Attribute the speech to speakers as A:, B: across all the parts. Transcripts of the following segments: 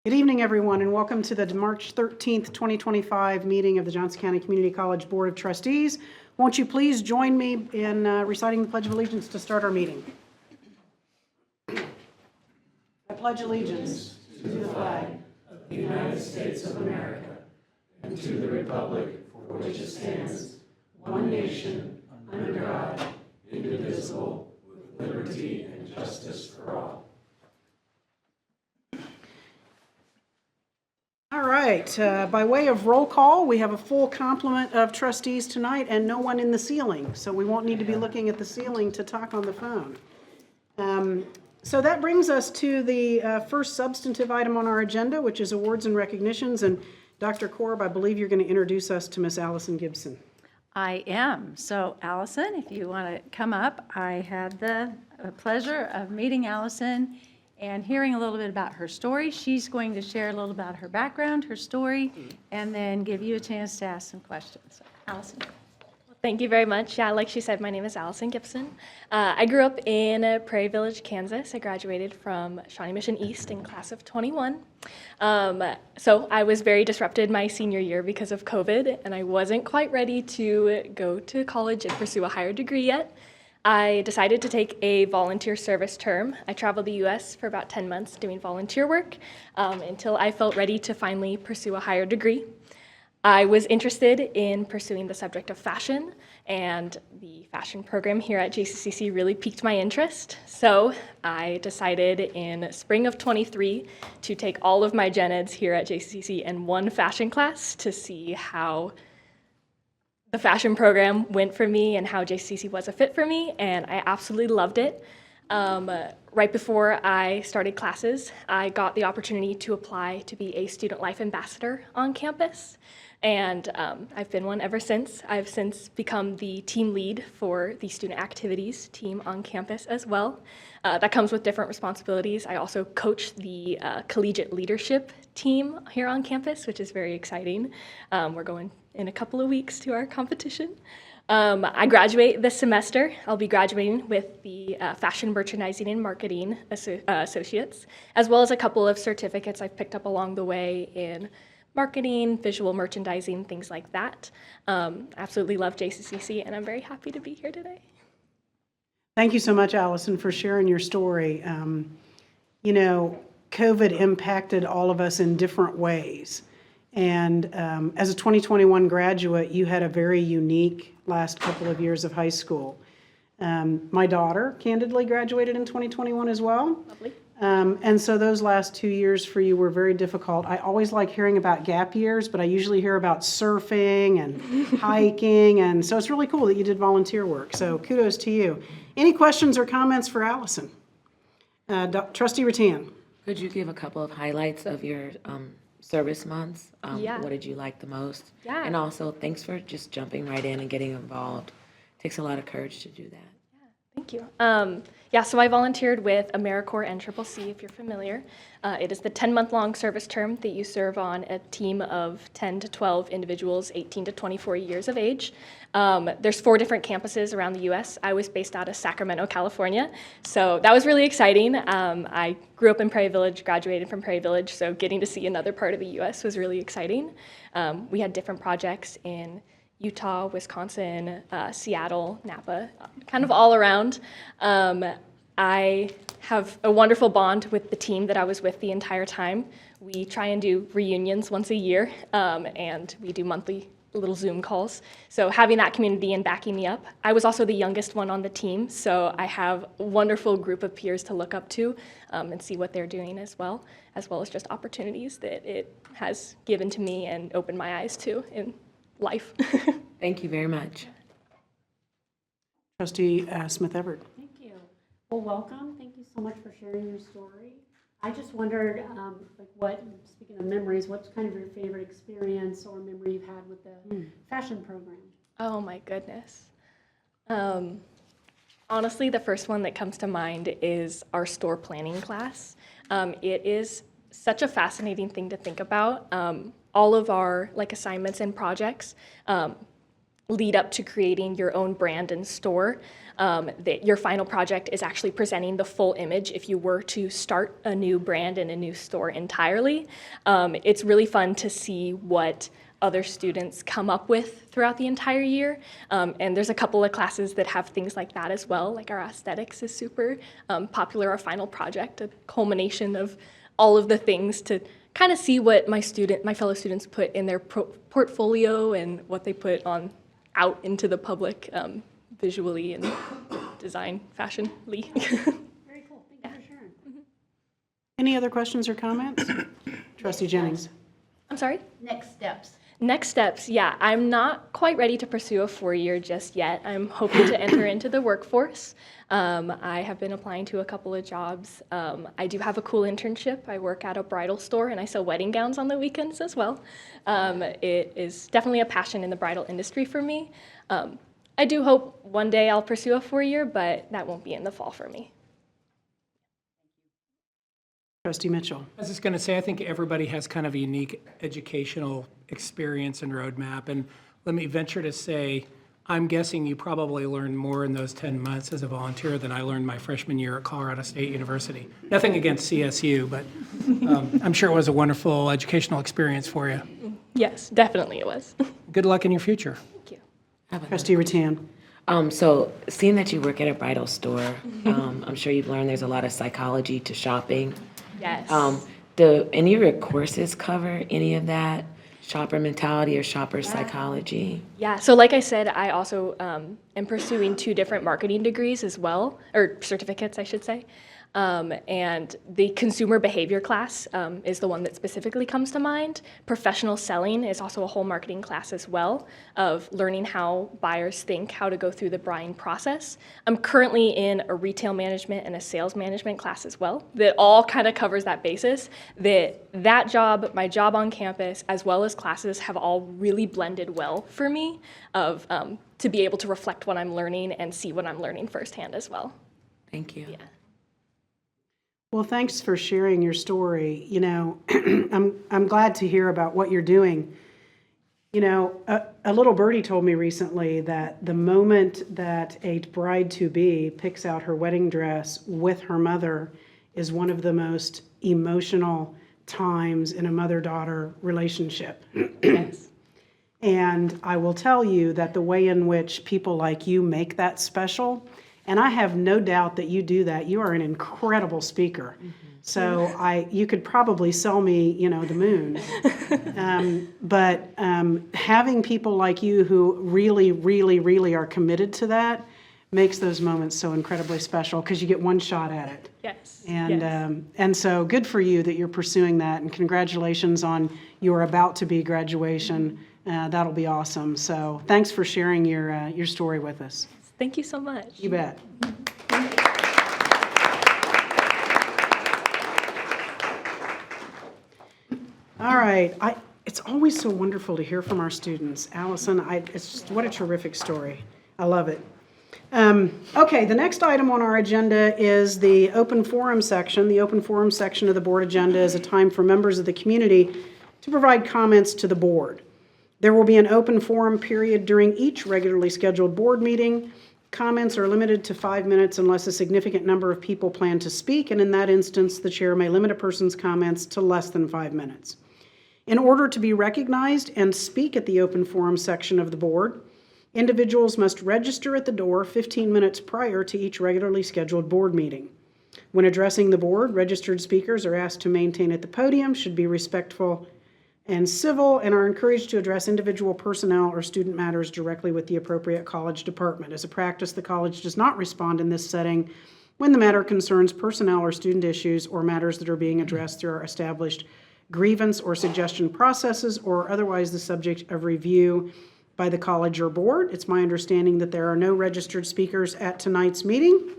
A: Good evening, everyone, and welcome to the March 13th, 2025 meeting of the Johnson County Community College Board of Trustees. Won't you please join me in reciting the Pledge of Allegiance to start our meeting? I pledge allegiance to the flag
B: of the United States of America and to the republic for which it stands, one nation, under God, indivisible, with liberty and justice for all.
A: All right, by way of roll call, we have a full complement of trustees tonight and no one in the ceiling, so we won't need to be looking at the ceiling to talk on the phone. So that brings us to the first substantive item on our agenda, which is awards and recognitions. And Dr. Korb, I believe you're going to introduce us to Miss Allison Gibson.
C: I am. So Allison, if you want to come up, I had the pleasure of meeting Allison and hearing a little bit about her story. She's going to share a little about her background, her story, and then give you a chance to ask some questions. So, Allison.
D: Thank you very much. Yeah, like she said, my name is Allison Gibson. I grew up in Prairie Village, Kansas. I graduated from Shawnee Mission East in class of 21. So I was very disrupted my senior year because of COVID, and I wasn't quite ready to go to college and pursue a higher degree yet. I decided to take a volunteer service term. I traveled the U.S. for about 10 months doing volunteer work until I felt ready to finally pursue a higher degree. I was interested in pursuing the subject of fashion, and the fashion program here at JCCC really piqued my interest. So I decided in spring of 23 to take all of my gen eds here at JCCC in one fashion class to see how the fashion program went for me and how JCCC was a fit for me, and I absolutely loved it. Right before I started classes, I got the opportunity to apply to be a student life ambassador on campus, and I've been one ever since. I've since become the team lead for the student activities team on campus as well. That comes with different responsibilities. I also coach the collegiate leadership team here on campus, which is very exciting. We're going in a couple of weeks to our competition. I graduate this semester. I'll be graduating with the Fashion Merchandising and Marketing Associates, as well as a couple of certificates I've picked up along the way in marketing, visual merchandising, things like that. Absolutely love JCCC, and I'm very happy to be here today.
A: Thank you so much, Allison, for sharing your story. You know, COVID impacted all of us in different ways. And as a 2021 graduate, you had a very unique last couple of years of high school. My daughter, candidly, graduated in 2021 as well.
D: Lovely.
A: And so those last 2 years for you were very difficult. I always like hearing about gap years, but I usually hear about surfing and hiking. And so it's really cool that you did volunteer work. So kudos to you. Any questions or comments for Allison? Trustee Rattan.
E: Could you give a couple of highlights of your service months?
D: Yeah.
E: What did you like the most?
D: Yeah.
E: And also, thanks for just jumping right in and getting involved. It takes a lot of courage to do that.
D: Thank you. So I volunteered with AmeriCorps NCCC, if you're familiar. It is the 10-month-long service term that you serve on a team of 10 to 12 individuals, 18 to 24 years of age. There's 4 different campuses around the U.S. I was based out of Sacramento, California, so that was really exciting. I grew up in Prairie Village, graduated from Prairie Village, so getting to see another part of the U.S. was really exciting. We had different projects in Utah, Wisconsin, Seattle, Napa, kind of all around. I have a wonderful bond with the team that I was with the entire time. We try and do reunions once a year, and we do monthly little Zoom calls. So having that community and backing me up. I was also the youngest one on the team, so I have a wonderful group of peers to look up to and see what they're doing as well as just opportunities that it has given to me and opened my eyes to in life.
E: Thank you very much.
A: Trustee Smith-Everett.
F: Thank you. Well, welcome. Thank you so much for sharing your story. I just wondered, speaking of memories, what's kind of your favorite experience or memory you've had with the fashion program?
D: Oh my goodness. Honestly, the first one that comes to mind is our store planning class. It is such a fascinating thing to think about. All of our assignments and projects lead up to creating your own brand and store, that your final project is actually presenting the full image if you were to start a new brand and a new store entirely. It's really fun to see what other students come up with throughout the entire year. And there's a couple of classes that have things like that as well, like our aesthetics is super popular, our final project, a culmination of all of the things to kind of see what my fellow students put in their portfolio and what they put on out into the public visually and design, fashionly.
F: Very cool. Thank you for sharing.
A: Any other questions or comments? Trustee Jennings.
D: I'm sorry?
F: Next steps.
D: Next steps, yeah, I'm not quite ready to pursue a 4-year just yet. I'm hoping to enter into the workforce. I have been applying to a couple of jobs. I do have a cool internship. I work at a bridal store and I sell wedding gowns on the weekends as well. It is definitely a passion in the bridal industry for me. I do hope one day I'll pursue a 4-year, but that won't be in the fall for me.
A: Trustee Mitchell.
G: I was just going to say, I think everybody has kind of a unique educational experience and roadmap. And let me venture to say, I'm guessing you probably learned more in those 10 months as a volunteer than I learned my freshman year at Colorado State University. Nothing against CSU, but I'm sure it was a wonderful educational experience for you.
D: Yes, definitely it was.
G: Good luck in your future.
D: Thank you.
A: Trustee Rattan.
E: So seeing that you work at a bridal store, I'm sure you've learned there's a lot of psychology to shopping.
D: Yes.
E: Do any of your courses cover any of that? Shopper mentality or shopper psychology?
D: Yeah, so like I said, I also am pursuing 2 different marketing degrees as well, or certificates, I should say. And the consumer behavior class is the one that specifically comes to mind. Professional selling is also a whole marketing class as well, of learning how buyers think, how to go through the buying process. I'm currently in a retail management and a sales management class as well, that all kind of covers that basis. That job, my job on campus, as well as classes have all really blended well for me of to be able to reflect what I'm learning and see what I'm learning firsthand as well.
E: Thank you.
D: Yeah.
A: Well, thanks for sharing your story. You know, I'm glad to hear about what you're doing. You know, a little birdie told me recently that the moment that a bride-to-be picks out her wedding dress with her mother is one of the most emotional times in a mother-daughter relationship.
D: Yes.
A: And I will tell you that the way in which people like you make that special, and I have no doubt that you do that. You are an incredible speaker. So you could probably sell me, you know, the moon. But having people like you who really, really, really are committed to that makes those moments so incredibly special because you get one shot at it.
D: Yes.
A: And
D: yes.
A: And so good for you that you're pursuing that, and congratulations on your about to be graduation. That'll be awesome. So thanks for sharing your story with us.
D: Thank you so much.
A: You bet. All right. It's always so wonderful to hear from our students. Allison, it's just what a terrific story. I love it. Okay, the next item on our agenda is the open forum section. The open forum section of the board agenda is a time for members of the community to provide comments to the board. There will be an open forum period during each regularly scheduled board meeting. Comments are limited to 5 minutes unless a significant number of people plan to speak, and in that instance, the chair may limit a person's comments to less than 5 minutes. In order to be recognized and speak at the open forum section of the board, individuals must register at the door 15 minutes prior to each regularly scheduled board meeting. When addressing the board, registered speakers are asked to maintain at the podium, should be respectful and civil, and are encouraged to address individual personnel or student matters directly with the appropriate college department. As a practice, the college does not respond in this setting when the matter concerns personnel or student issues or matters that are being addressed through our established grievance or suggestion processes or otherwise the subject of review by the college or board. It's my understanding that there are no registered speakers at tonight's meeting,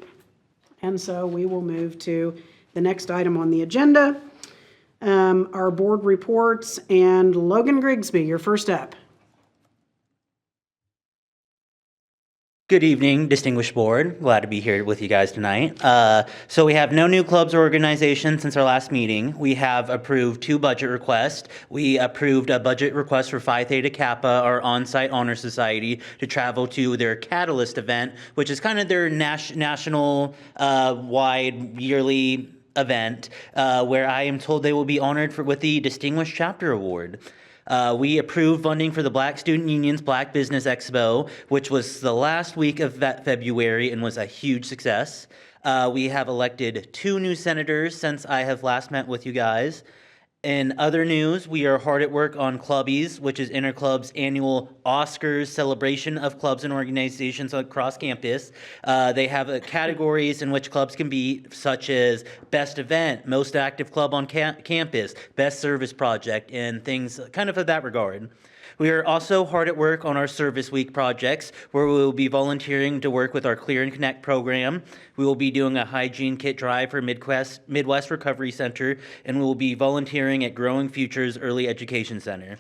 A: and so we will move to the next item on the agenda. Our board reports, and Logan Grigsby, you're first up.
H: Good evening, distinguished board. Glad to be here with you guys tonight. So we have no new clubs or organizations since our last meeting. We have approved 2 budget requests. We approved a budget request for Phi Theta Kappa, our on-site honor society, to travel to their Catalyst event, which is kind of their national wide yearly event, where I am told they will be honored with the Distinguished Chapter Award. We approved funding for the Black Student Union's Black Business Expo, which was the last week of February and was a huge success. We have elected 2 new senators since I have last met with you guys. In other news, we are hard at work on Clubbies, which is Interclub's annual Oscars celebration of clubs and organizations across campus. They have categories in which clubs can be, such as Best Event, Most Active Club on Campus, Best Service Project, and things kind of that regard. We are also hard at work on our Service Week projects, where we will be volunteering to work with our Clear and Connect program. We will be doing a hygiene kit drive for Midwest Recovery Center, and we will be volunteering at Growing Futures Early Education Center.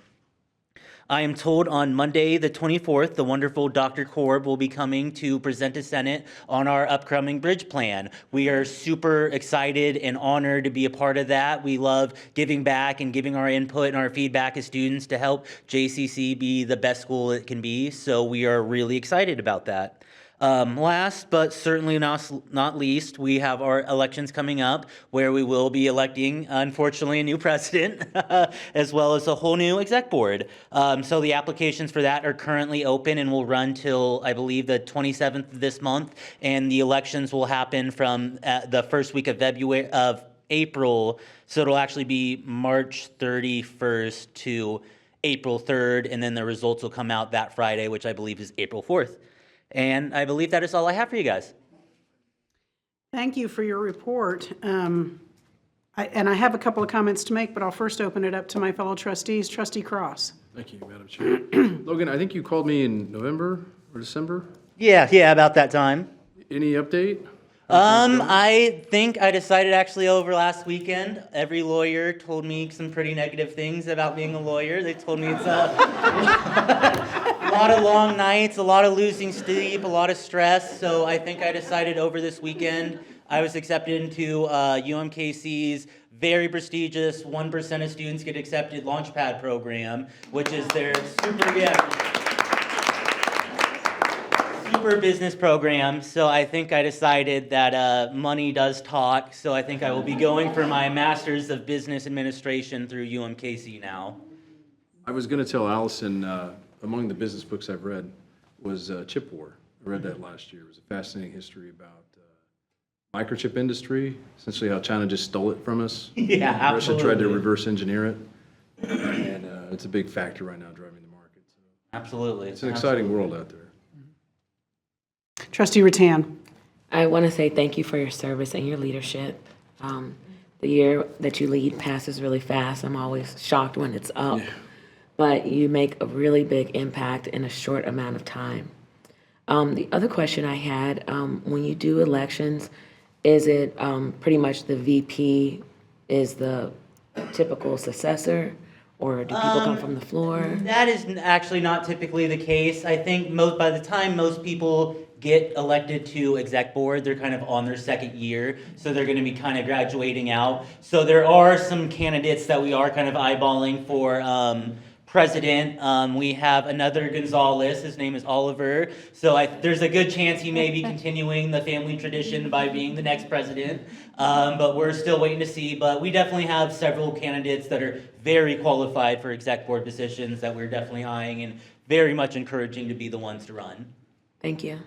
H: I am told on Monday, the 24th, the wonderful Dr. Korb will be coming to present to Senate on our upcoming bridge plan. We are super excited and honored to be a part of that. We love giving back and giving our input and our feedback as students to help JCC be the best school it can be. So we are really excited about that. Last but certainly not least, we have our elections coming up where we will be electing, unfortunately, a new president as well as a whole new exec board. So the applications for that are currently open and will run till, I believe, the 27th of this month, and the elections will happen from the first week of April, so it'll actually be March 31st to April 3rd, and then the results will come out that Friday, which I believe is April 4th. And I believe that is all I have for you guys.
A: Thank you for your report. I have a couple of comments to make, but I'll first open it up to my fellow trustees. Trustee Cross.
B: Thank you, Madam Chair. Logan, I think you called me in November or December.
H: Yeah, about that time.
B: Any update?
H: I think I decided actually over last weekend. Every lawyer told me some pretty negative things about being a lawyer. They told me it's a lot of long nights, a lot of losing sleep, a lot of stress. So I think I decided over this weekend I was accepted into UMKC's very prestigious 1% of students get accepted Launchpad program, which is their super business program. So I think I decided that money does talk. So I think I will be going for my Master's of Business Administration through UMKC now.
B: I was going to tell Allison, among the business books I've read was Chip War. I read that last year. It was a fascinating history about microchip industry, essentially how China just stole it from us.
H: Yeah, absolutely.
B: Russia tried to reverse engineer it, and it's a big factor right now driving the market. So
H: Absolutely.
B: it's an exciting world out there.
A: Trustee Rattan.
E: I want to say thank you for your service and your leadership. The year that you lead passes really fast. I'm always shocked when it's up.
B: Yeah.
E: But you make a really big impact in a short amount of time. The other question I had, when you do elections, is it pretty much the VP is the typical successor, or do people come from the floor?
H: That is actually not typically the case. I think by the time most people get elected to exec board, they're kind of on their second year, so they're going to be kind of graduating out. So there are some candidates that we are kind of eyeballing for president. We have another Gonzalez. His name is Oliver. So there's a good chance he may be continuing the family tradition by being the next president. But we're still waiting to see. But we definitely have several candidates that are very qualified for exec board positions that we're definitely eyeing and very much encouraging to be the ones to run.
E: Thank you.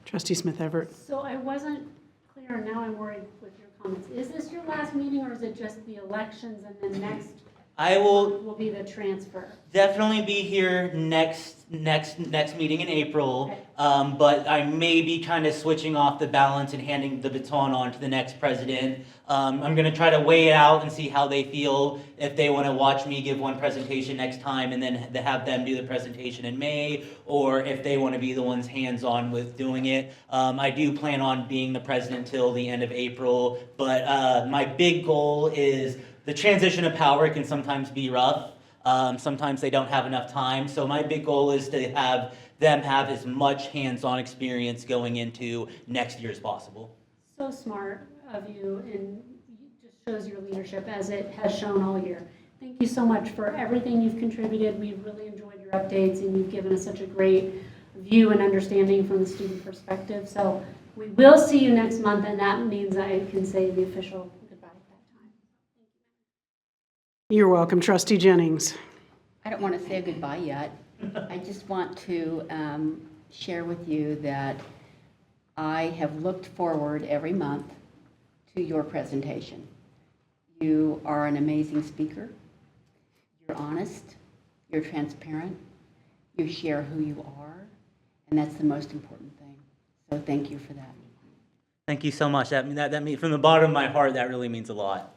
A: Trustee Smith Everett.
F: So I wasn't clear, and now I'm worried with your comments. Is this your last meeting, or is it just the elections and then next
H: I will
F: be the transfer?
H: definitely be here next meeting in April, but I may be kind of switching off the balance and handing the baton on to the next president. I'm going to try to weigh it out and see how they feel, if they want to watch me give one presentation next time and then have them do the presentation in May, or if they want to be the ones hands-on with doing it. I do plan on being the president till the end of April, but my big goal is the transition of power can sometimes be rough. Sometimes they don't have enough time. So my big goal is to have them have as much hands-on experience going into next year as possible.
F: So smart of you, and it just shows your leadership as it has shown all year. Thank you so much for everything you've contributed. We've really enjoyed your updates, and you've given us such a great view and understanding from the student perspective. So we will see you next month, and that means I can say the official goodbye at that time.
A: You're welcome, Trustee Jennings.
I: I don't want to say goodbye yet. I just want to share with you that I have looked forward every month to your presentation. You are an amazing speaker. You're honest. You're transparent. You share who you are, and that's the most important thing. So thank you for that.
H: Thank you so much. That means from the bottom of my heart, that really means a lot.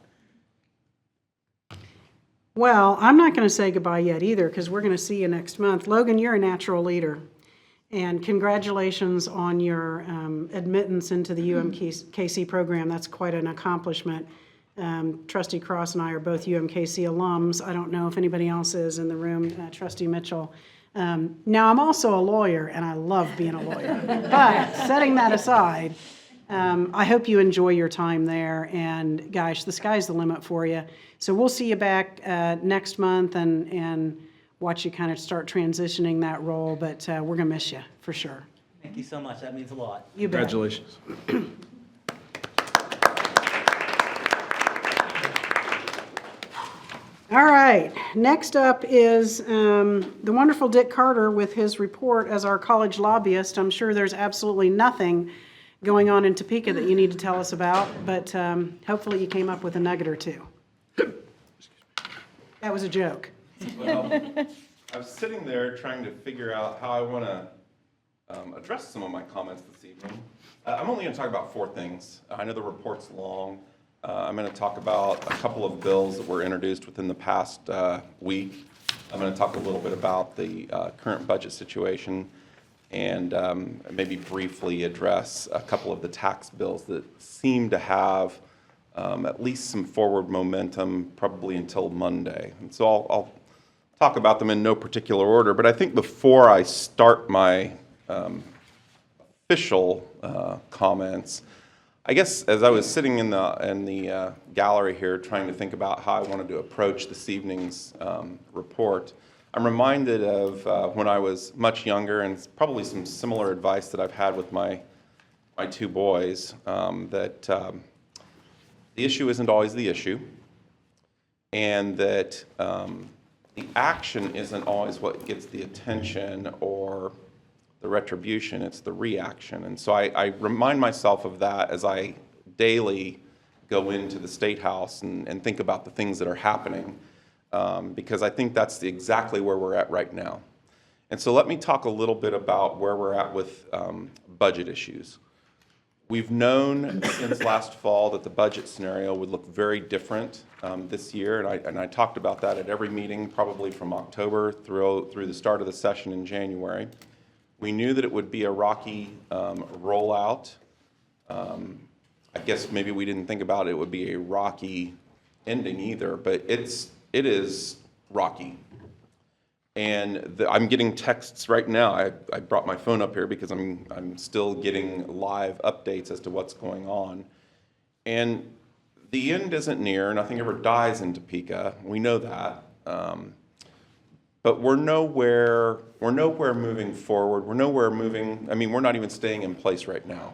A: Well, I'm not going to say goodbye yet either, because we're going to see you next month. Logan, you're a natural leader, and congratulations on your admittance into the UMKC program. That's quite an accomplishment. Trustee Cross and I are both UMKC alums. I don't know if anybody else is in the room, Trustee Mitchell. Now, I'm also a lawyer, and I love being a lawyer. But setting that aside, I hope you enjoy your time there, and gosh, the sky's the limit for you. So we'll see you back next month and watch you kind of start transitioning that role, but we're going to miss you for sure.
H: Thank you so much. That means a lot.
A: You bet.
B: Congratulations.
A: All right, next up is the wonderful Dick Carter with his report as our college lobbyist. I'm sure there's absolutely nothing going on in Topeka that you need to tell us about, but hopefully you came up with a nugget or two. That was a joke.
J: Well, I was sitting there trying to figure out how I want to address some of my comments this evening. I'm only going to talk about 4 things. I know the report's long. I'm going to talk about a couple of bills that were introduced within the past week. I'm going to talk a little bit about the current budget situation and maybe briefly address a couple of the tax bills that seem to have at least some forward momentum probably until Monday. And so I'll talk about them in no particular order, but I think before I start my official comments, I guess as I was sitting in the gallery here trying to think about how I wanted to approach this evening's report, I'm reminded of when I was much younger, and probably some similar advice that I've had with my 2 boys, that the issue isn't always the issue, and that the action isn't always what gets the attention or the retribution, it's the reaction. And so I remind myself of that as I daily go into the State House and think about the things that are happening, because I think that's exactly where we're at right now. And so let me talk a little bit about where we're at with budget issues. We've known since last fall that the budget scenario would look very different this year, and I talked about that at every meeting, probably from October through the start of the session in January. We knew that it would be a rocky rollout. I guess maybe we didn't think about it would be a rocky ending either, but it is rocky. And I'm getting texts right now. I brought my phone up here because I'm still getting live updates as to what's going on. And the end isn't near. Nothing ever dies in Topeka. We know that. But we're nowhere moving forward. We're nowhere moving. I mean, we're not even staying in place right now.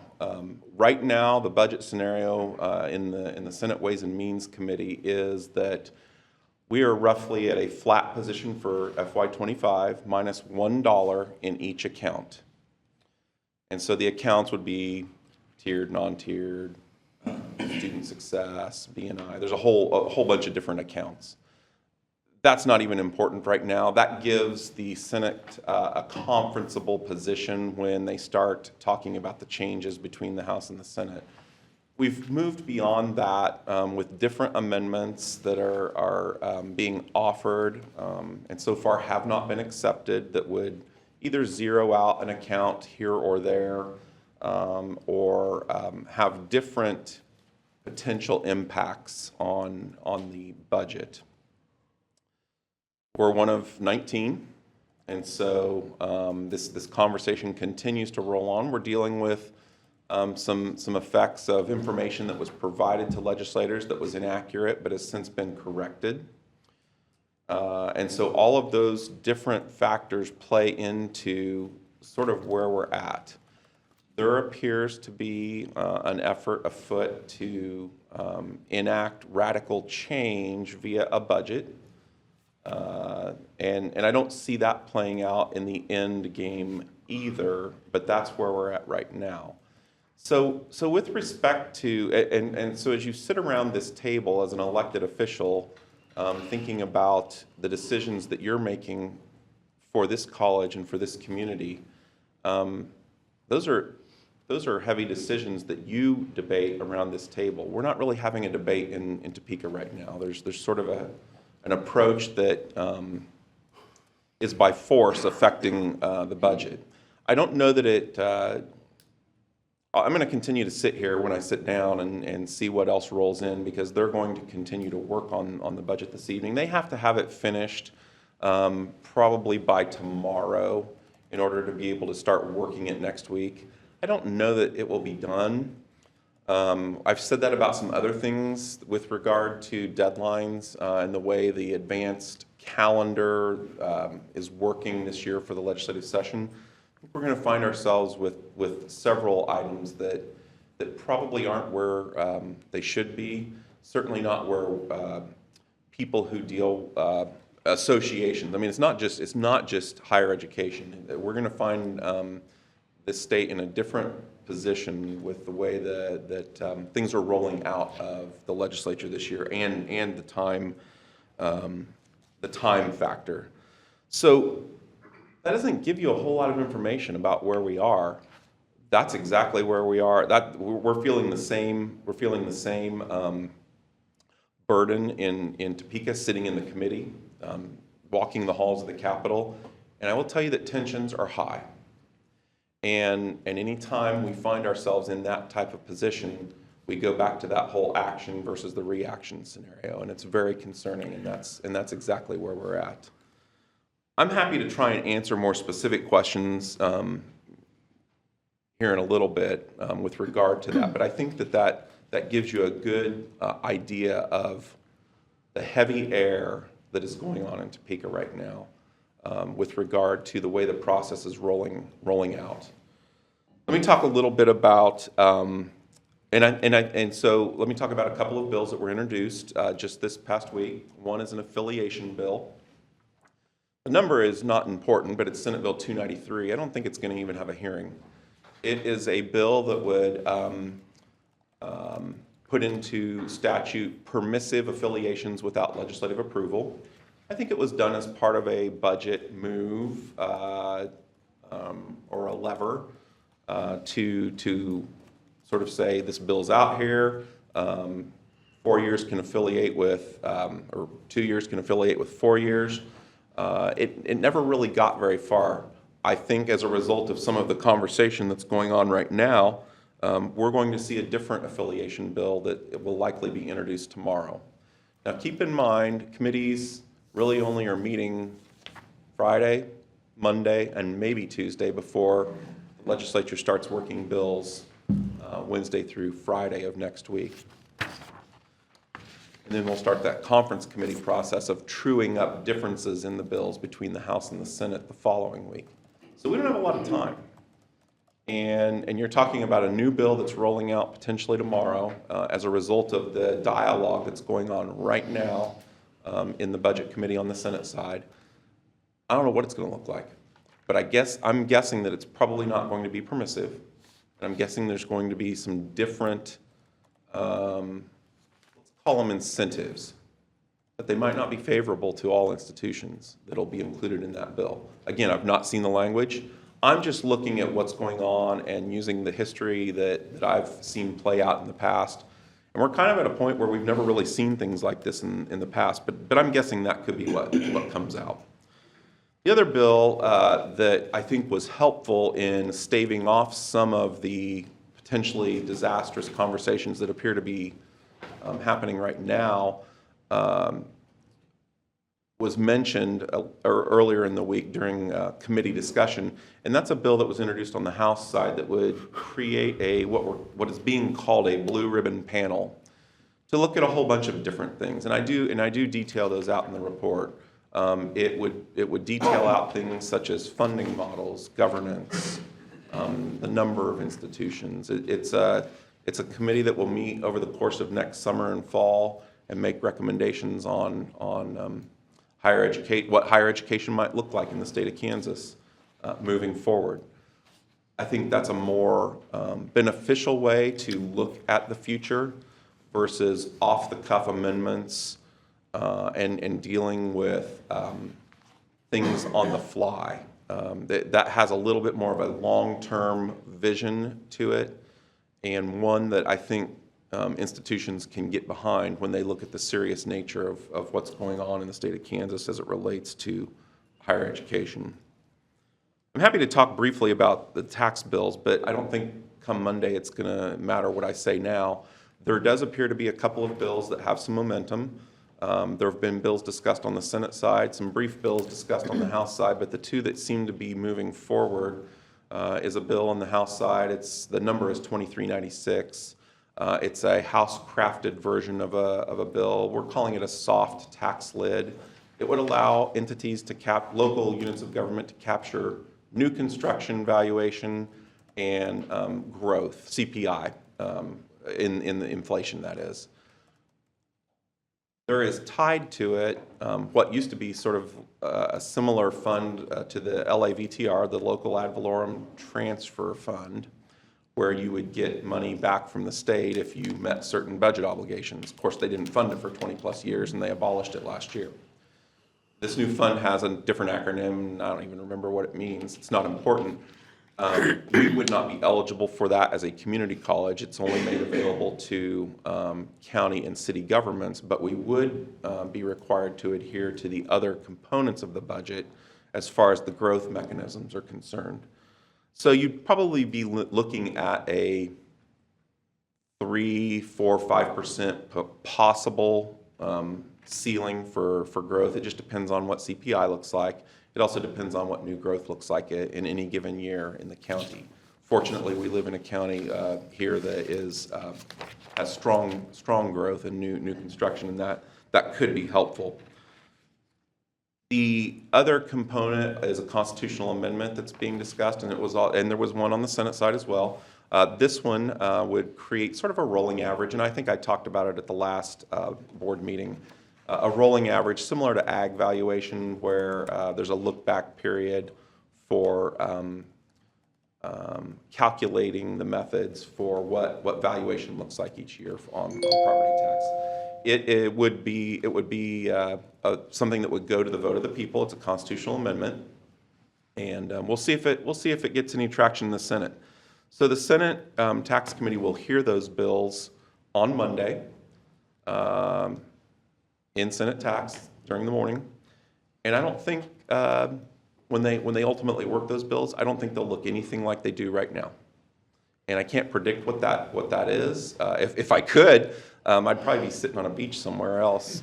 J: Right now, the budget scenario in the Senate Ways and Means Committee is that we are roughly at a flat position for FY25 minus $1 in each account. And so the accounts would be tiered, non-tiered, student success, B&I. There's a whole bunch of different accounts. That's not even important right now. That gives the Senate a conferenceable position when they start talking about the changes between the House and the Senate. We've moved beyond that with different amendments that are being offered and so far have not been accepted that would either zero out an account here or there or have different potential impacts on the budget. We're one of 19, and so this conversation continues to roll on. We're dealing with some effects of information that was provided to legislators that was inaccurate but has since been corrected. And so all of those different factors play into sort of where we're at. There appears to be an effort afoot to enact radical change via a budget. And I don't see that playing out in the end game either, but that's where we're at right now. So with respect to, and so as you sit around this table as an elected official, thinking about the decisions that you're making for this college and for this community, those are heavy decisions that you debate around this table. We're not really having a debate in Topeka right now. There's sort of an approach that is by force affecting the budget. I don't know that I'm going to continue to sit here when I sit down and see what else rolls in, because they're going to continue to work on the budget this evening. They have to have it finished probably by tomorrow in order to be able to start working it next week. I don't know that it will be done. I've said that about some other things with regard to deadlines and the way the advanced calendar is working this year for the legislative session. We're going to find ourselves with several items that probably aren't where they should be. Certainly not where people who deal associations. I mean, it's not just higher education. We're going to find this state in a different position with the way that things are rolling out of the legislature this year, and the time factor. So that doesn't give you a whole lot of information about where we are. That's exactly where we are. That we're feeling the same. We're feeling the same burden in Topeka, sitting in the committee, walking the halls of the Capitol, and I will tell you that tensions are high. And any time we find ourselves in that type of position, we go back to that whole action versus the reaction scenario, and it's very concerning. And that's exactly where we're at. I'm happy to try and answer more specific questions here in a little bit with regard to that. But I think that gives you a good idea of the heavy air that is going on in Topeka right now with regard to the way the process is rolling out. Let me talk a little bit about, so let me talk about a couple of bills that were introduced just this past week. One is an affiliation bill. The number is not important, but it's Senate Bill 293. I don't think it's going to even have a hearing. It is a bill that would put into statute permissive affiliations without legislative approval. I think it was done as part of a budget move or a lever to sort of say this bill's out here. 4 years can affiliate with, or 2 years can affiliate with 4 years. It never really got very far. I think as a result of some of the conversation that's going on right now, we're going to see a different affiliation bill that will likely be introduced tomorrow. Now keep in mind, committees really only are meeting Friday, Monday, and maybe Tuesday before the legislature starts working bills Wednesday through Friday of next week. And then we'll start that conference committee process of truing up differences in the bills between the House and the Senate the following week. So we don't have a lot of time. And you're talking about a new bill that's rolling out potentially tomorrow as a result of the dialogue that's going on right now in the Budget Committee on the Senate side. I don't know what it's going to look like, but I'm guessing that it's probably not going to be permissive. And I'm guessing there's going to be some different, let's call them incentives, but they might not be favorable to all institutions that'll be included in that bill. Again, I've not seen the language. I'm just looking at what's going on and using the history that I've seen play out in the past. And we're kind of at a point where we've never really seen things like this in the past, but I'm guessing that could be what comes out. The other bill that I think was helpful in staving off some of the potentially disastrous conversations that appear to be happening right now was mentioned earlier in the week during committee discussion, and that's a bill that was introduced on the House side that would create what is being called a blue ribbon panel to look at a whole bunch of different things, and I do detail those out in the report. It would detail out things such as funding models, governance, the number of institutions. It's a committee that will meet over the course of next summer and fall and make recommendations on what higher education might look like in the state of Kansas moving forward. I think that's a more beneficial way to look at the future versus off-the-cuff amendments and dealing with things on the fly. That has a little bit more of a long-term vision to it, and one that I think institutions can get behind when they look at the serious nature of what's going on in the state of Kansas as it relates to higher education. I'm happy to talk briefly about the tax bills, but I don't think come Monday it's going to matter what I say now. There does appear to be a couple of bills that have some momentum. There have been bills discussed on the Senate side, some brief bills discussed on the House side, but the two that seem to be moving forward is a bill on the House side. The number is 2396. It's a House-crafted version of a bill. We're calling it a soft tax lid. It would allow entities local units of government to capture new construction valuation and growth, CPI, in the inflation, that is. There is tied to it what used to be sort of a similar fund to the LAVTR, the Local Ad Valorem Transfer Fund, where you would get money back from the state if you met certain budget obligations. Of course, they didn't fund it for 20 plus years, and they abolished it last year. This new fund has a different acronym. I don't even remember what it means. It's not important. We would not be eligible for that as a community college. It's only made available to county and city governments, but we would be required to adhere to the other components of the budget as far as the growth mechanisms are concerned. So you'd probably be looking at a 3, 4, 5% possible ceiling for growth. It just depends on what CPI looks like. It also depends on what new growth looks like in any given year in the county. Fortunately, we live in a county here that has strong growth and new construction, and that could be helpful. The other component is a constitutional amendment that's being discussed, and there was one on the Senate side as well. This one would create sort of a rolling average, and I think I talked about it at the last board meeting. A rolling average similar to ag valuation, where there's a look-back period for calculating the methods for what valuation looks like each year on property tax. It would be something that would go to the vote of the people. It's a constitutional amendment, and we'll see if it gets any traction in the Senate. So the Senate Tax Committee will hear those bills on Monday in Senate Tax during the morning, and I don't think when they ultimately work those bills, I don't think they'll look anything like they do right now. And I can't predict what that is. If I could, I'd probably be sitting on a beach somewhere else,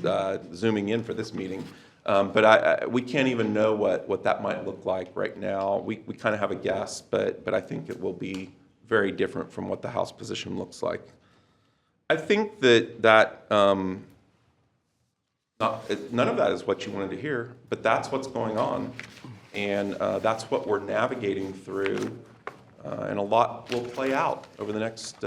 J: zooming in for this meeting. But we can't even know what that might look like right now. We kind of have a guess, but I think it will be very different from what the House position looks like. I think that none of that is what you wanted to hear, but that's what's going on, and that's what we're navigating through, and a lot will play out over the next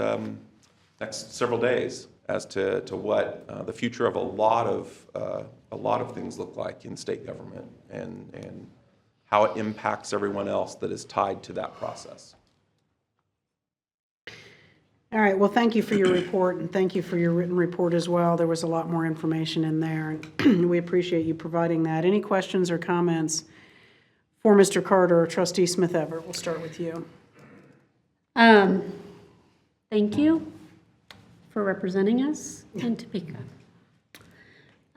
J: several days as to what the future of a lot of things look like in state government, and how it impacts everyone else that is tied to that process.
A: All right, well, thank you for your report, and thank you for your written report as well. There was a lot more information in there, and we appreciate you providing that. Any questions or comments for Mr. Carter or Trustee Smith-Everett? We'll start with you.
F: Thank you for representing us in Topeka.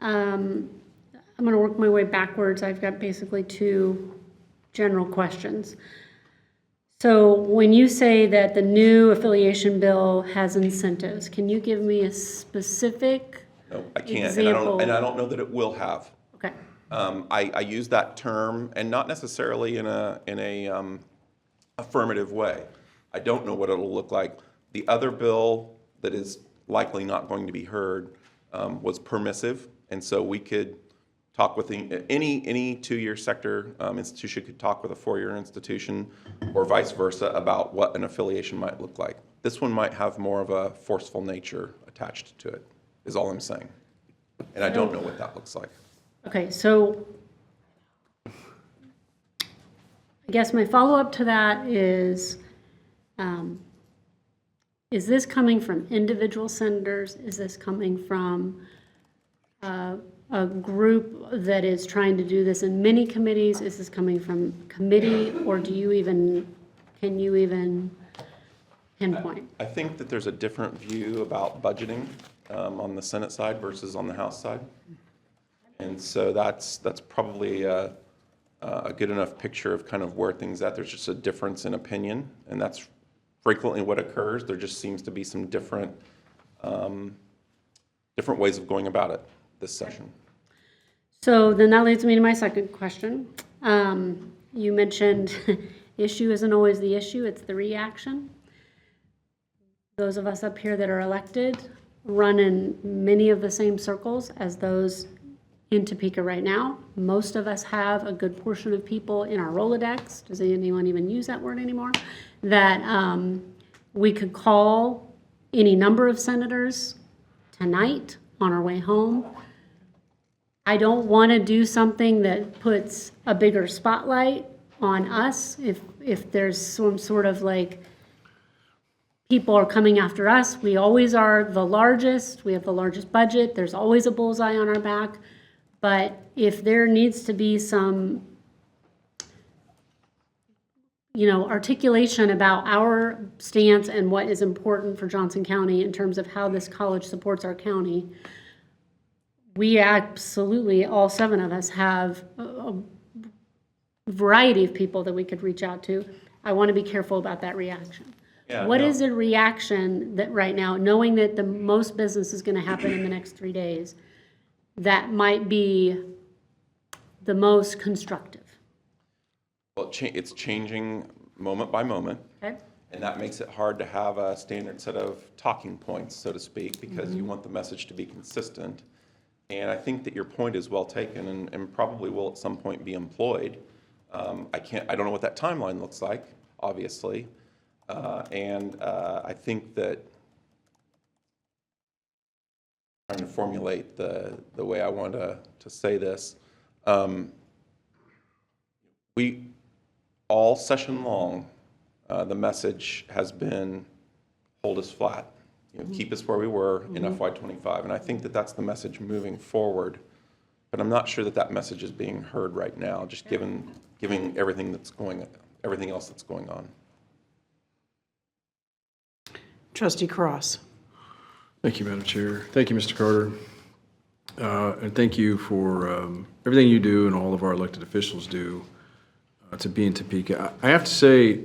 F: I'm going to work my way backwards. I've got basically two general questions. So when you say that the new affiliation bill has incentives, can you give me a specific
J: No, I can't,
F: example?
J: and I don't know that it will have.
F: Okay.
J: I use that term, and not necessarily in a affirmative way. I don't know what it'll look like. The other bill that is likely not going to be heard was permissive, and so we could talk with any two-year sector institution could talk with a four-year institution, or vice versa, about what an affiliation might look like. This one might have more of a forceful nature attached to it, is all I'm saying. And I don't know what that looks like.
F: Okay, so I guess my follow-up to that is this coming from individual senators? Is this coming from a group that is trying to do this in many committees? Is this coming from committee, or can you even pinpoint?
J: I think that there's a different view about budgeting on the Senate side versus on the House side. And so that's probably a good enough picture of kind of where things at. There's just a difference in opinion, and that's frequently what occurs. There just seems to be some different ways of going about it this session.
F: So then that leads me to my second question. You mentioned issue isn't always the issue, it's the reaction. Those of us up here that are elected run in many of the same circles as those in Topeka right now. Most of us have a good portion of people in our Rolodex, does anyone even use that word anymore, that we could call any number of senators tonight on our way home. I don't want to do something that puts a bigger spotlight on us. If there's some sort of like, people are coming after us, we always are the largest, we have the largest budget, there's always a bullseye on our back. But if there needs to be some, articulation about our stance and what is important for Johnson County in terms of how this college supports our county, we absolutely, all 7 of us, have a variety of people that we could reach out to. I want to be careful about that reaction. What is a reaction that right now, knowing that the most business is going to happen in the next 3 days, that might be the most constructive?
J: Well, it's changing moment by moment.
F: Okay.
J: And that makes it hard to have a standard set of talking points, so to speak, because you want the message to be consistent. And I think that your point is well taken and probably will at some point be employed. I don't know what that timeline looks like, obviously. I think that trying to formulate the way I want to say this, we all session long, the message has been hold us flat, keep us where we were in FY25, and I think that that's the message moving forward. But I'm not sure that that message is being heard right now, just given everything else that's going on.
A: Trustee Cross.
K: Thank you, Madam Chair. Thank you, Mr. Carter. And thank you for everything you do and all of our elected officials do to be in Topeka. I have to say,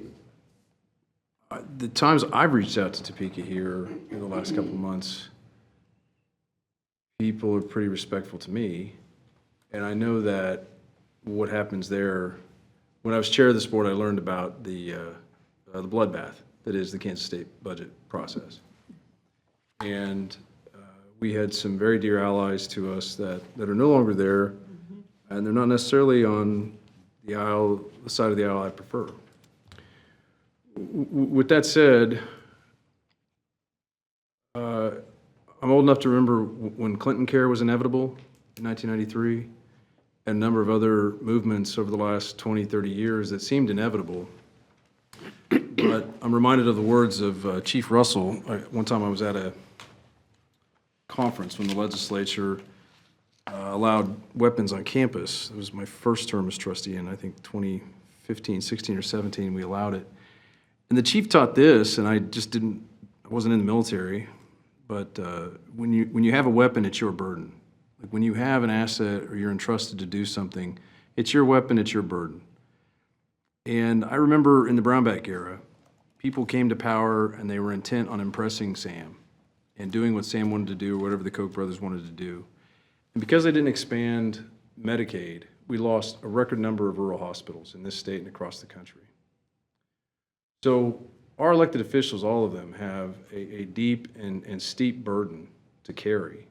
K: the times I've reached out to Topeka here in the last couple of months, people are pretty respectful to me. And I know that what happens there, when I was chair of this board, I learned about the bloodbath that is the Kansas State budget process. And we had some very dear allies to us that are no longer there, and they're not necessarily on the side of the aisle I prefer. With that said, I'm old enough to remember when Clinton Care was inevitable in 1993, and a number of other movements over the last 20, 30 years that seemed inevitable. But I'm reminded of the words of Chief Russell. One time I was at a conference when the legislature allowed weapons on campus. It was my first term as trustee in, I think, 2015, 16, or 17, we allowed it. And the chief taught this, and I wasn't in the military, but when you have a weapon, it's your burden. Like when you have an asset or you're entrusted to do something, it's your weapon, it's your burden. And I remember in the Brownback era, people came to power and they were intent on impressing Sam and doing what Sam wanted to do or whatever the Koch brothers wanted to do. And because they didn't expand Medicaid, we lost a record number of rural hospitals in this state and across the country. So our elected officials, all of them, have a deep and steep burden to carry.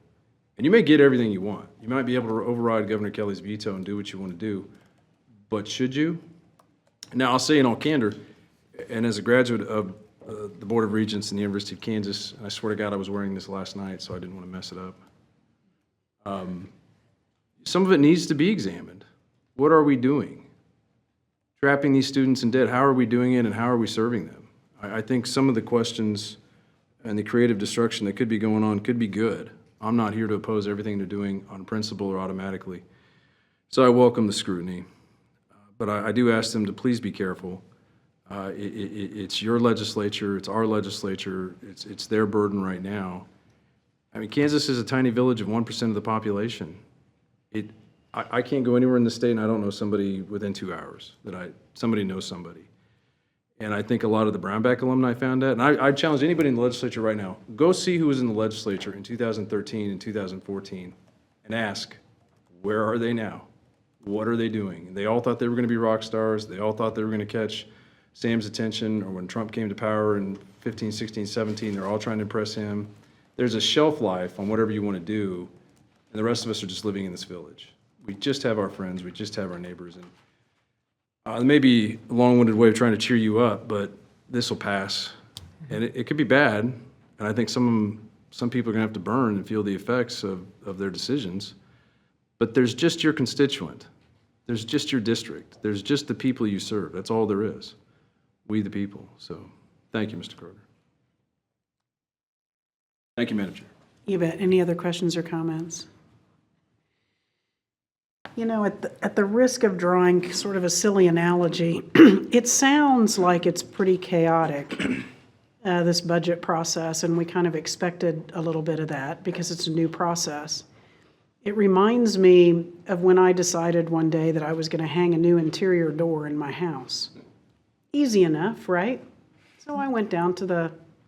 K: And you may get everything you want. You might be able to override Governor Kelly's veto and do what you want to do, but should you? Now, I'll say in all candor, and as a graduate of the Board of Regents in the University of Kansas, and I swear to God I was wearing this last night, so I didn't want to mess it up. Some of it needs to be examined. What are we doing? Trapping these students in debt, how are we doing it and how are we serving them? I think some of the questions and the creative destruction that could be going on could be good. I'm not here to oppose everything they're doing on principle or automatically. So I welcome the scrutiny. But I do ask them to please be careful. It's your legislature, it's our legislature, it's their burden right now. I mean, Kansas is a tiny village of 1% of the population. I can't go anywhere in the state and I don't know somebody within 2 hours somebody knows somebody. And I think a lot of the Brownback alumni found that. And I challenge anybody in the legislature right now, go see who was in the legislature in 2013 and 2014 and ask, where are they now? What are they doing? And they all thought they were going to be rock stars. They all thought they were going to catch Sam's attention, or when Trump came to power in 15, 16, 17, they're all trying to impress him. There's a shelf life on whatever you want to do, and the rest of us are just living in this village. We just have our friends. We just have our neighbors. And it may be a long-winded way of trying to cheer you up, but this will pass. And it could be bad, and I think some people are going to have to burn and feel the effects of their decisions. But there's just your constituent. There's just your district. There's just the people you serve. That's all there is. We the people. So thank you, Mr. Carter. Thank you, Madam Chair.
A: You bet. Any other questions or comments? You know, at the risk of drawing sort of a silly analogy, it sounds like it's pretty chaotic, this budget process, and we kind of expected a little bit of that because it's a new process. It reminds me of when I decided one day that I was going to hang a new interior door in my house. Easy enough, right? So I went down to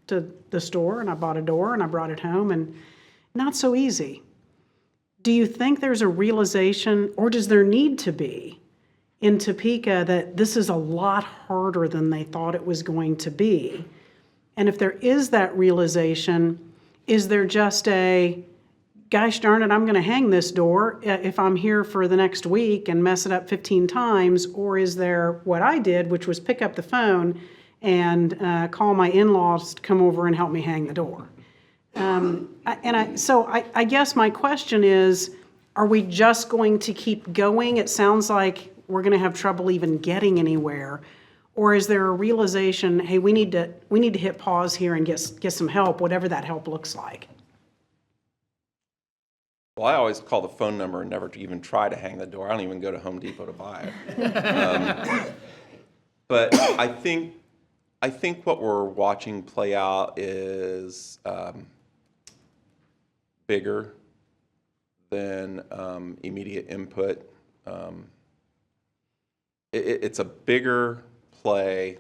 A: the store and I bought a door and I brought it home, and not so easy. Do you think there's a realization, or does there need to be, in Topeka that this is a lot harder than they thought it was going to be? And if there is that realization, is there just a, gosh darn it, I'm going to hang this door if I'm here for the next week and mess it up 15 times, or is there what I did, which was pick up the phone and call my in-laws to come over and help me hang the door? So I guess my question is, are we just going to keep going? It sounds like we're going to have trouble even getting anywhere. Or is there a realization, hey, we need to hit pause here and get some help, whatever that help looks like?
J: Well, I always call the phone number and never even try to hang the door. I don't even go to Home Depot to buy it. But I think what we're watching play out is bigger than immediate input. It's a bigger play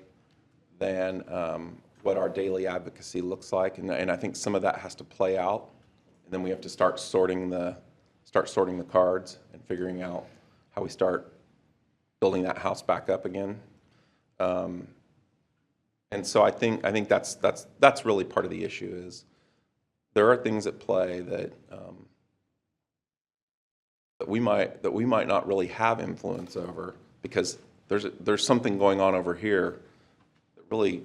J: than what our daily advocacy looks like, and I think some of that has to play out. And then we have to start sorting the cards and figuring out how we start building that house back up again. And so I think that's really part of the issue. Is there are things at play that we might not really have influence over, because there's something going on over here that really,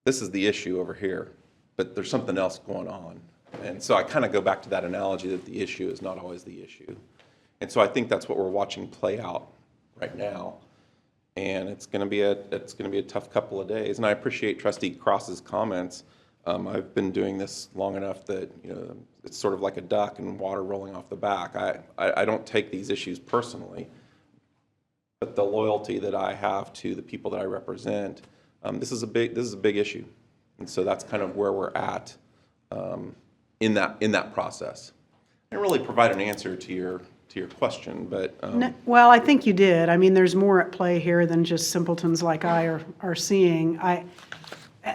J: this is the issue over here, but there's something else going on. And so I kind of go back to that analogy that the issue is not always the issue. And so I think that's what we're watching play out right now. And it's going to be a tough couple of days. And I appreciate Trustee Cross's comments. I've been doing this long enough that it's sort of like a duck and water rolling off the back. I don't take these issues personally, but the loyalty that I have to the people that I represent, this is a big issue. And so that's kind of where we're at in that process. I didn't really provide an answer to your question, but
A: Well, I think you did. I mean, there's more at play here than just simpletons like I are seeing.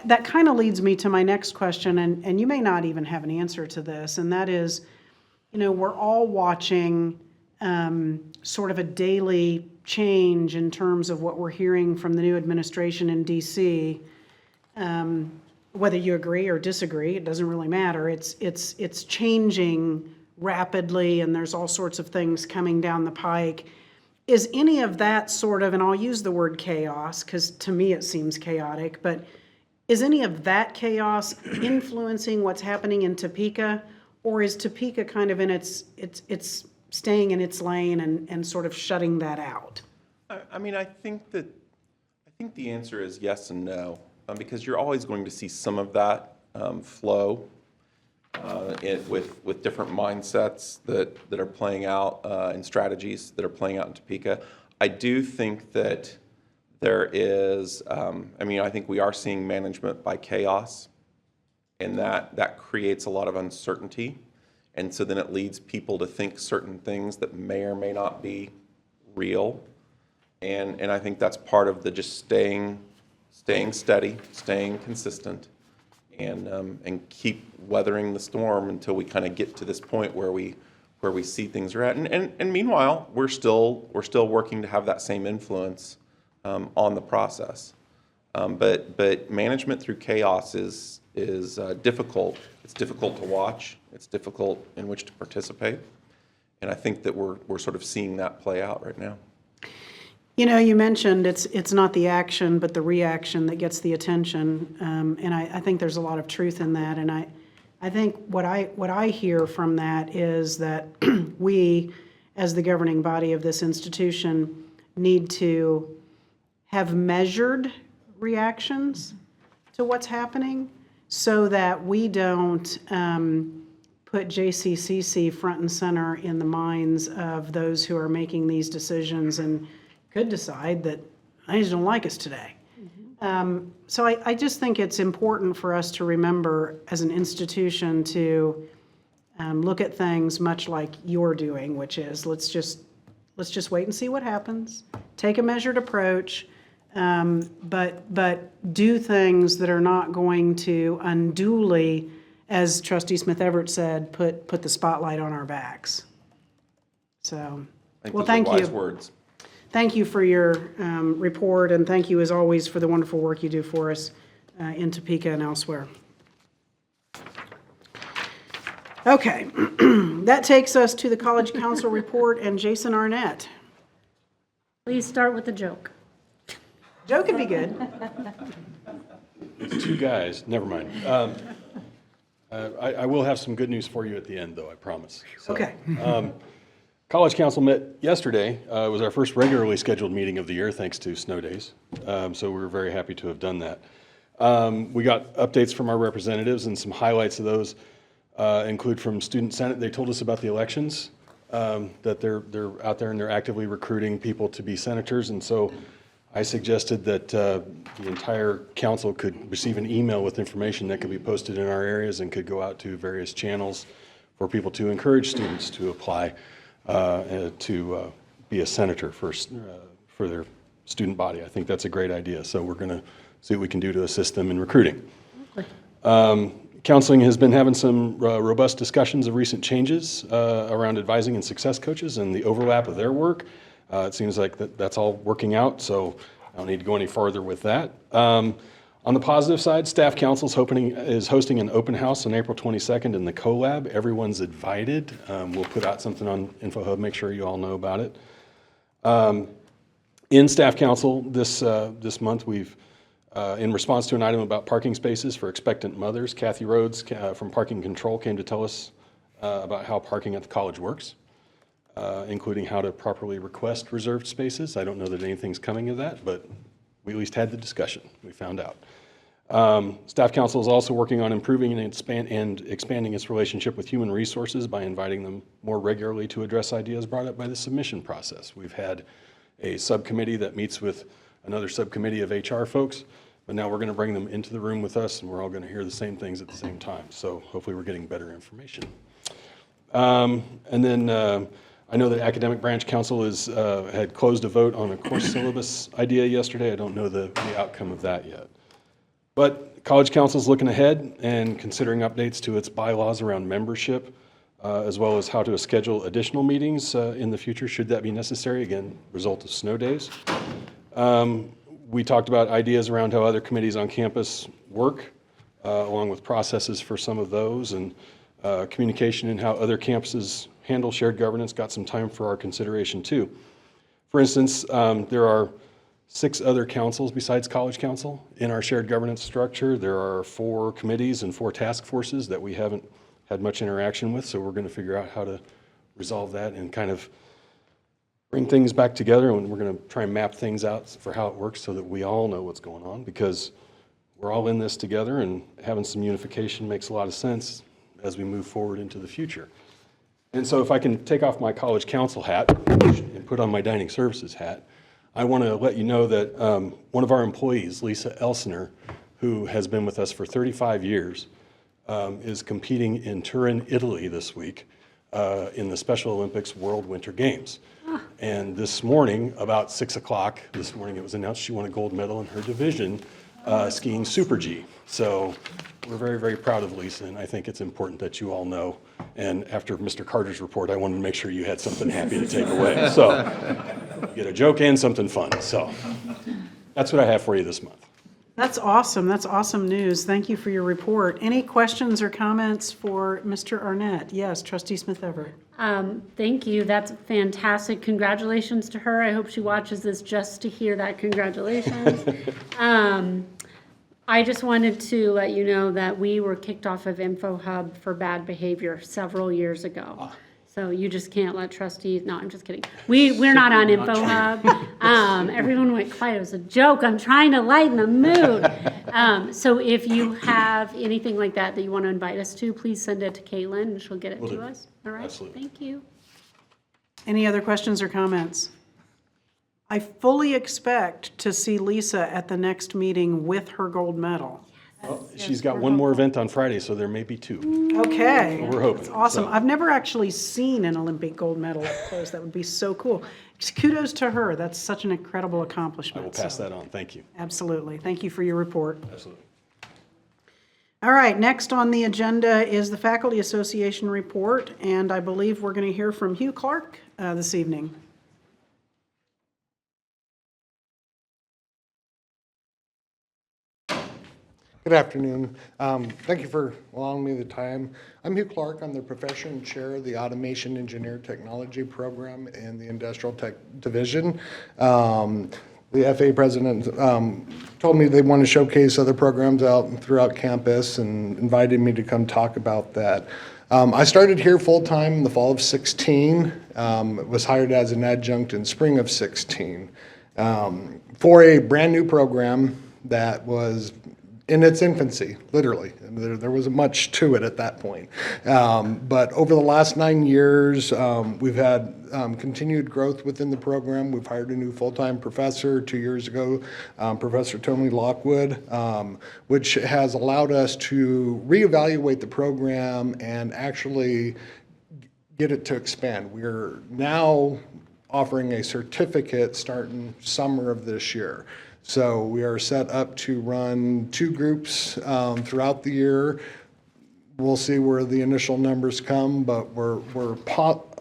A: That kind of leads me to my next question, and you may not even have an answer to this, and that is, we're all watching sort of a daily change in terms of what we're hearing from the new administration in DC. Whether you agree or disagree, it doesn't really matter. It's changing rapidly, and there's all sorts of things coming down the pike. Is any of that sort of, and I'll use the word chaos, because to me it seems chaotic, but is any of that chaos influencing what's happening in Topeka? Or is Topeka kind of in its staying in its lane and sort of shutting that out?
J: I mean, I think the answer is yes and no, because you're always going to see some of that flow with different mindsets that are playing out and strategies that are playing out in Topeka. I do think that there is, I think we are seeing management by chaos, and that creates a lot of uncertainty. And so then it leads people to think certain things that may or may not be real. And I think that's part of the just staying steady, staying consistent, and keep weathering the storm until we kind of get to this point where we see things are at. And meanwhile, we're still working to have that same influence on the process. But management through chaos is difficult. It's difficult to watch. It's difficult in which to participate. And I think that we're sort of seeing that play out right now.
A: You know, you mentioned it's not the action, but the reaction that gets the attention. And I think there's a lot of truth in that. And I think what I hear from that is that we, as the governing body of this institution, need to have measured reactions to what's happening so that we don't put JCCC front and center in the minds of those who are making these decisions and could decide that I just don't like us today. So I just think it's important for us to remember as an institution to look at things much like you're doing, which is let's just wait and see what happens, take a measured approach, but do things that are not going to unduly, as Trustee Smith Everett said, put the spotlight on our backs. So, well, thank you.
J: Wise words.
A: Thank you for your report, and thank you, as always, for the wonderful work you do for us in Topeka and elsewhere. Okay, that takes us to the College Council report and Jason Arnett.
F: Please start with a joke.
A: Joe could be good.
L: Two guys, never mind. I will have some good news for you at the end, though, I promise. So,
A: Okay.
L: College Council met yesterday. It was our first regularly scheduled meeting of the year, thanks to snow days. So we were very happy to have done that. We got updates from our representatives, and some highlights of those include from Student Senate. They told us about the elections, that they're out there and they're actively recruiting people to be senators. And so I suggested that the entire council could receive an email with information that could be posted in our areas and could go out to various channels for people to encourage students to apply to be a senator for their student body. I think that's a great idea. So we're going to see what we can do to assist them in recruiting. Counseling has been having some robust discussions of recent changes around advising and success coaches and the overlap of their work. It seems like that's all working out, so I don't need to go any farther with that. On the positive side, Staff Council is hosting an open house on April 22nd in the CoLab. Everyone's invited. We'll put out something on InfoHub, make sure you all know about it. In Staff Council this month, we've, in response to an item about parking spaces for expectant mothers, Kathy Rhodes from Parking Control came to tell us about how parking at the college works, including how to properly request reserved spaces. I don't know that anything's coming of that, but we at least had the discussion. We found out. Staff Council is also working on improving and expanding its relationship with human resources by inviting them more regularly to address ideas brought up by the submission process. We've had a subcommittee that meets with another subcommittee of HR folks, but now we're going to bring them into the room with us, and we're all going to hear the same things at the same time. So hopefully we're getting better information. And then I know that Academic Branch Council had closed a vote on a course syllabus idea yesterday. I don't know the outcome of that yet. But College Council is looking ahead and considering updates to its bylaws around membership as well as how to schedule additional meetings in the future, should that be necessary, again, result of snow days. We talked about ideas around how other committees on campus work, along with processes for some of those, and communication and how other campuses handle shared governance got some time for our consideration too. For instance, there are 6 other councils besides College Council in our shared governance structure. There are 4 committees and 4 task forces that we haven't had much interaction with, so we're going to figure out how to resolve that and kind of bring things back together, and we're going to try and map things out for how it works so that we all know what's going on, because we're all in this together, and having some unification makes a lot of sense as we move forward into the future. And so if I can take off my College Council hat and put on my dining services hat, I want to let you know that one of our employees, Lisa Elsener, who has been with us for 35 years, is competing in Turin, Italy this week in the Special Olympics World Winter Games. And this morning, about 6 o'clock this morning, it was announced she won a gold medal in her division skiing Super G. So we're very, very proud of Lisa, and I think it's important that you all know. And after Mr. Carter's report, I wanted to make sure you had something happy to take away. So you get a joke and something fun. So that's what I have for you this month.
A: That's awesome. That's awesome news. Thank you for your report. Any questions or comments for Mr. Arnett? Yes, Trustee Smith Everett.
F: Thank you. That's fantastic. Congratulations to her. I hope she watches this just to hear that. Congratulations. I just wanted to let you know that we were kicked off of InfoHub for bad behavior several years ago. So you just can't let trustees, no, I'm just kidding. We're not on InfoHub. Everyone went quiet. It was a joke. I'm trying to lighten the mood. So if you have anything like that that you want to invite us to, please send it to Caitlin and she'll get it to us. All right,
L: Absolutely.
F: thank you.
A: Any other questions or comments? I fully expect to see Lisa at the next meeting with her gold medal.
L: Well, she's got one more event on Friday, so there may be 2.
A: Okay.
L: We're hoping.
A: That's awesome.
L: So.
A: I've never actually seen an Olympic gold medal up close. That would be so cool. Kudos to her. That's such an incredible
L: I
A: accomplishment.
L: will pass
A: So,
L: that on. Thank you.
A: absolutely. Thank you for your report.
L: Absolutely.
A: All right, next on the agenda is the Faculty Association report, and I believe we're going to hear from Hugh Clark this evening.
M: Good afternoon. Thank you for allowing me the time. I'm Hugh Clark. I'm the professor and chair of the Automation Engineer Technology Program in the Industrial Tech Division. The FA president told me they want to showcase other programs out throughout campus and invited me to come talk about that. I started here full-time in the fall of 16, was hired as an adjunct in spring of 16 for a brand new program that was in its infancy, literally. There wasn't much to it at that point. But over the last 9 years, we've had continued growth within the program. We've hired a new full-time professor 2 years ago, Professor Tony Lockwood, which has allowed us to reevaluate the program and actually get it to expand. We're now offering a certificate starting summer of this year. So we are set up to run 2 groups throughout the year. We'll see where the initial numbers come, but we're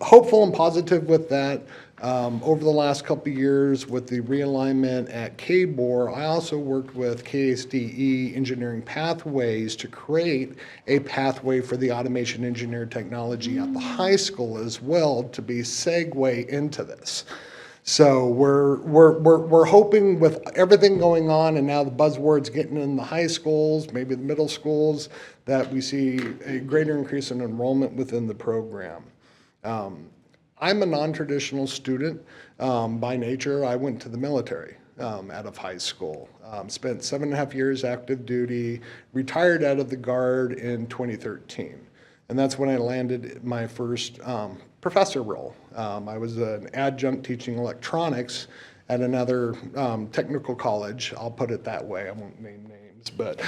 M: hopeful and positive with that. Over the last couple of years with the realignment at KBOR, I also worked with KSDE Engineering Pathways to create a pathway for the automation engineer technology at the high school as well to be segue into this. So we're hoping with everything going on and now the buzzwords getting in the high schools, maybe the middle schools, that we see a greater increase in enrollment within the program. I'm a non-traditional student by nature. I went to the military out of high school. Spent 7.5 years active duty, retired out of the Guard in 2013. And that's when I landed my first professor role. I was an adjunct teaching electronics at another technical college. I'll put it that way. I won't name names, but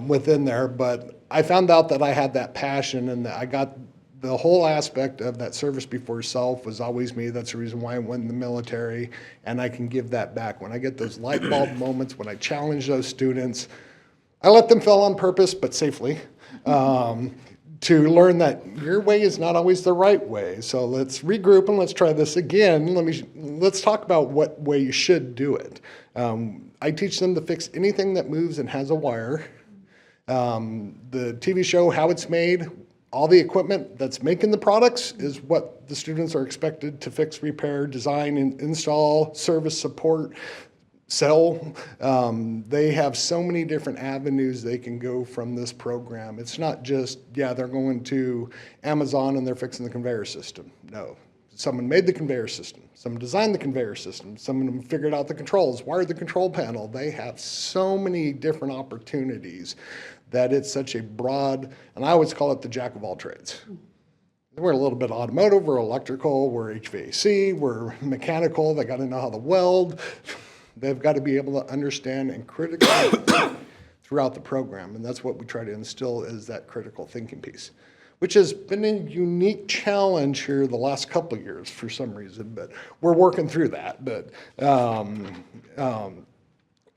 M: within there. But I found out that I had that passion and that I got the whole aspect of that service before self was always me. That's the reason why I went in the military, and I can give that back. When I get those light bulb moments, when I challenge those students, I let them fail on purpose, but safely. to learn that your way is not always the right way. So let's regroup and let's try this again. Let's talk about what way you should do it. I teach them to fix anything that moves and has a wire. The TV show, how it's made, all the equipment that's making the products is what the students are expected to fix, repair, design, and install, service, support, sell. They have so many different avenues they can go from this program. It's not just, yeah, they're going to Amazon and they're fixing the conveyor system. No. Someone made the conveyor system. Someone designed the conveyor system. Someone figured out the controls, wired the control panel. They have so many different opportunities that it's such a broad, and I always call it the jack of all trades. We're a little bit automotive, we're electrical, we're HVAC, we're mechanical. They got to know how to weld. They've got to be able to understand and critically think throughout the program. And that's what we try to instill is that critical thinking piece, which has been a unique challenge here the last couple of years for some reason, but we're working through that. But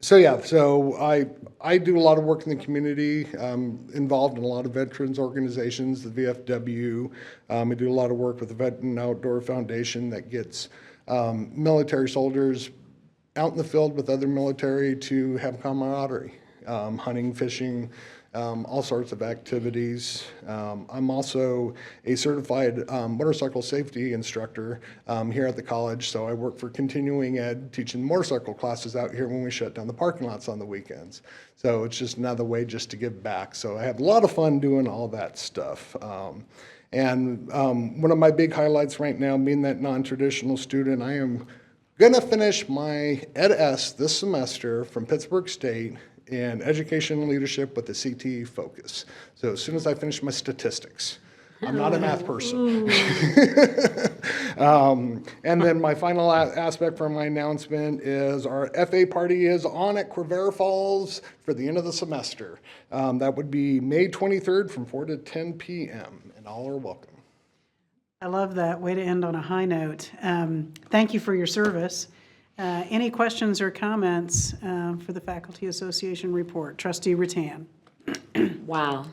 M: so I do a lot of work in the community, involved in a lot of veterans organizations, the VFW. I do a lot of work with the Veteran Outdoor Foundation that gets military soldiers out in the field with other military to have camaraderie, hunting, fishing, all sorts of activities. I'm also a certified motorcycle safety instructor here at the college, so I work for continuing ed, teaching motorcycle classes out here when we shut down the parking lots on the weekends. So it's just another way just to give back. So I have a lot of fun doing all that stuff. And one of my big highlights right now, being that non-traditional student, I am gonna finish my Ed.S. this semester from Pittsburgh State in education and leadership with a CTE focus. So as soon as I finish my statistics, I'm not a math person. And then my final aspect for my announcement is our FA party is on at Quivira Falls for the end of the semester. That would be May 23rd from 4 to 10 p.m. and all are welcome.
A: I love that. Way to end on a high note. Thank you for your service. Any questions or comments for the Faculty Association report? Trustee Rattan.
E: Wow.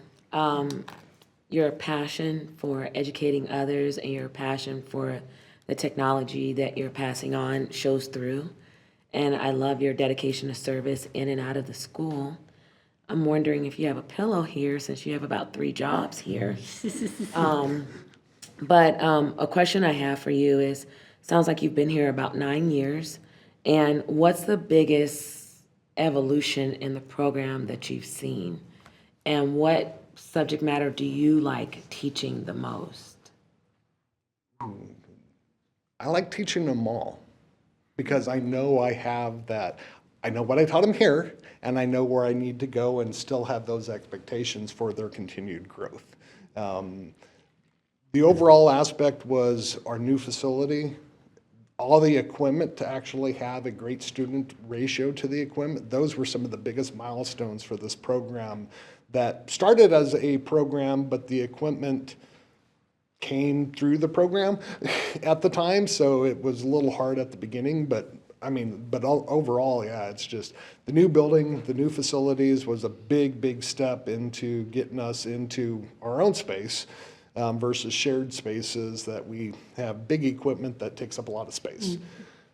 E: Your passion for educating others and your passion for the technology that you're passing on shows through. And I love your dedication to service in and out of the school. I'm wondering if you have a pillow here since you have about 3 jobs here. But a question I have for you is, sounds like you've been here about 9 years. And what's the biggest evolution in the program that you've seen? And what subject matter do you like teaching the most?
M: I like teaching them all because I know I have that. I know what I taught them here, and I know where I need to go and still have those expectations for their continued growth. The overall aspect was our new facility, all the equipment to actually have a great student ratio to the equipment. Those were some of the biggest milestones for this program that started as a program, but the equipment came through the program at the time, so it was a little hard at the beginning, but overall, yeah, it's just the new building, the new facilities was a big step into getting us into our own space. Versus shared spaces that we have big equipment that takes up a lot of space. Mm-hmm.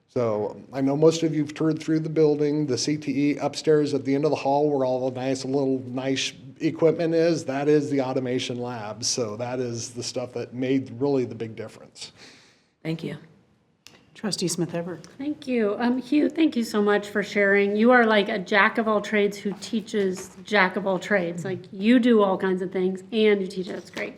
M: So I know most of you've toured through the building, the CTE upstairs at the end of the hall where all the nice equipment is, that is the automation lab. So that is the stuff that made really the big difference.
E: Thank you.
A: Trustee Smith-Everett.
F: Thank you. Hugh, thank you so much for sharing. You are like a jack of all trades who teaches jack of all trades. Like you do all kinds of things and you teach it. That's great.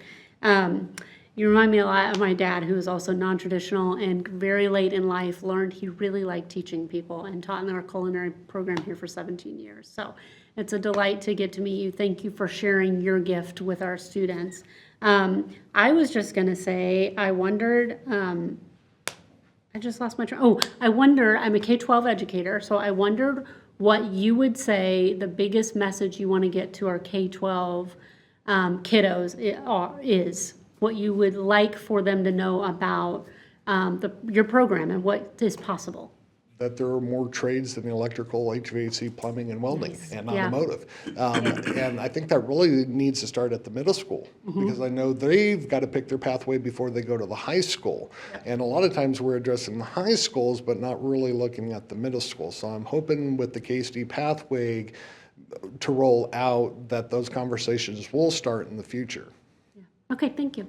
F: You remind me a lot of my dad, who was also non-traditional and very late in life learned he really liked teaching people and taught in our culinary program here for 17 years. So it's a delight to get to meet you. Thank you for sharing your gift with our students. I was just going to say, I wondered, I just lost my train. Oh, I wonder, I'm a K-12 educator, so I wondered what you would say the biggest message you want to get to our K-12 kiddos is, what you would like for them to know about your program and what is possible.
M: that there are more trades than electrical, HVAC, plumbing, and welding, and
F: Yeah.
M: automotive. And I think that really needs to start at the middle school, because I know they've got to pick their pathway before they go to the high school. And a lot of times we're addressing the high schools, but not really looking at the middle school. So I'm hoping with the KSD pathway to roll out that those conversations will start in the future.
F: Okay, thank you.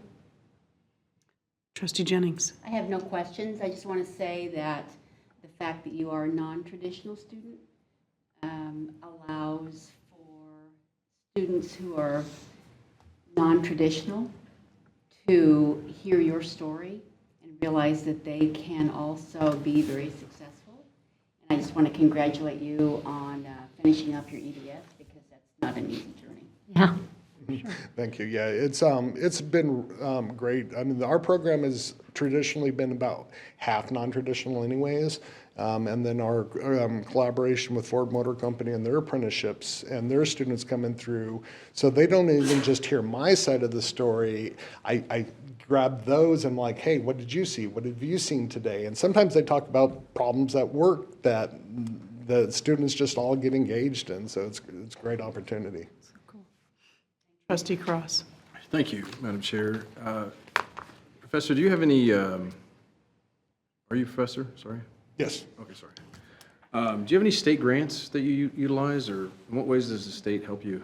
A: Trustee Jennings.
I: I have no questions. I just want to say that the fact that you are a non-traditional student allows for students who are non-traditional to hear your story and realize that they can also be very successful. And I just want to congratulate you on finishing up your EDS, because that's not an easy journey.
F: Yeah.
M: Thank you. Yeah, it's been great. I mean, our program has traditionally been about half non-traditional anyways. And then our collaboration with Ford Motor Company and their apprenticeships and their students coming through. So they don't even just hear my side of the story. I grab those and like, hey, what did you see? What have you seen today? And sometimes they talk about problems at work that the students just all get engaged in. So it's a great opportunity.
A: Trustee Cross.
K: Thank you, Madam Chair. Professor, do you have any, are you a professor? Sorry.
M: Yes.
K: Okay, sorry. Do you have any state grants that you utilize, or in what ways does the state help you?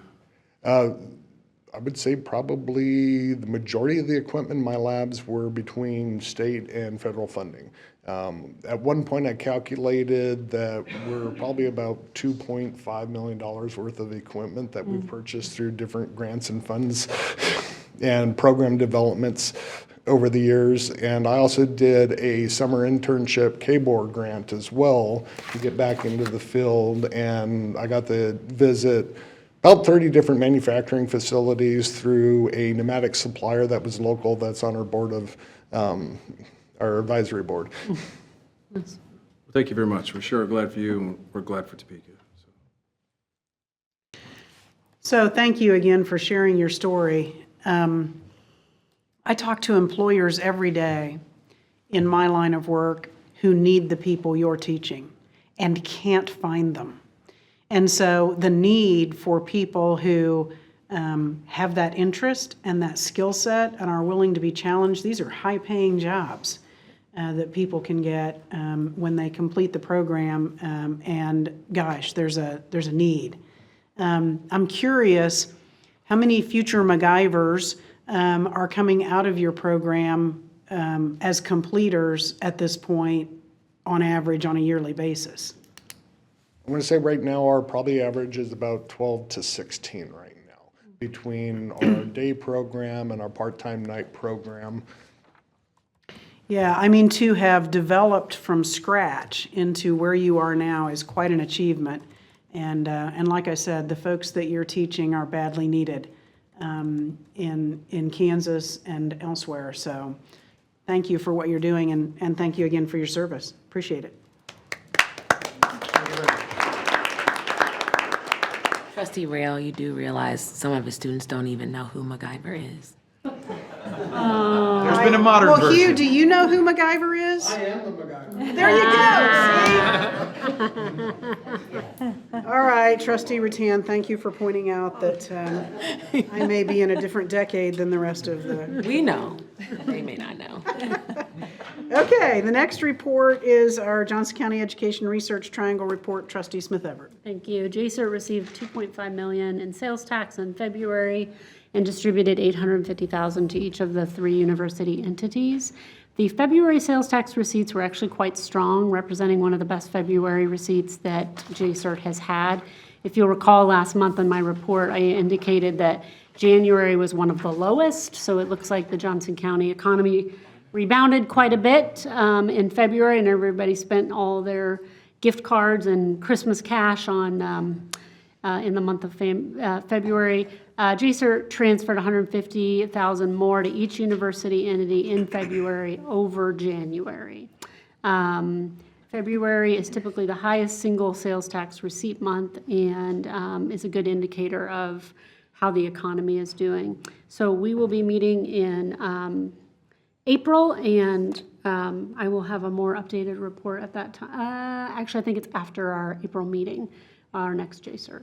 M: I would say probably the majority of the equipment in my labs were between state and federal funding. At one point, I calculated that we're probably about $2.5 million worth of equipment that we've purchased through different grants and funds and program developments over the years. And I also did a summer internship KBOR grant as well to get back into the field. And I got to visit about 30 different manufacturing facilities through a pneumatic supplier that was local, that's on our board of, our advisory board.
K: Well, thank you very much. We're sure glad for you, and we're glad for Topeka.
A: So thank you again for sharing your story. I talk to employers every day in my line of work who need the people you're teaching and can't find them. And so the need for people who have that interest and that skill set and are willing to be challenged, these are high-paying jobs that people can get when they complete the program. And gosh, there's a need. I'm curious, how many future MacGyvers are coming out of your program as completers at this point, on average, on a yearly basis?
M: I'm going to say right now our probably average is about 12 to 16 right now, between our day program and our part-time night program.
A: Yeah, I mean, to have developed from scratch into where you are now is quite an achievement. And like I said, the folks that you're teaching are badly needed in Kansas and elsewhere. So thank you for what you're doing, and thank you again for your service. Appreciate it.
E: Trustee Rail, you do realize some of his students don't even know who MacGyver is.
K: There's been a modern
A: Well,
K: version.
A: Hugh, do you know who MacGyver is?
M: I am the MacGyver.
A: There you go, see? All right, Trustee Rattan, thank you for pointing out that I may be in a different decade than the rest of the...
E: We know. They may not know.
A: Okay, the next report is our Johnson County Education Research Triangle Report. Trustee Smith Everett.
F: Thank you. JCCC received $2.5 million in sales tax in February and distributed $850,000 to each of the 3 university entities. The February sales tax receipts were actually quite strong, representing one of the best February receipts that JCCC has had. If you'll recall, last month in my report, I indicated that January was one of the lowest, so it looks like the Johnson County economy rebounded quite a bit in February, and everybody spent all their gift cards and Christmas cash on in the month of February. JCCC transferred $150,000 more to each university entity in February over January. February is typically the highest single sales tax receipt month and is a good indicator of how the economy is doing. So we will be meeting in April and I will have a more updated report at that time. Actually, I think it's after our April meeting, our next JCER.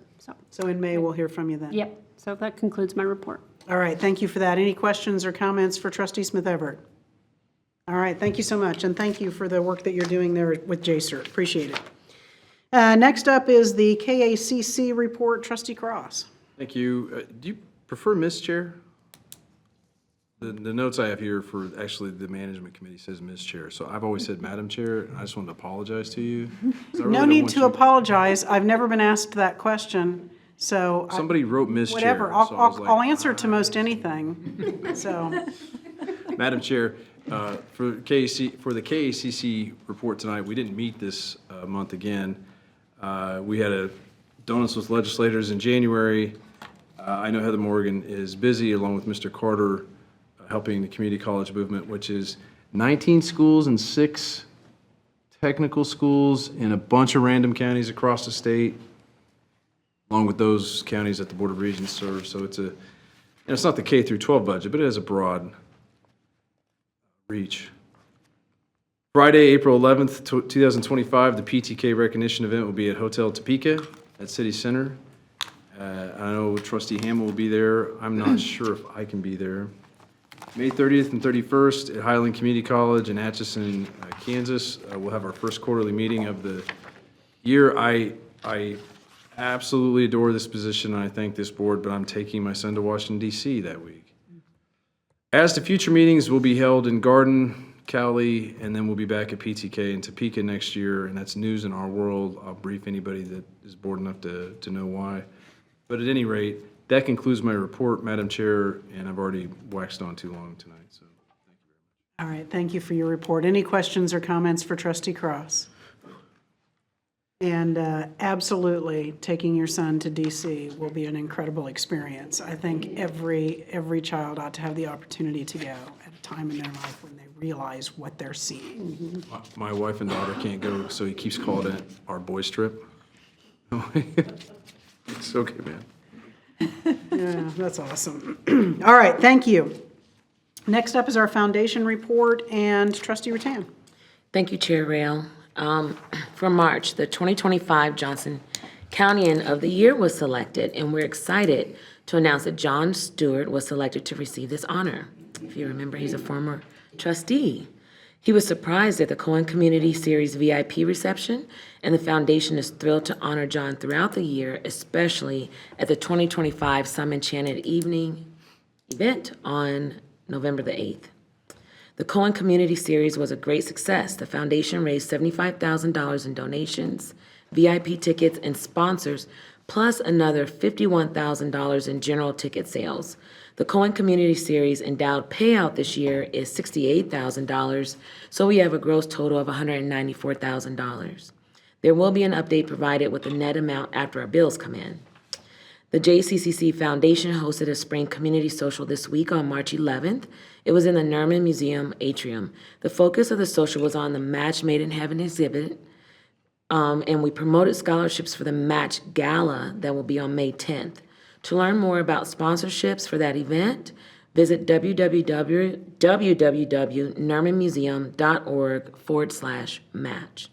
A: So in May, we'll hear from you then.
F: Yep, so that concludes my report.
A: All right, thank you for that. Any questions or comments for Trustee Smith Everett? All right, thank you so much, and thank you for the work that you're doing there with JCER. Appreciate it. Next up is the KACC report. Trustee Cross.
K: Thank you. Do you prefer Ms. Chair? The notes I have here for actually the management committee says Ms. Chair, so I've always said Madam Chair, and I just wanted to apologize to you. 'Cause I really
A: No
K: don't
A: need
K: want
A: to
K: you-
A: apologize. I've never been asked that question, so.
K: Somebody wrote Ms. Chair.
A: Whatever,
K: so I was like,
A: I'll answer to most anything, so.
K: Madam Chair, for the KACC report tonight, we didn't meet this month again. We had a donuts with legislators in January. I know Heather Morgan is busy, along with Mr. Carter, helping the community college movement, which is 19 schools and 6 technical schools in a bunch of random counties across the state, along with those counties that the Board of Regents serves. So and it's not the K through 12 budget, but it has a broad reach. Friday, April 11th, 2025, the PTK recognition event will be at Hotel Topeka at City Center. I know Trustee Hamel will be there. I'm not sure if I can be there. May 30th and 31st at Highland Community College in Atchison, Kansas. We'll have our first quarterly meeting of the year. I absolutely adore this position, and I thank this board, but I'm taking my son to Washington, D.C. that week. As to future meetings, will be held in Garden, Cowley, and then we'll be back at PTK in Topeka next year, and that's news in our world. I'll brief anybody that is bored enough to know why. But at any rate, that concludes my report, Madam Chair, and I've already waxed on too long tonight, so thank you very much.
A: All right, thank you for your report. Any questions or comments for Trustee Cross? And absolutely, taking your son to DC will be an incredible experience. I think every child ought to have the opportunity to go at a time in their life when they realize what they're seeing.
K: My wife and daughter can't go, so he keeps calling it our boys' trip. It's okay, man.
A: Yeah, that's awesome. All right, thank you. Next up is our foundation report, and Trustee Rattan.
E: Thank you, Chair Rail. For March, the 2025 Johnson Countyan of the Year was selected, and we're excited to announce that John Stewart was selected to receive this honor. If you remember, he's a former trustee. He was surprised at the Cohen Community Series VIP reception, and the foundation is thrilled to honor John throughout the year, especially at the 2025 Some Enchanted Evening event on November the 8th. The Cohen Community Series was a great success. The foundation raised $75,000 in donations, VIP tickets, and sponsors, plus another $51,000 in general ticket sales. The Cohen Community Series endowed payout this year is $68,000, so we have a gross total of $194,000. There will be an update provided with the net amount after our bills come in. The JCCC Foundation hosted a spring community social this week on March 11th. It was in the Nerman Museum atrium. The focus of the social was on the Match Made in Heaven exhibit, and we promoted scholarships for the Match Gala that will be on May 10th. To learn more about sponsorships for that event, visit www.nermanmuseum.org/match.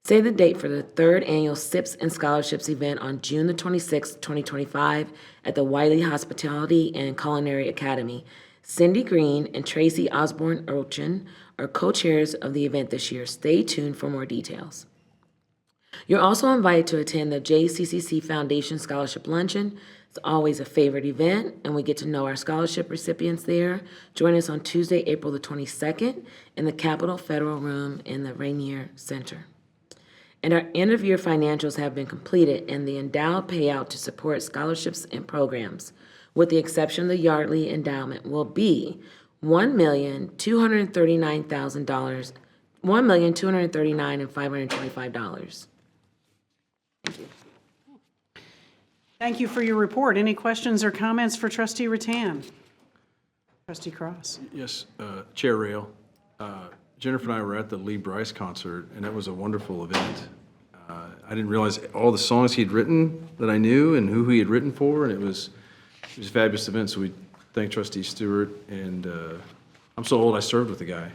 E: Save the date for the 3rd annual SIPs and Scholarships event on June the 26th, 2025 at the Wiley Hospitality and Culinary Academy. Cindy Green and Tracy Osborne-Urchin are co-chairs of the event this year. Stay tuned for more details. You're also invited to attend the JCCC Foundation Scholarship Luncheon. It's always a favorite event, and we get to know our scholarship recipients there. Join us on Tuesday, April the 22nd in the Capitol Federal Room in the Rainier Center. And our end-of-year financials have been completed, and the endowed payout to support scholarships and programs, with the exception of the Yardley Endowment, will be $1,239,000, $1,239,525. Thank you.
A: Thank you for your report. Any questions or comments for Trustee Rattan? Trustee Cross.
K: Yes, Chair Rail. Jennifer and I were at the Lee Brice concert, and it was a wonderful event. I didn't realize all the songs he'd written that I knew and who he had written for, and it was a fabulous event. So we thank Trustee Stewart, and I'm so old I served with the guy.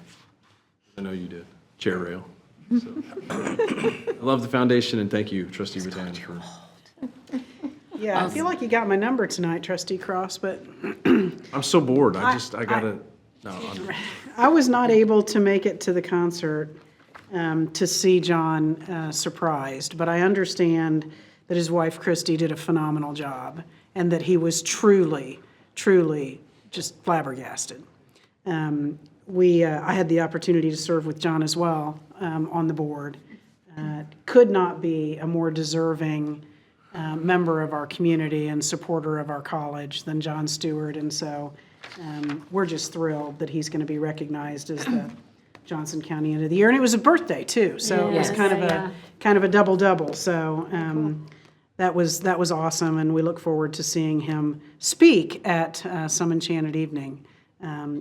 K: I know you did. Chair Rail. So. I love the foundation, and thank you, Trustee Rattan, for.
A: Yeah, I feel like you got my number tonight, Trustee Cross, but
K: I'm so bored. I gotta. No,
A: I was not able to make it to the concert to see John surprised, but I understand that his wife Christy did a phenomenal job and that he was truly, truly just flabbergasted. I had the opportunity to serve with John as well on the board. Could not be a more deserving member of our community and supporter of our college than John Stewart, and so we're just thrilled that he's going to be recognized as the Johnson County End of the Year, and it was a birthday too, so it was kind of a double-double. So that was awesome, and we look forward to seeing him speak at Some Enchanted Evening.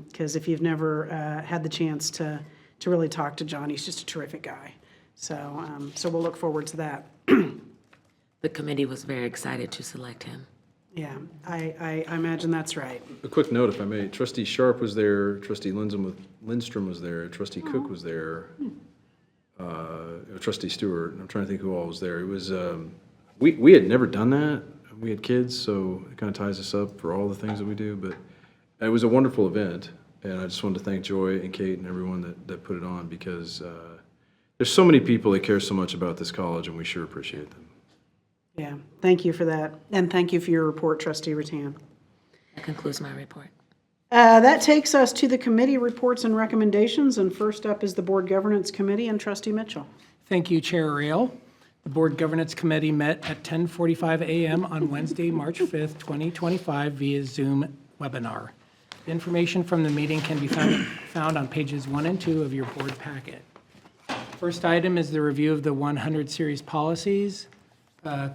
A: Because if you've never had the chance to really talk to John, he's just a terrific guy. So we'll look forward to that.
E: The committee was very excited to select him.
A: Yeah, I imagine that's right.
K: A quick note, if I may. Trustee Sharp was there. Trustee Lindstrom was there. Trustee Cook was there. Trustee Stewart. I'm trying to think who all was there. It was we had never done that. We had kids, so it kind of ties us up for all the things that we do. But it was a wonderful event, and I just wanted to thank Joy and Kate and everyone that put it on, because there's so many people that care so much about this college, and we sure appreciate them.
A: Yeah, thank you for that, and thank you for your report, Trustee Rattan.
E: That concludes my report.
A: That takes us to the committee reports and recommendations, and first up is the Board Governance Committee and Trustee Mitchell.
G: Thank you, Chair Rail. The Board Governance Committee met at 10:45 a.m. on Wednesday, March 5th, 2025 via Zoom webinar. The information from the meeting can be found on pages 1 and 2 of your board packet. First item is the review of the 100 series policies.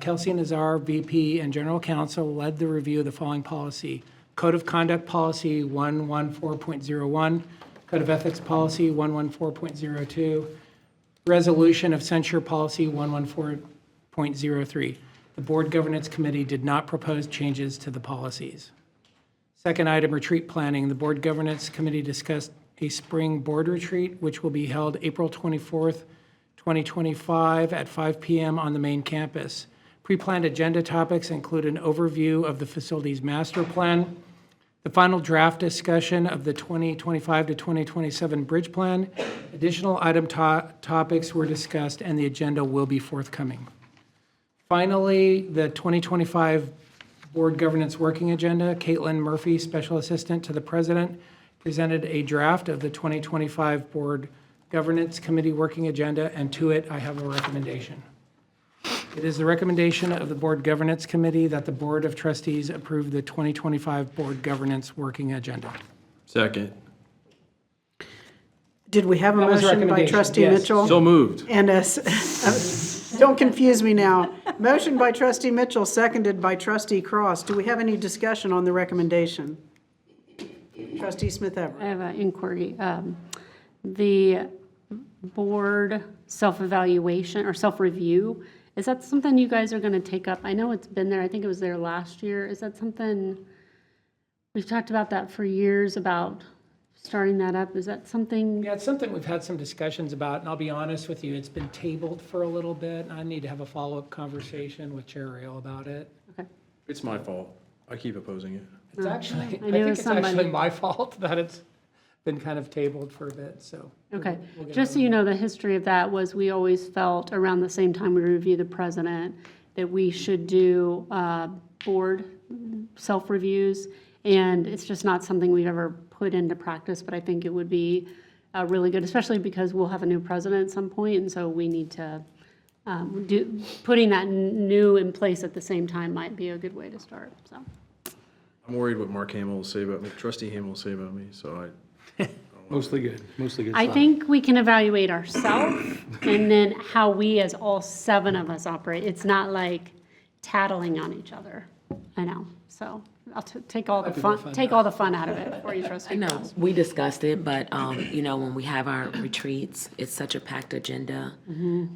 G: Kelsey Nazar, VP and General Counsel, led the review of the following policy: Code of Conduct Policy 114.01, Code of Ethics Policy 114.02, Resolution of Censure Policy 114.03. The Board Governance Committee did not propose changes to the policies. Second item, retreat planning. The Board Governance Committee discussed a spring board retreat, which will be held April 24th, 2025 at 5 p.m. on the main campus. Pre-planned agenda topics include an overview of the facilities master plan, the final draft discussion of the 2025 to 2027 bridge plan. Additional item topics were discussed, and the agenda will be forthcoming. Finally, the 2025 Board Governance Working Agenda. Caitlin Murphy, Special Assistant to the President, presented a draft of the 2025 Board Governance Committee Working Agenda, and to it, I have a recommendation. It is the recommendation of the Board Governance Committee that the Board of Trustees approve the 2025 Board Governance Working Agenda.
K: Second.
A: Did we have a
G: That was
A: motion by
G: recommendation,
A: Trustee
G: yes.
A: Mitchell?
K: So moved.
A: And don't confuse me now. Motion by Trustee Mitchell, seconded by Trustee Cross. Do we have any discussion on the recommendation? Trustee Smith
F: I
A: Everett.
F: have an inquiry. The board self-evaluation or self-review, is that something you guys are going to take up? I know it's been there. I think it was there last year. Is that something, we've talked about that for years, about starting that up? Is that something?
G: Yeah, it's something we've had some discussions about, and I'll be honest with you, it's been tabled for a little bit. I need to have a follow-up conversation with Chair Rail about it.
F: Okay.
K: It's my fault. I keep opposing it.
G: It's actually, I
F: knew
G: think it's
F: somebody-
G: actually my fault that it's been kind of tabled for a bit, so.
F: Okay,
G: we'll get
F: just so
G: on
F: you know, the history of that was we always felt around the same time we review the president that we should do board self-reviews, and it's just not something we've ever put into practice, but I think it would be really good, especially because we'll have a new president at some point, and so we need to putting that new in place at the same time might be a good way to start, so.
K: I'm worried what Mark Hamill will say about me, Trustee Hamill will say about me, so
L: Mostly good, mostly good
F: I
L: stuff.
F: think we can evaluate ourselves and then how we as all 7 of us operate. It's not like tattling on each other, I know. So I'll take all the fun out of it for you, Trustee
E: I know,
F: Cross.
E: we discussed it, but, when we have our retreats, it's such a packed agenda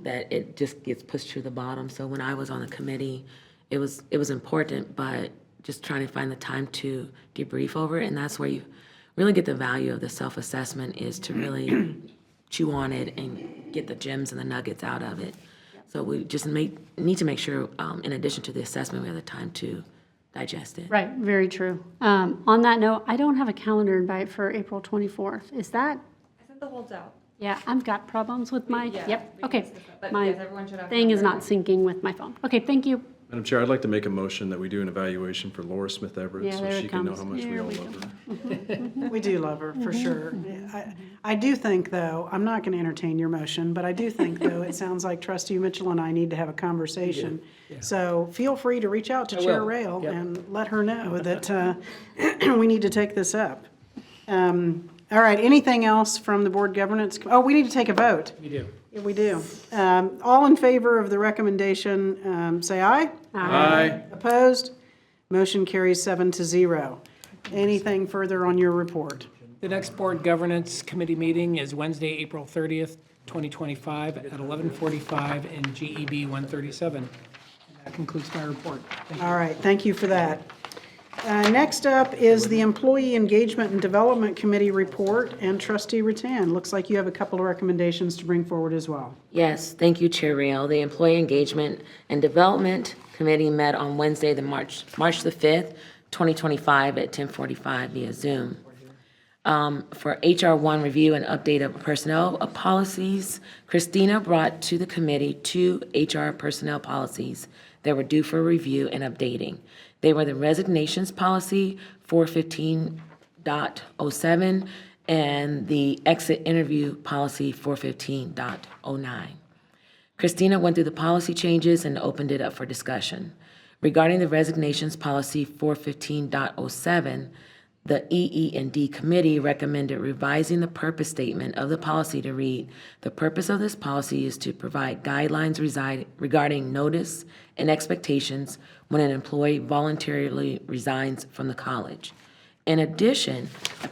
E: that it just gets pushed to the bottom. So when I was on the committee, it was important, but just trying to find the time to debrief over it, and that's where you really get the value of the self-assessment, is to really chew on it and get the gems and the nuggets out of it. So we just need to make sure, in addition to the assessment, we have the time to digest it.
F: Right, very true. On that note, I don't have a calendar invite for April 24th. Is that?
N: I sent the holds out.
F: Yeah, I've got problems with my,
N: Yeah,
F: yep,
N: we
F: okay.
N: can skip it, but
F: My
N: yes, everyone should have
F: thing is not
N: calendar.
F: syncing with my phone. Okay, thank you.
K: Madam Chair, I'd like to make a motion that we do an evaluation for Laura Smith Everett,
F: Yeah,
K: so
F: there
K: she
F: it
K: can know
F: comes.
K: how much we
F: There
K: all
F: we
K: love
F: go.
K: her.
A: We do love her, for sure. I do think, though, I'm not going to entertain your motion, but I do think, though, it sounds like Trustee Mitchell and I need to have a conversation. So feel free to reach out to Chair
G: will.
A: Rail
G: Yep.
A: and let her know that we need to take this up. All right, anything else from the board governance? Oh, we need to take a vote.
G: We do.
A: Yeah, we do. All in favor of the recommendation, say aye.
K: Aye.
A: Opposed? Motion carries 7-0. Anything further on your report?
G: The next Board Governance Committee meeting is Wednesday, April 30th, 2025, at 11:45 in GEB 137. And that concludes my report. Thank you.
A: All right, thank you for that. Next up is the Employee Engagement and Development Committee report, and Trustee Rattan, looks like you have a couple of recommendations to bring forward as well.
E: Yes, thank you, Chair Rail. The Employee Engagement and Development Committee met on Wednesday, March the 5th, 2025 at 10:45 via Zoom. For HR1 review and update of personnel policies, Christina brought to the committee 2 HR personnel policies that were due for review and updating. They were the resignations policy 415.07 and the exit interview policy 415.09. Christina went through the policy changes and opened it up for discussion. Regarding the resignations policy 415.07, the EE&D committee recommended revising the purpose statement of the policy to read, "The purpose of this policy is to provide guidelines regarding notice and expectations when an employee voluntarily resigns from the college." In addition, a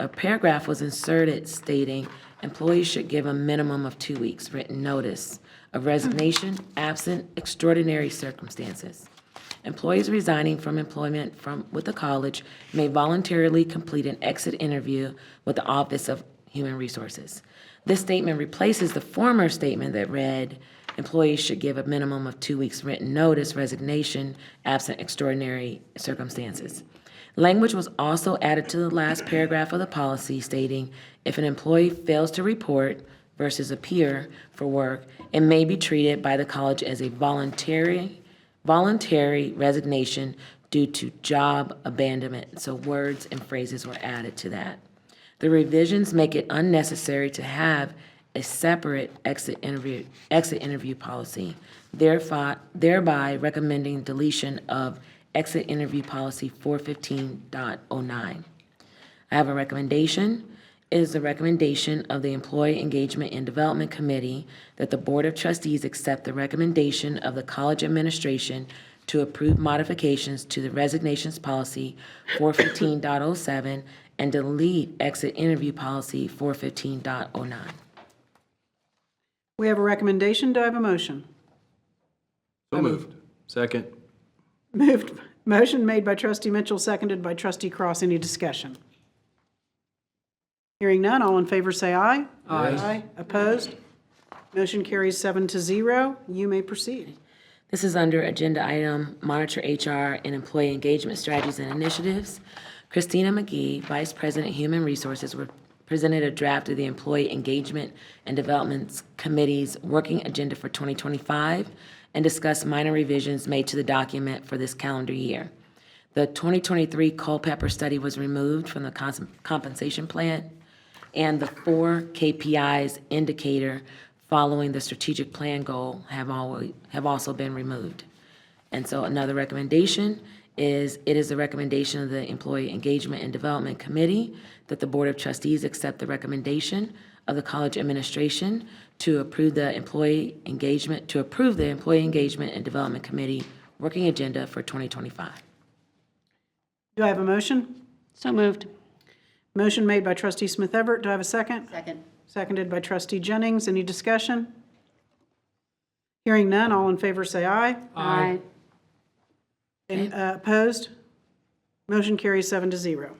E: paragraph was inserted stating employees should give a minimum of 2 weeks written notice of resignation absent extraordinary circumstances. Employees resigning from employment with the college may voluntarily complete an exit interview with the Office of Human Resources. This statement replaces the former statement that read, employees should give a minimum of 2 weeks written notice, resignation, absent extraordinary circumstances. Language was also added to the last paragraph of the policy stating, if an employee fails to report versus appear for work, it may be treated by the college as a voluntary resignation due to job abandonment. So words and phrases were added to that. The revisions make it unnecessary to have a separate exit interview policy, thereby recommending deletion of exit interview policy 415.09. I have a recommendation. It is the recommendation of the Employee Engagement and Development Committee that the Board of Trustees accept the recommendation of the college administration to approve modifications to the resignations policy 415.07 and delete exit interview policy 415.09.
A: We have a recommendation, do I have a motion?
K: So moved. Second.
A: Motion made by Trustee Mitchell, seconded by Trustee Cross. Any discussion? Hearing none, all in favor say aye. Aye. Opposed? Motion carries 7-0. You may proceed.
E: This is under Agenda Item Monitor HR and Employee Engagement Strategies and Initiatives. Christina McGee, Vice President Human Resources, presented a draft of the Employee Engagement and Development Committee's working agenda for 2025 and discussed minor revisions made to the document for this calendar year. The 2023 Culpeper study was removed from the compensation plan, and the 4 KPIs indicator following the strategic plan goal have also been removed. And so another recommendation is, it is the recommendation of the Employee Engagement and Development Committee that the Board of Trustees accept the recommendation of the college administration to approve the Employee Engagement and Development Committee working agenda for 2025.
A: Do I have a motion?
F: So moved.
A: Motion made by Trustee Smith Everett. Do I have a second?
I: Second.
A: Seconded by Trustee Jennings. Any discussion? Hearing none, all in favor say aye.
F: Aye.
A: Opposed? Motion carries 7-0.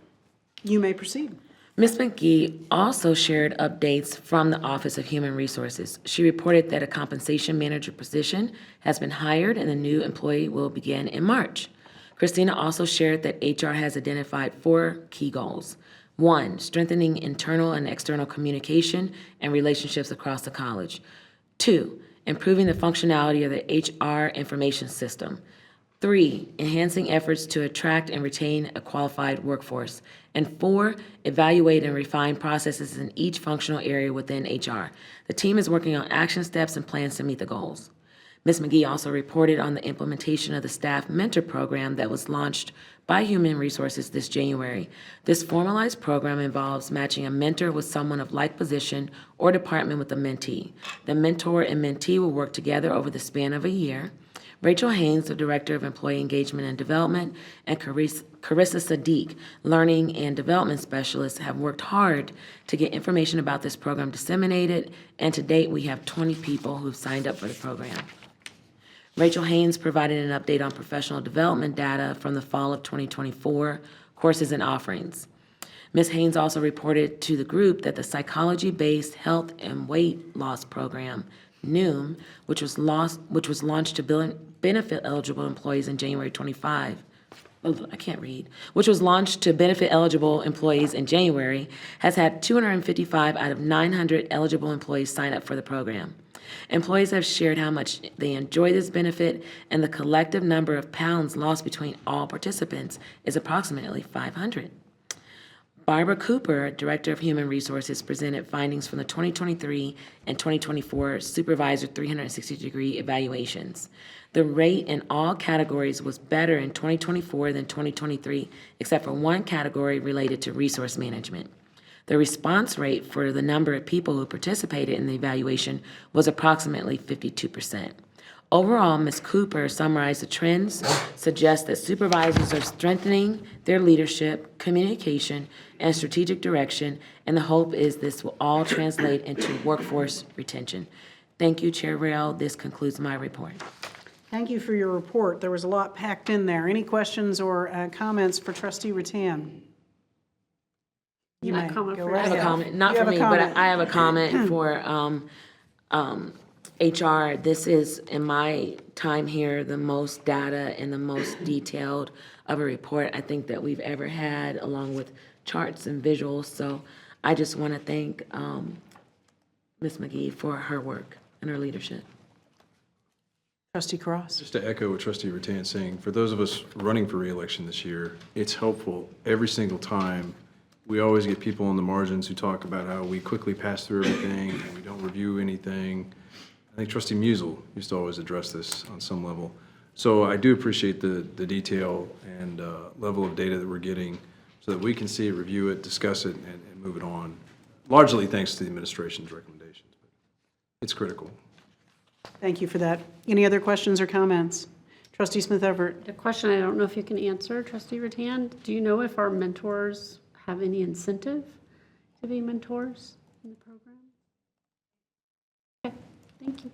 A: You may proceed.
E: Ms. McGee also shared updates from the Office of Human Resources. She reported that a compensation manager position has been hired and the new employee will begin in March. Christina also shared that HR has identified 4 key goals. 1, strengthening internal and external communication and relationships across the college. 2, improving the functionality of the HR information system. 3, enhancing efforts to attract and retain a qualified workforce. And 4, evaluate and refine processes in each functional area within HR. The team is working on action steps and plans to meet the goals. Ms. McGee also reported on the implementation of the Staff Mentor Program that was launched by Human Resources this January. This formalized program involves matching a mentor with someone of like position or department with a mentee. The mentor and mentee will work together over the span of a year. Rachel Haynes, the Director of Employee Engagement and Development, and Carissa Sadiq, Learning and Development Specialist, have worked hard to get information about this program disseminated, and to date, we have 20 people who've signed up for the program. Rachel Haynes provided an update on professional development data from the fall of 2024, courses and offerings. Ms. Haynes also reported to the group that the psychology-based health and weight loss program, NOOM, which was launched to benefit eligible employees in January 25. Which was launched to benefit eligible employees in January, has had 255 out of 900 eligible employees sign up for the program. Employees have shared how much they enjoy this benefit, and the collective number of pounds lost between all participants is approximately 500. Barbara Cooper, Director of Human Resources, presented findings from the 2023 and 2024 Supervisor 360-degree evaluations. The rate in all categories was better in 2024 than 2023, except for one category related to resource management. The response rate for the number of people who participated in the evaluation was approximately 52%. Overall, Ms. Cooper summarized the trends, suggests that supervisors are strengthening their leadership, communication, and strategic direction, and the hope is this will all translate into workforce retention. Thank you, Chair Rail. This concludes my report.
A: Thank you for your report. There was a lot packed in there. Any questions or comments for Trustee Rattan? You may go right
E: I have a
A: ahead.
E: comment, not
A: You
E: for
A: have a
E: me, but
A: comment.
E: I have a comment for HR. This is, in my time here, the most data and the most detailed of a report I think that we've ever had, along with charts and visuals. So I just want to thank Ms. McGee for her work and her leadership.
A: Trustee Cross.
K: Just to echo what Trustee Rattan is saying, for those of us running for reelection this year, it's helpful every single time. We always get people on the margins who talk about how we quickly pass through everything and we don't review anything. I think Trustee Musil used to always address this on some level. So I do appreciate the detail and level of data that we're getting so that we can see it, review it, discuss it, and move it on. Largely thanks to the administration's recommendations. It's critical.
A: Thank you for that. Any other questions or comments? Trustee Smith Everett.
F: The question I don't know if you can answer, Trustee Rattan, do you know if our mentors have any incentive to be mentors in the program? Okay, thank you.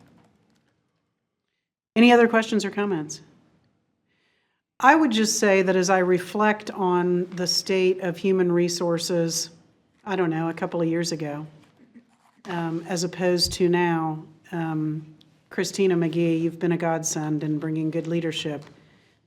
A: Any other questions or comments? I would just say that as I reflect on the state of human resources, I don't know, a couple of years ago, as opposed to now, Christina McGee, you've been a godsend in bringing good leadership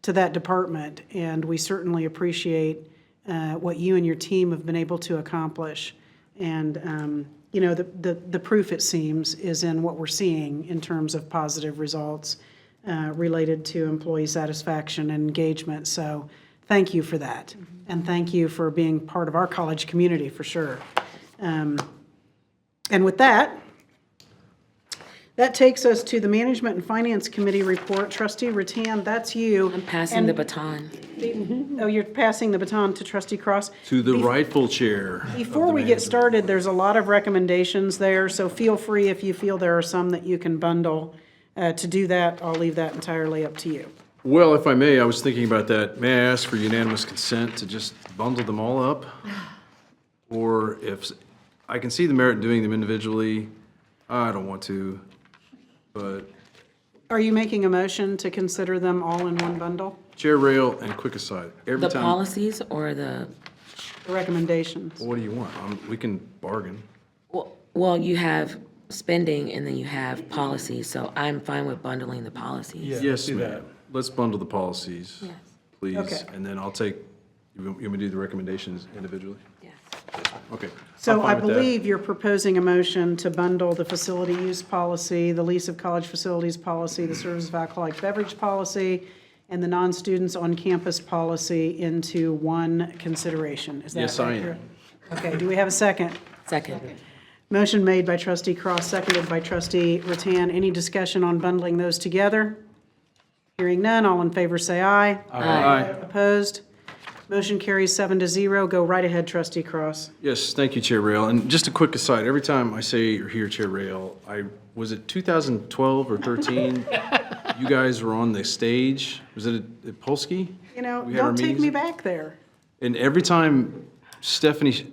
A: to that department, and we certainly appreciate what you and your team have been able to accomplish. And, you know, the proof, it seems, is in what we're seeing in terms of positive results related to employee satisfaction and engagement. So thank you for that. And thank you for being part of our college community, for sure. And with that, that takes us to the Management and Finance Committee report. Trustee Rattan, that's you.
E: I'm passing the baton.
A: Oh, you're passing the baton to Trustee Cross?
K: To the rightful chair.
A: Before we get started, there's a lot of recommendations there, so feel free if you feel there are some that you can bundle to do that. I'll leave that entirely up to you.
K: Well, if I may, I was thinking about that. May I ask for unanimous consent to just bundle them all up? Or if, I can see the merit in doing them individually. I don't want to, but.
A: Are you making a motion to consider them all in one bundle?
K: Chair Rail, and quick aside, every
E: The
K: time.
E: policies or the
A: the recommendations.
K: What do you want? We can bargain.
E: Well, you have spending and then you have policies, so I'm fine with bundling the policies.
K: Yes, ma'am. Let's bundle the policies,
E: Yes.
K: please.
A: Okay.
K: And then I'll take, you want me to do the recommendations individually?
E: Yes.
K: Okay.
A: So
K: I'm
A: I
K: fine with that.
A: believe you're proposing a motion to bundle the facility use policy, the lease of college facilities policy, the service of alcoholic beverage policy, and the non-students on campus policy into one consideration. Is that
K: Yes, I am.
A: accurate? Okay, do we have a second?
E: Second.
A: Motion made by trustee Cross, seconded by trustee Rattan. Any discussion on bundling those together? Hearing none, all in favor say aye.
K: Aye.
A: Opposed? Motion carries 7-0. Go right ahead, trustee Cross.
K: Yes, thank you, Chair Rail. And just a quick aside, every time I say or hear Chair Rail, was it 2012 or 13? You guys were on the stage. Was it at Polsky?
A: You know,
K: We had our
A: don't take
K: meetings?
A: me back there.
K: And every time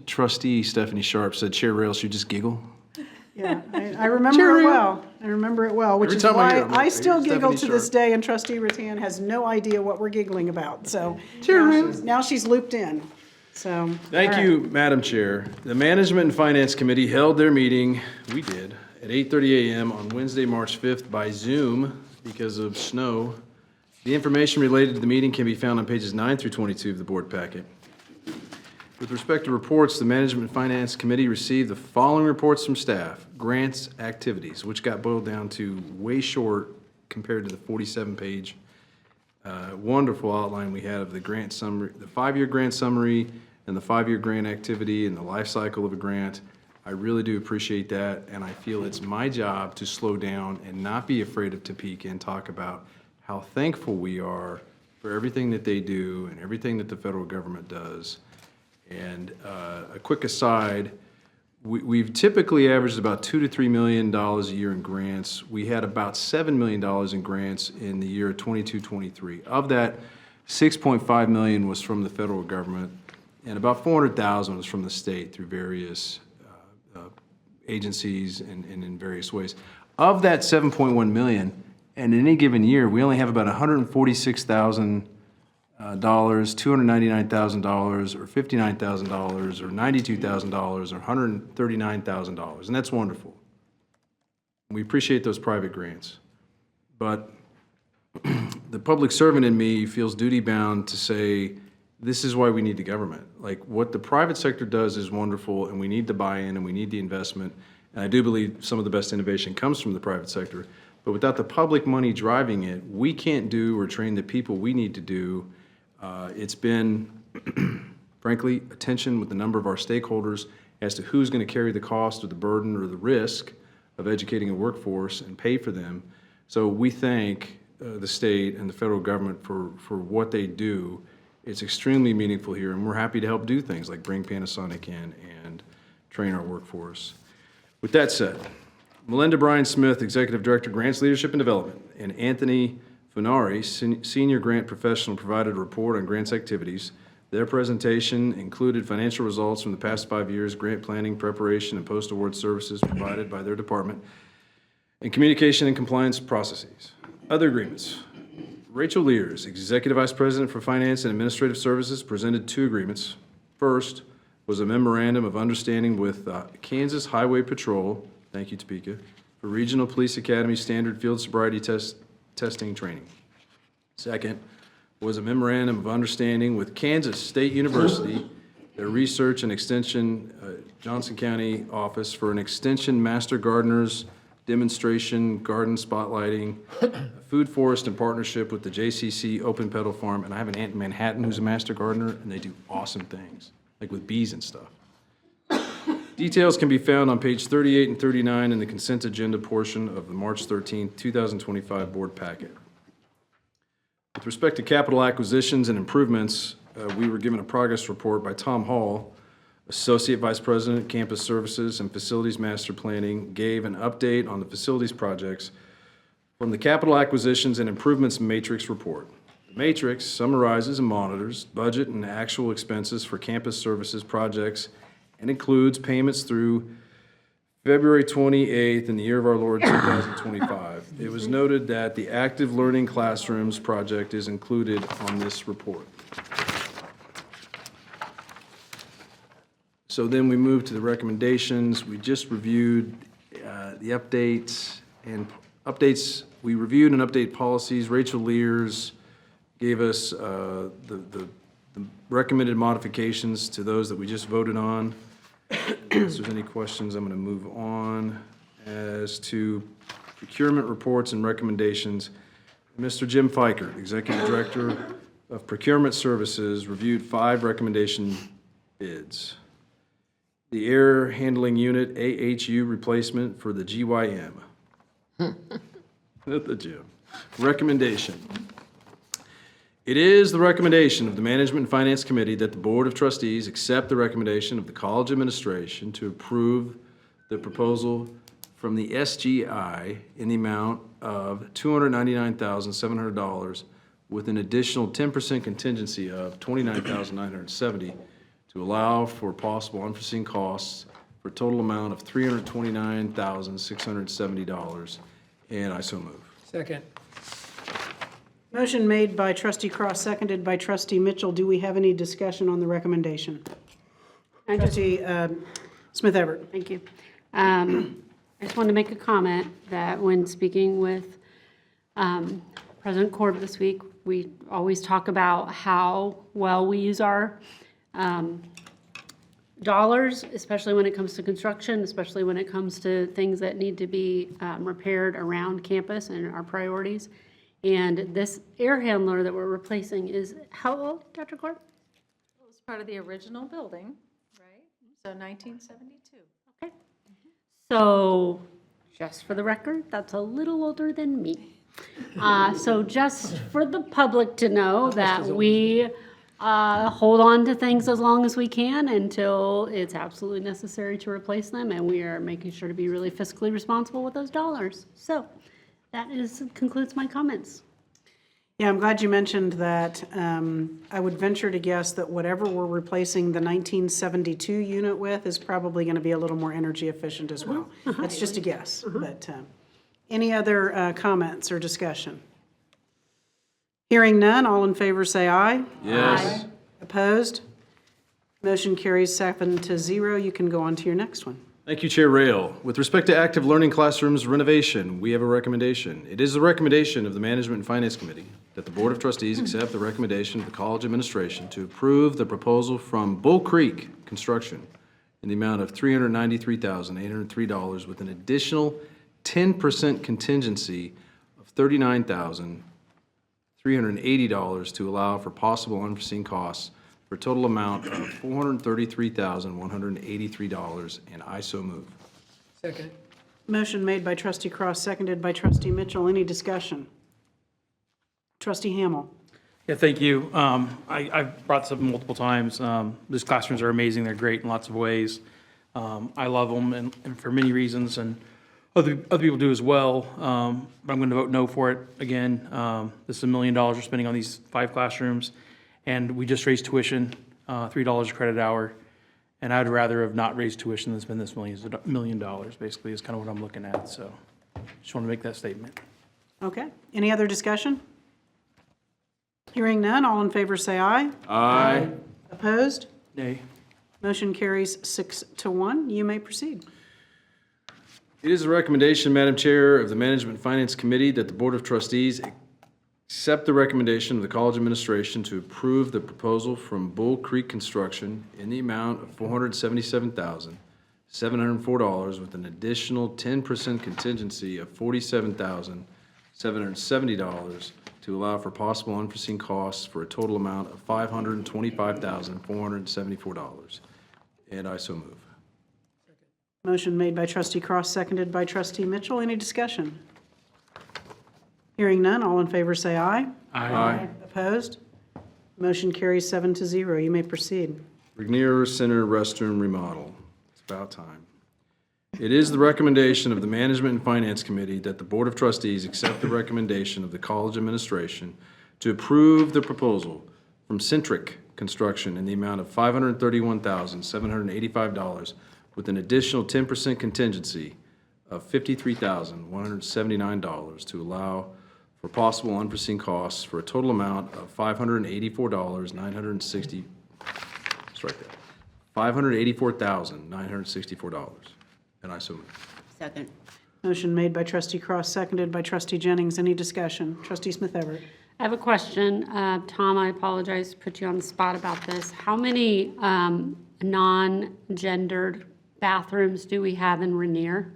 K: trustee Stephanie Sharp said Chair Rail, she'd just giggle.
A: Yeah, I remember it well. I remember it well, which
K: Every
A: is
K: time I hear
A: why
K: it, I'm like,
A: I still
K: Stephanie
A: giggle to this
K: Sharp.
A: day, and trustee Rattan has no idea what we're giggling about. So now she's looped in. So.
K: Thank
A: all right.
K: you, Madam Chair. The Management and Finance Committee held their meeting, we did, at 8:30 a.m. on Wednesday, March 5th by Zoom because of snow. The information related to the meeting can be found on pages 9 through 22 of the board packet. With respect to reports, the Management and Finance Committee received the following reports from staff: grants, activities, which got boiled down to way short compared to the 47-page wonderful outline we had of the grant summary, the 5-year grant summary, and the 5-year grant activity, and the life cycle of a grant. I really do appreciate that, and I feel it's my job to slow down and not be afraid of Topeka and talk about how thankful we are for everything that they do and everything that the federal government does. And a quick aside, we've typically averaged about $2 to $3 million a year in grants. We had about $7 million in grants in the year 22-23. Of that, $6.5 million was from the federal government, and about $400,000 was from the state through various agencies and in various ways. Of that $7.1 million, in any given year, we only have about $146,000, $299,000, or $59,000, or $92,000, or $139,000, and that's wonderful. We appreciate those private grants. But the public servant in me feels duty-bound to say, this is why we need the government. Like, what the private sector does is wonderful, and we need the buy-in, and we need the investment. And I do believe some of the best innovation comes from the private sector. But without the public money driving it, we can't do or train the people we need to do. It's been, frankly, a tension with a number of our stakeholders as to who's going to carry the cost or the burden or the risk of educating a workforce and pay for them. So we thank the state and the federal government for what they do. It's extremely meaningful here, and we're happy to help do things like bring Panasonic in and train our workforce. With that said, Melinda Bryan Smith, Executive Director, Grants Leadership and Development, and Anthony Funari, Senior Grant Professional, provided a report on grants activities. Their presentation included financial results from the past 5 years, grant planning, preparation, and post-award services provided by their department, and communication and compliance processes. Other agreements. Rachel Lears, Executive Vice President for Finance and Administrative Services, presented 2 agreements. First was a memorandum of understanding with Kansas Highway Patrol, thank you, Topeka, for Regional Police Academy Standard Field Sobriety Testing Training. Second was a memorandum of understanding with Kansas State University, their Research and Extension Johnson County Office, for an Extension Master Gardeners demonstration, garden spotlighting, food forest in partnership with the JCCC Open Pedal Farm. And I have an aunt in Manhattan who's a master gardener, and they do awesome things, like with bees and stuff. Details can be found on page 38 and 39 in the consent agenda portion of the March 13, 2025 board packet. With respect to capital acquisitions and improvements, we were given a progress report by Tom Hall, Associate Vice President, Campus Services and Facilities Master Planning, gave an update on the facilities projects from the Capital Acquisitions and Improvements Matrix report. The matrix summarizes and monitors budget and actual expenses for campus services projects and includes payments through February 28th in the year of our Lord 2025. It was noted that the Active Learning Classrooms project is included on this report. So then we move to the recommendations. We just reviewed the updates. We reviewed and update policies. Rachel Lears gave us the recommended modifications to those that we just voted on. If there's any questions, I'm going to move on. As to procurement reports and recommendations, Mr. Jim Fikert, Executive Director of Procurement Services, reviewed 5 recommendation bids. The air handling unit AHU replacement for the GYM. At the gym. Recommendation. It is the recommendation of the Management and Finance Committee that the Board of Trustees accept the recommendation of the college administration to approve the proposal from the SGI in the amount of $299,700 with an additional 10% contingency of $29,970 to allow for possible unforeseen costs for a total amount of $329,670. And I so move.
G: Second.
A: Motion made by trustee Cross, seconded by trustee Mitchell. Do we have any discussion on the recommendation? Trustee Smith Everett.
F: Thank you. I just wanted to make a comment that when speaking with President Korb this week, we always talk about how well we use our dollars, especially when it comes to construction, especially when it comes to things that need to be repaired around campus and our priorities. And this air handler that we're replacing is how old, Dr. Korb?
C: It was part of the original building, right? So 1972.
F: Okay. So, just for the record, that's a little older than me. So just for the public to know that we hold on to things as long as we can until it's absolutely necessary to replace them, and we are making sure to be really fiscally responsible with those dollars. So that concludes my comments.
A: Yeah, I'm glad you mentioned that. I would venture to guess that whatever we're replacing the 1972 unit with is probably going to be a little more energy efficient as well. That's just a guess, but any other comments or discussion? Hearing none, all in favor say aye.
K: Yes.
A: Aye. Opposed? Motion carries 7-0. You can go on to your next one.
K: Thank you, Chair Rail. With respect to active learning classrooms renovation, we have a recommendation. It is the recommendation of the Management and Finance Committee that the Board of Trustees accept the recommendation of the college administration to approve the proposal from Bull Creek Construction in the amount of $393,803 with an additional 10% contingency of $39,380 to allow for possible unforeseen costs for a total amount of $433,183, and I so move.
G: Second.
A: Motion made by trustee Cross, seconded by trustee Mitchell. Any discussion? Trustee Hamel.
N: Yeah, thank you. I've brought this up multiple times. These classrooms are amazing. They're great in lots of ways. I love them and for many reasons, and other people do as well. But I'm going to vote no for it again. This is $1 million we're spending on these 5 classrooms, and we just raised tuition, $3 a credit hour. And I'd rather have not raised tuition than spend this $1 million, basically, is kind of what I'm looking at. So just want to make that statement.
A: Okay. Any other discussion? Hearing none, all in favor say aye.
K: Aye.
A: Opposed?
N: Nay.
A: Motion carries 6-1. You may proceed.
K: It is a recommendation, Madam Chair, of the Management and Finance Committee that the Board of Trustees accept the recommendation of the college administration to approve the proposal from Bull Creek Construction in the amount of $477,704 with an additional 10% contingency of $47,770 to allow for possible unforeseen costs for a total amount of $525,474. And I so move.
A: Motion made by trustee Cross, seconded by trustee Mitchell. Any discussion? Hearing none, all in favor say aye.
K: Aye.
A: Opposed? Motion carries 7-0. You may proceed.
K: Regnier Center restroom remodel. It's about time. It is the recommendation of the Management and Finance Committee that the Board of Trustees accept the recommendation of the college administration to approve the proposal from Centric Construction in the amount of $531,785 with an additional 10% contingency of $53,179 to allow for possible unforeseen costs for a total amount of $584,960. Strike that. $584,964. And I so move.
I: Second.
A: Motion made by trustee Cross, seconded by trustee Jennings. Any discussion? Trustee Smith Everett.
F: I have a question. Tom, I apologize to put you on the spot about this. How many non-gendered bathrooms do we have in Rainier?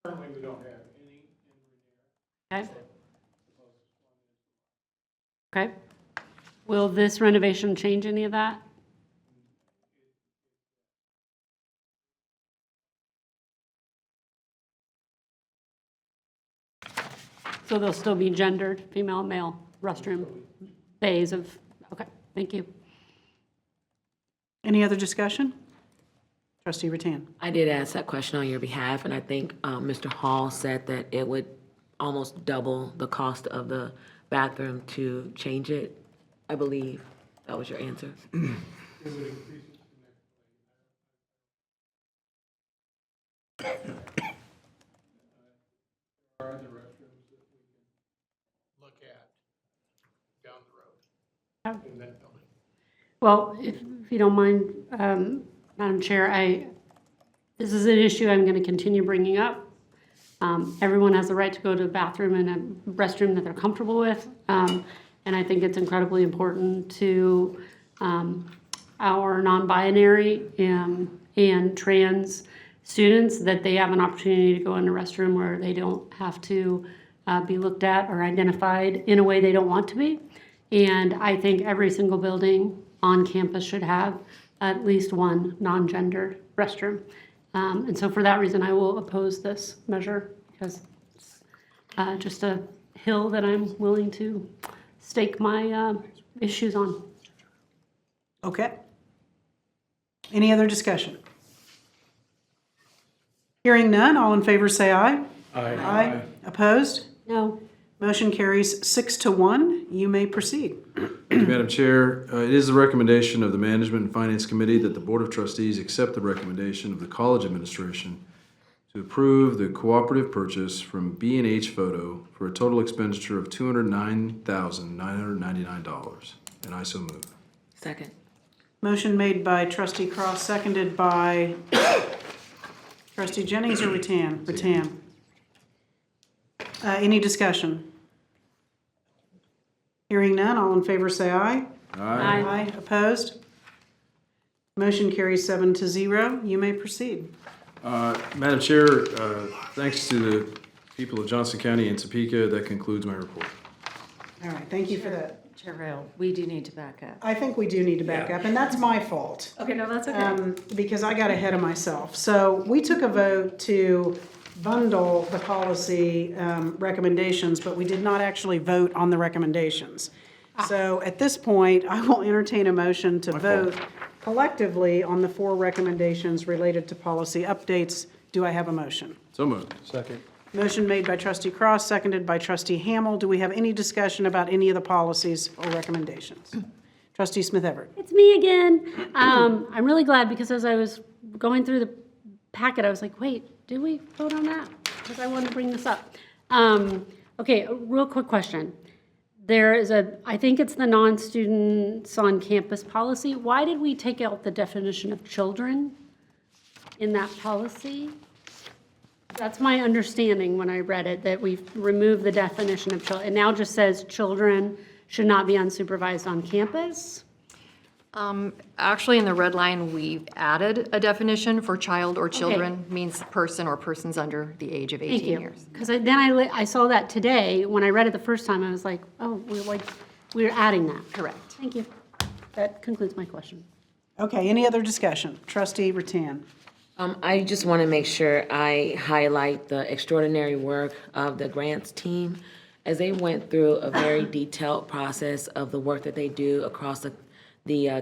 G: Currently, we don't have any.
F: Okay. Okay. Will this renovation change any of that? So there'll still be gendered, female, male restroom bays of, okay, thank you.
A: Any other discussion? Trustee Rattan.
E: I did ask that question on your behalf, and I think Mr. Hall said that it would almost double the cost of the bathroom to change it. I believe that was your answer.
G: Are other restrooms that we can look at down the road in that building?
F: Well, if you don't mind, Madam Chair, this is an issue I'm going to continue bringing up. Everyone has the right to go to a bathroom and a restroom that they're comfortable with. And I think it's incredibly important to our non-binary and trans students that they have an opportunity to go in a restroom where they don't have to be looked at or identified in a way they don't want to be. And I think every single building on campus should have at least one non-gendered restroom. And so for that reason, I will oppose this measure because it's just a hill that I'm willing to stake my issues on.
A: Okay. Any other discussion? Hearing none, all in favor say aye. Aye. Opposed?
F: No.
A: Motion carries 6-1. You may proceed.
K: Thank you, Madam Chair. It is the recommendation of the Management and Finance Committee that the Board of Trustees accept the recommendation of the college administration to approve the cooperative purchase from B&H Photo for a total expenditure of $209,999. And I so move.
E: Second.
A: Motion made by trustee Cross, seconded by trustee Jennings or Rattan? Rattan. Any discussion? Hearing none, all in favor say aye. Aye. Opposed? Motion carries 7-0. You may proceed.
K: Madam Chair, thanks to the people of Johnson County and Topeka, that concludes my report.
A: All right, thank you for that.
C: Chair Rail, we do need to back up.
A: I think we do need to back up, and that's my fault.
C: Okay, no, that's okay.
A: Because I got ahead of myself. So we took a vote to bundle the policy recommendations, but we did not actually vote on the recommendations. So at this point, I will entertain a motion to vote collectively on the 4 recommendations related to policy updates. Do I have a motion?
K: So moved.
N: Second.
A: Motion made by trustee Cross, seconded by trustee Hamel. Do we have any discussion about any of the policies or recommendations? Trustee Smith Everett.
F: It's me again. I'm really glad because as I was going through the packet, I was like, wait, did we vote on that? Because I wanted to bring this up. Okay, a real quick question. There is I think it's the non-students on campus policy. Why did we take out the definition of children in that policy? That's my understanding when I read it, that we've removed the definition of children. It now just says children should not be unsupervised on campus.
O: Actually, in the red line, we've added a definition for child or children, means person or persons under the age of 18 years.
F: Because then I saw that today, when I read it the first time, I was like, oh, we're adding that.
O: Correct.
F: Thank you. That concludes my question.
A: Okay, any other discussion? Trustee Rattan.
E: I just want to make sure I highlight the extraordinary work of the grants team as they went through a very detailed process of the work that they do across the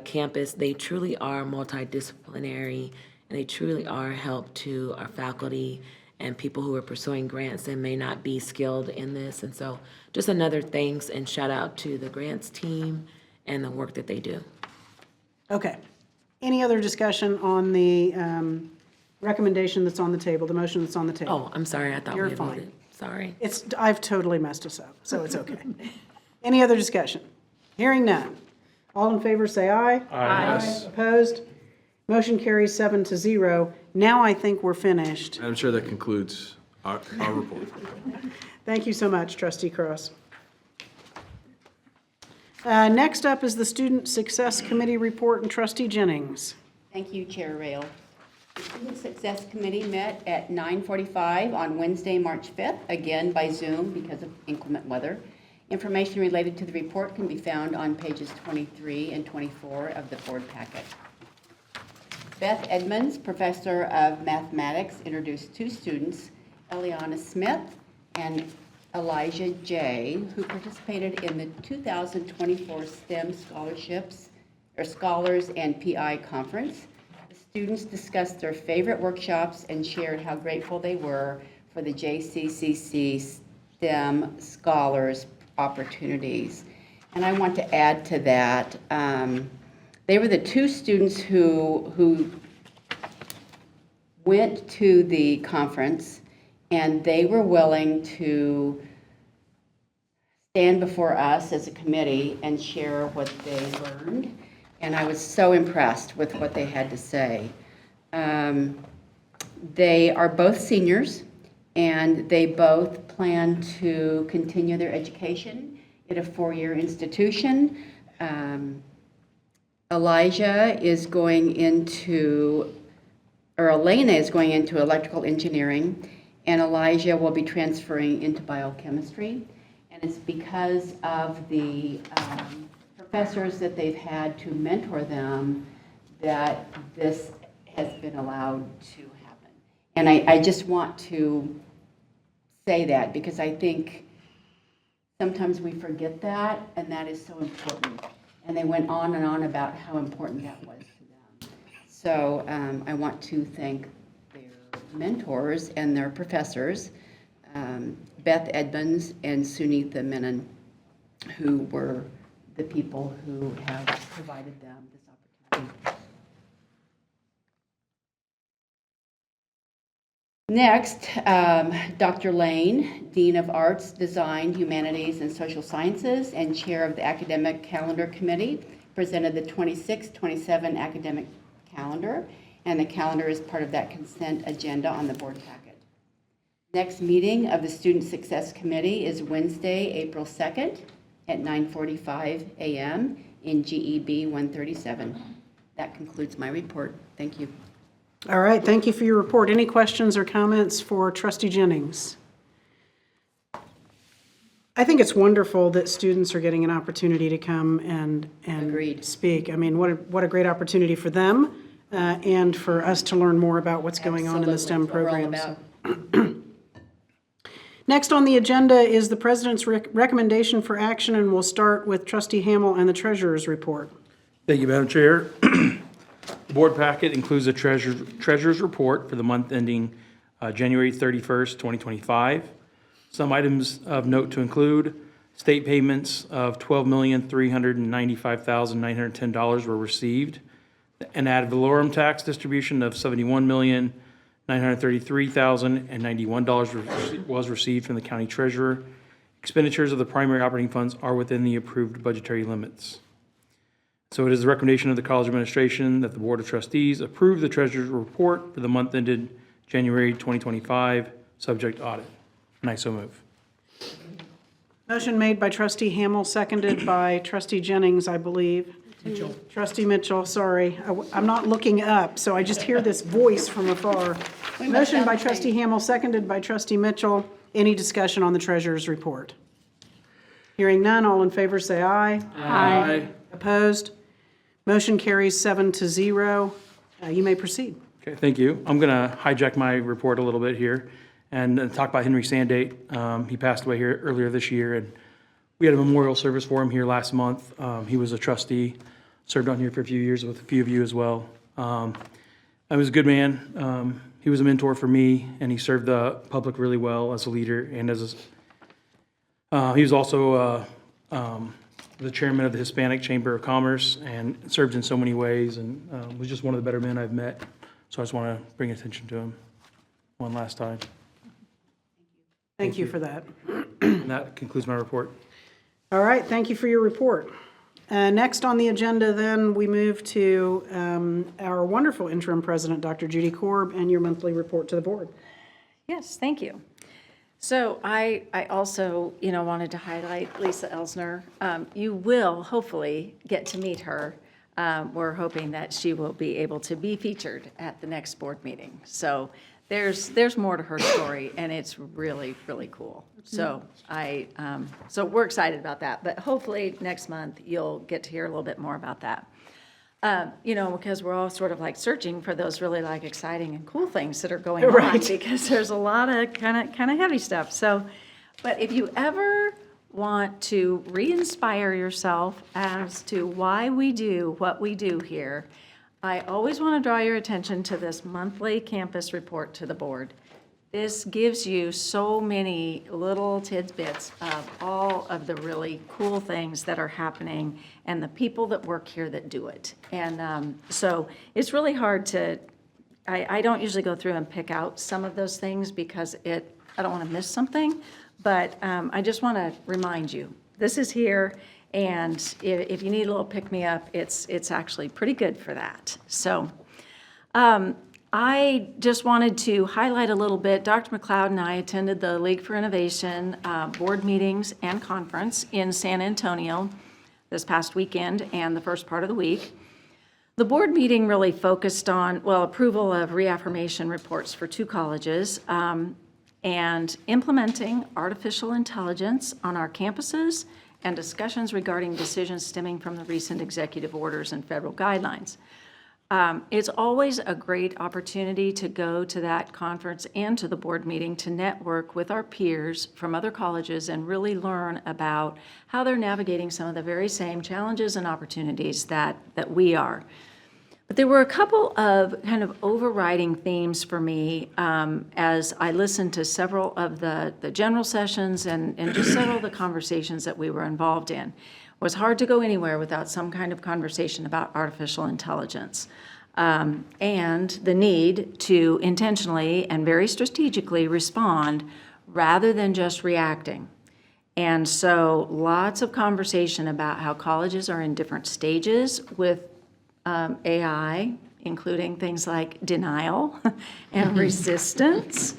E: campus. They truly are multidisciplinary, and they truly are help to our faculty and people who are pursuing grants and may not be skilled in this. And so just another thanks and shout out to the grants team and the work that they do.
A: Okay. Any other discussion on the recommendation that's on the table, the motion that's on the table?
E: Oh, I'm sorry, I thought
A: You're
E: we had
A: fine.
E: voted. Sorry.
A: I've totally messed us up, so it's okay. Any other discussion? Hearing none. All in favor, say aye.
K: Yes.
A: Opposed? Motion carries 7-0. Now I think we're finished.
K: Madam Chair, that concludes our report.
A: Thank you so much, Trustee Cross. Next up is the Student Success Committee report, and Trustee Jennings.
I: Thank you, Chair Rail. The Student Success Committee met at 9:45 on Wednesday, March 5th, again by Zoom because of inclement weather. Information related to the report can be found on pages 23 and 24 of the board packet. Beth Edmonds, professor of mathematics, introduced two students, Eliana Smith and Elijah J., who participated in the 2024 STEM scholarships, or Scholars and PI Conference. The students discussed their favorite workshops and shared how grateful they were for the JCCC STEM Scholars opportunities. And I want to add to that, they were the two students who went to the conference, and they were willing to stand before us as a committee and share what they learned. And I was so impressed with what they had to say. They are both seniors, and they both plan to continue their education at a 4-year institution. Elena is going into electrical engineering, and Elijah will be transferring into biochemistry. And it's because of the professors that they've had to mentor them that this has been allowed to happen. And I just want to say that because I think sometimes we forget that, and that is so important. And they went on and on about how important that was to them. So I want to thank their mentors and their professors, Beth Edmonds and Sunitha Menon, who were the people who have provided them this opportunity. Next, Dr. Lane, Dean of Arts, Design, Humanities, and Social Sciences, and Chair of the Academic Calendar Committee, presented the 26-27 academic calendar, and the calendar is part of that consent agenda on the board packet. Next meeting of the Student Success Committee is Wednesday, April 2nd at 9:45 a.m. in GEB 137. That concludes my report. Thank you.
A: All right, thank you for your report. Any questions or comments for Trustee Jennings? I think it's wonderful that students are getting an opportunity to come and
I: Agreed.
A: speak. I mean, what a great opportunity for them and for us to learn more about what's going on in the STEM
I: Absolutely. That's what we're all
A: programs.
I: about.
A: Next on the agenda is the President's recommendation for action, and we'll start with Trustee Hamel and the Treasurer's report.
N: Thank you, Madam Chair. The board packet includes a treasurer's report for the month ending January 31st, 2025. Some items of note to include: state payments of $12,395,910 were received. An ad valorem tax distribution of $71,933,091 was received from the county treasurer. Expenditures of the primary operating funds are within the approved budgetary limits. So it is the recommendation of the college administration that the Board of Trustees approve the treasurer's report for the month ended January 2025, subject to audit. And I so move.
A: Motion made by Trustee Hamel, seconded by Trustee Jennings, I believe.
G: Mitchell.
A: Trustee Mitchell, sorry. I'm not looking up, so I just hear this voice from afar.
I: We must
A: Motion
I: sound
A: by
I: the same.
A: Trustee Hamel, seconded by Trustee Mitchell. Any discussion on the treasurer's report? Hearing none, all in favor say aye.
N: Aye.
A: Opposed? Motion carries 7-0. You may proceed.
N: Okay, thank you. I'm going to hijack my report a little bit here and talk about Henry Sandate. He passed away here earlier this year, and we had a memorial service for him here last month. He was a trustee, served on here for a few years with a few of you as well. He was a good man. He was a mentor for me, and he served the public really well as a leader. And as he was also the chairman of the Hispanic Chamber of Commerce and served in so many ways, and was just one of the better men I've met. So I just want to bring attention to him one last time.
A: Thank you for that.
N: And that concludes my report.
A: All right, thank you for your report. Next on the agenda, then, we move to our wonderful interim president, Dr. Judy Korb, and your monthly report to the board.
C: Yes, thank you. So I also, wanted to highlight Lisa Elsner. You will hopefully get to meet her. We're hoping that she will be able to be featured at the next board meeting. So there's more to her story, and it's really, really cool. So so we're excited about that. But hopefully next month you'll get to hear a little bit more about that. Because we're all sort of like searching for those really like exciting and cool things that are going on, because there's a lot of kind of heavy stuff. So, but if you ever want to re-inspire yourself as to why we do what we do here, I always want to draw your attention to this monthly campus report to the board. This gives you so many little tidbits of all of the really cool things that are happening and the people that work here that do it. And so it's really hard to, I don't usually go through and pick out some of those things because I don't want to miss something, but I just want to remind you, this is here, and if you need a little pick-me-up, it's actually pretty good for that. So I just wanted to highlight a little bit. Dr. McLeod and I attended the League for Innovation board meetings and conference in San Antonio this past weekend and the first part of the week. The board meeting really focused on, approval of reaffirmation reports for 2 colleges and implementing artificial intelligence on our campuses and discussions regarding decisions stemming from the recent executive orders and federal guidelines. It's always a great opportunity to go to that conference and to the board meeting to network with our peers from other colleges and really learn about how they're navigating some of the very same challenges and opportunities that we are. But there were a couple of kind of overriding themes for me as I listened to several of the general sessions and just several of the conversations that we were involved in. It was hard to go anywhere without some kind of conversation about artificial intelligence and the need to intentionally and very strategically respond rather than just reacting. And so lots of conversation about how colleges are in different stages with AI, including things like denial and resistance,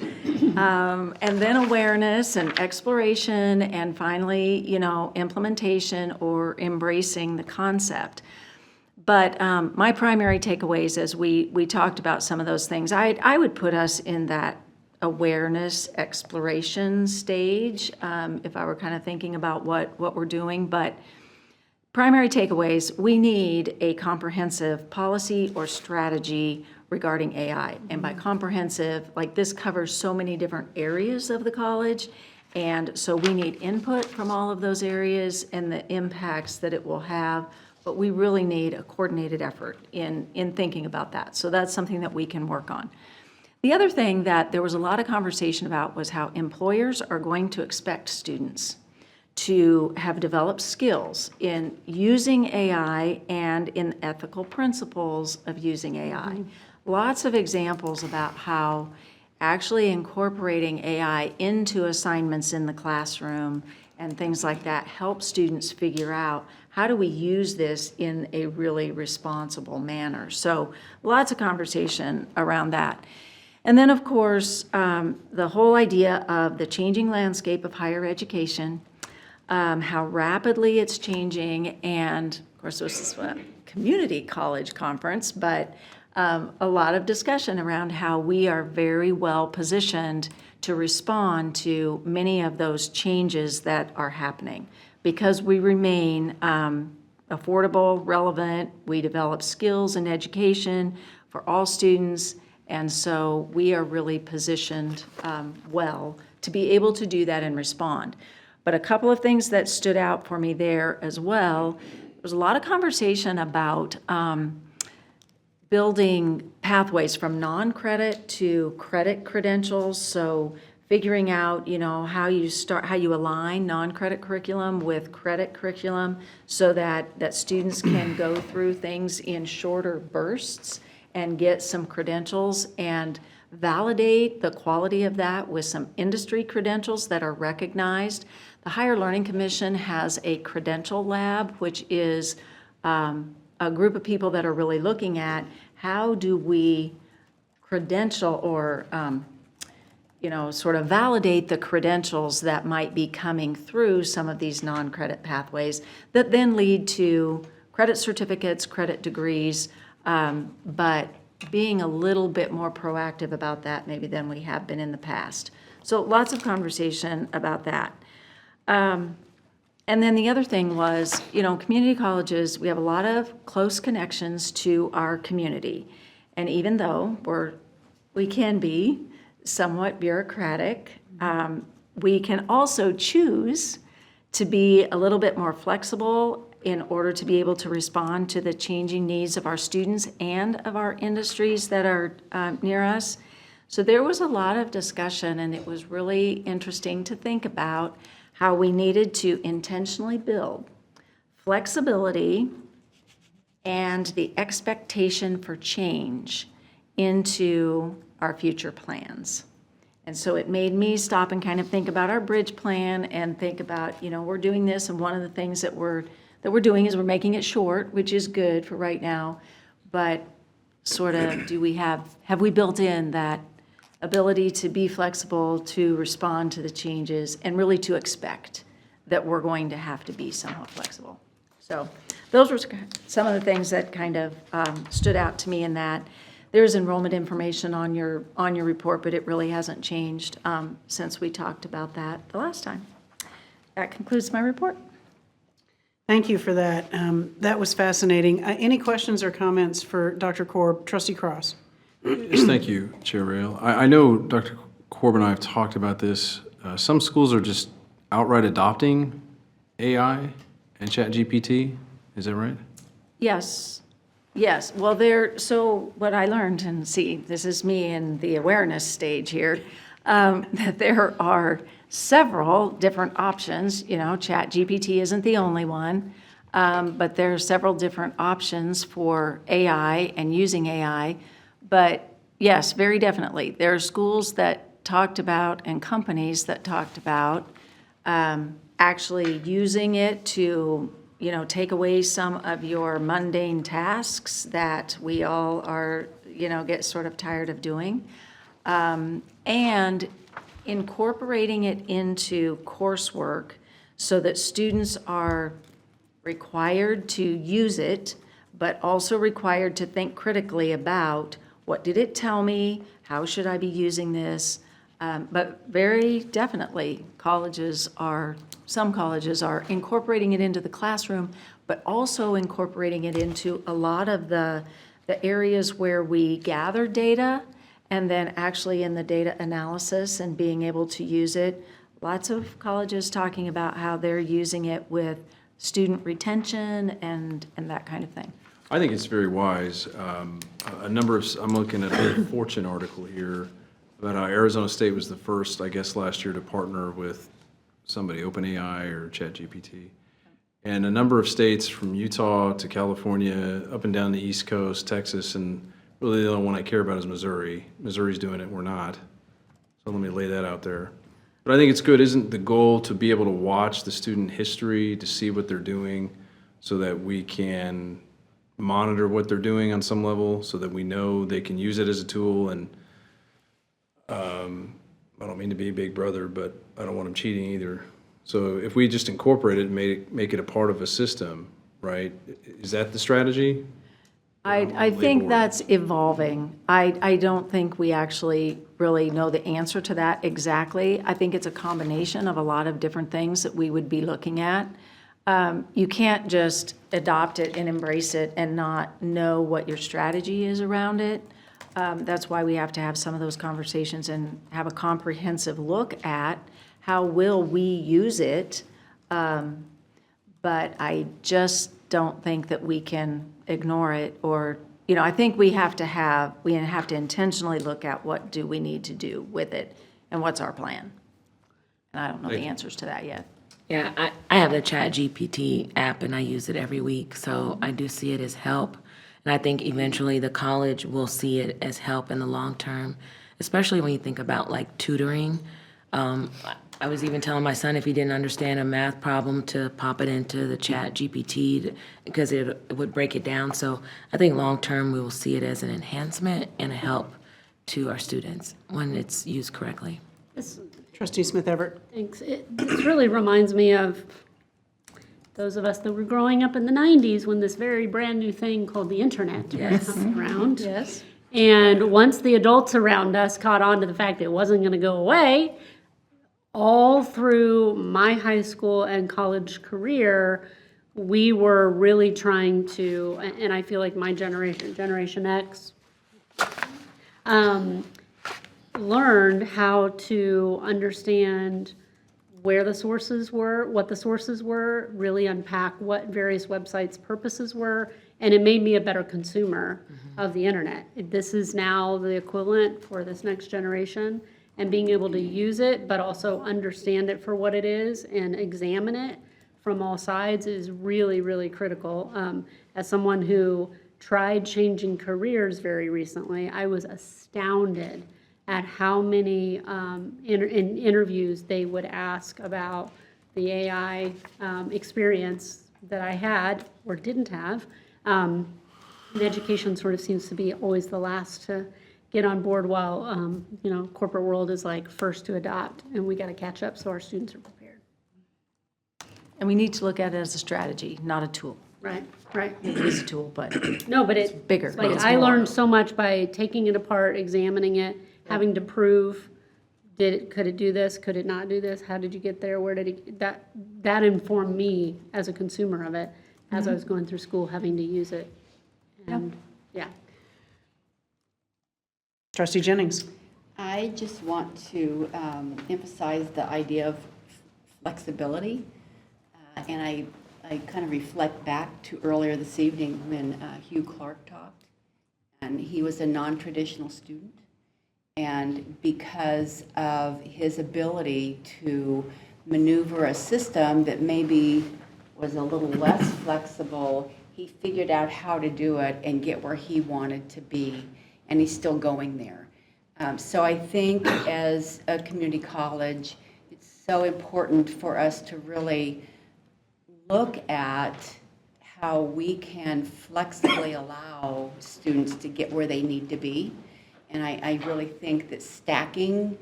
C: and then awareness and exploration, and finally, implementation or embracing the concept. But my primary takeaways as we talked about some of those things, I would put us in that awareness exploration stage if I were kind of thinking about what we're doing. But primary takeaways, we need a comprehensive policy or strategy regarding AI. And by comprehensive, like this covers so many different areas of the college. And so we need input from all of those areas and the impacts that it will have. But we really need a coordinated effort in thinking about that. So that's something that we can work on. The other thing that there was a lot of conversation about was how employers are going to expect students to have developed skills in using AI and in ethical principles of using AI. Lots of examples about how actually incorporating AI into assignments in the classroom and things like that help students figure out how do we use this in a really responsible manner. So lots of conversation around that. And then, of course, the whole idea of the changing landscape of higher education, how rapidly it's changing, and of course this is a community college conference, but a lot of discussion around how we are very well positioned to respond to many of those changes that are happening because we remain affordable, relevant, we develop skills and education for all students, and so we are really positioned well to be able to do that and respond. But a couple of things that stood out for me there as well, there was a lot of conversation about building pathways from non-credit to credit credentials. So figuring out, how you align non-credit curriculum with credit curriculum so that students can go through things in shorter bursts and get some credentials and validate the quality of that with some industry credentials that are recognized. the Higher Learning Commission has a credential lab, which is a group of people that are really looking at how do we credential or sort of validate the credentials that might be coming through some of these non-credit pathways that then lead to credit certificates, credit degrees, but being a little bit more proactive about that maybe than we have been in the past. So lots of conversation about that. And then the other thing was, community colleges, we have a lot of close connections to our community. And even though we can be somewhat bureaucratic, we can also choose to be a little bit more flexible in order to be able to respond to the changing needs of our students and of our industries that are near us. So there was a lot of discussion, and it was really interesting to think about how we needed to intentionally build flexibility and the expectation for change into our future plans. And so it made me stop and kind of think about our bridge plan and think about, we're doing this, and one of the things that we're doing is we're making it short, which is good for right now, but sort of have we built in that ability to be flexible, to respond to the changes, and really to expect that we're going to have to be somewhat flexible. So those were some of the things that kind of stood out to me in that. There's enrollment information on your report, but it really hasn't changed since we talked about that the last time. That concludes my report.
A: Thank you for that. That was fascinating. Any questions or comments for Dr. Korb? Trustee Cross?
K: Yes, thank you, Chair Rail. I know Dr. Korb and I have talked about this. Some schools are just outright adopting AI and ChatGPT. Is that right?
C: Yes. Well, so what I learned, and see, this is me in the awareness stage here, that there are several different options. ChatGPT isn't the only one, but there are several different options for AI and using AI. But yes, very definitely. There are schools that talked about and companies that talked about actually using it to take away some of your mundane tasks that we all are, get sort of tired of doing. And incorporating it into coursework so that students are required to use it, but also required to think critically about what did it tell me, how should I be using this? But very definitely, some colleges are incorporating it into the classroom, but also incorporating it into a lot of the areas where we gather data, and then actually in the data analysis and being able to use it. Lots of colleges talking about how they're using it with student retention and that kind of thing.
K: I think it's very wise. I'm looking at a Fortune article here about how Arizona State was the first, I guess, last year to partner with somebody, OpenAI or ChatGPT. And a number of states from Utah to California, up and down the East Coast, Texas, and really the only one I care about is Missouri. Missouri's doing it, we're not. So let me lay that out there. But I think it's good. Isn't the goal to be able to watch the student history, to see what they're doing, so that we can monitor what they're doing on some level, so that we know they can use it as a tool? And I don't mean to be a big brother, but I don't want them cheating either. So if we just incorporate it and make it a part of a system, right? Is that the strategy?
C: I think that's evolving. I don't think we actually really know the answer to that exactly. I think it's a combination of a lot of different things that we would be looking at. You can't just adopt it and embrace it and not know what your strategy is around it. That's why we have to have some of those conversations and have a comprehensive look at how will we use it. But I just don't think that we can ignore it, or, I think we have to intentionally look at what do we need to do with it and what's our plan. And I don't know the answers to that yet.
E: Yeah, I have the ChatGPT app and I use it every week, so I do see it as help. And I think eventually the college will see it as help in the long term, especially when you think about like tutoring. I was even telling my son if he didn't understand a math problem to pop it into the chat GPT because it would break it down. So I think long-term, we will see it as an enhancement and a help to our students when it's used correctly.
A: Trustee Smith Everett.
F: Thanks. This really reminds me of those of us that were growing up in the 90s when this very brand-new thing called the internet was coming around.
C: Yes.
F: And once the adults around us caught on to the fact that it wasn't going to go away, all through my high school and college career, we were really trying to, and I feel like my generation, Generation X, learned how to understand where the sources were, what the sources were, really unpack what various websites' purposes were, and it made me a better consumer of the internet. This is now the equivalent for this next generation, and being able to use it, but also understand it for what it is and examine it from all sides is really, really critical. As someone who tried changing careers very recently, I was astounded at how many in interviews they would ask about the AI experience that I had or didn't have. And education sort of seems to be always the last to get on board while, corporate world is like first to adopt, and we got to catch up so our students are prepared.
C: And we need to look at it as a strategy, not a tool.
F: Right.
C: It is a tool, but
F: No, but it's
C: bigger.
F: Like
C: It's
F: I
C: more.
F: learned so much by taking it apart, examining it, having to prove, could it do this? Could it not do this? How did you get there? Where did it, that informed me as a consumer of it, as I was going through school, having to use it. And, yeah.
A: Trustee Jennings.
I: I just want to emphasize the idea of flexibility. And I kind of reflect back to earlier this evening when Hugh Clark talked. And he was a non-traditional student. And because of his ability to maneuver a system that maybe was a little less flexible, he figured out how to do it and get where he wanted to be. And he's still going there. So I think as a community college, it's so important for us to really look at how we can flexibly allow students to get where they need to be. And I really think that stacking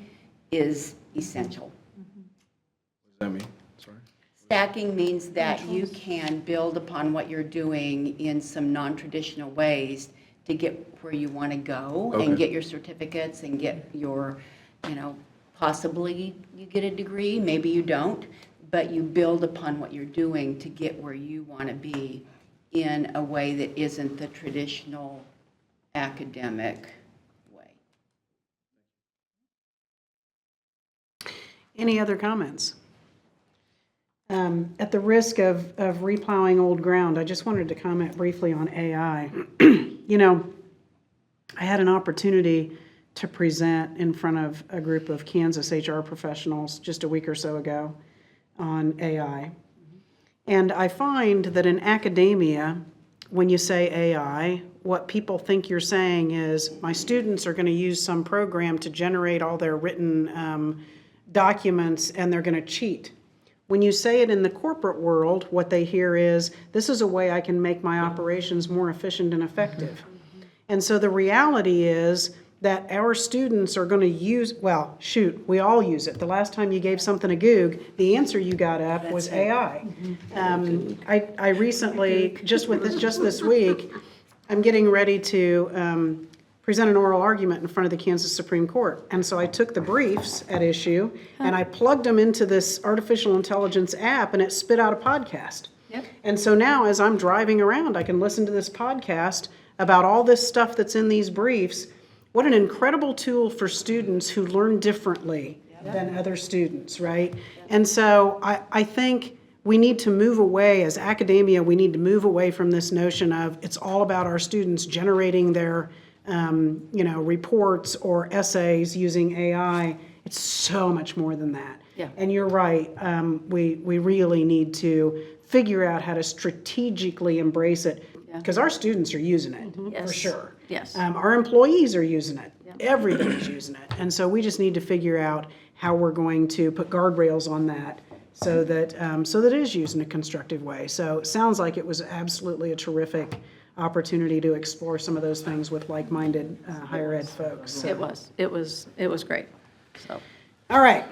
I: is essential.
K: What does that mean? Sorry.
I: Stacking means that you can build upon what you're doing in some non-traditional ways to get where you want to go and get your certificates and get your, possibly you get a degree, maybe you don't, but you build upon what you're doing to get where you want to be in a way that isn't the traditional academic way.
A: Any other comments? At the risk of replowing old ground, I just wanted to comment briefly on AI. I had an opportunity to present in front of a group of Kansas HR professionals just a week or so ago on AI. And I find that in academia, when you say AI, what people think you're saying is, my students are going to use some program to generate all their written documents and they're going to cheat. When you say it in the corporate world, what they hear is, this is a way I can make my operations more efficient and effective. And so the reality is that our students are going to use, we all use it. The last time you gave something a Goog, the answer you got up was AI. I recently, just this week, I'm getting ready to present an oral argument in front of the Kansas Supreme Court. And so I took the briefs at issue and I plugged them into this artificial intelligence app and it spit out a podcast.
C: Yep.
A: And so now as I'm driving around, I can listen to this podcast about all this stuff that's in these briefs. What an incredible tool for students who learn differently than other students, right? And so I think we need to move away, as academia, we need to move away from this notion of it's all about our students generating their reports or essays using AI. It's so much more than that.
C: Yeah.
A: And you're right, we really need to figure out how to strategically embrace it, because our students are using it, for
C: Yes.
A: sure.
C: Yes.
A: Our employees are using it. Everybody's using it. And so we just need to figure out how we're going to put guardrails on that so that it is used in a constructive way. So it sounds like it was absolutely a terrific opportunity to explore some of those things with like-minded higher ed folks. So.
C: It was great, so.
A: All right,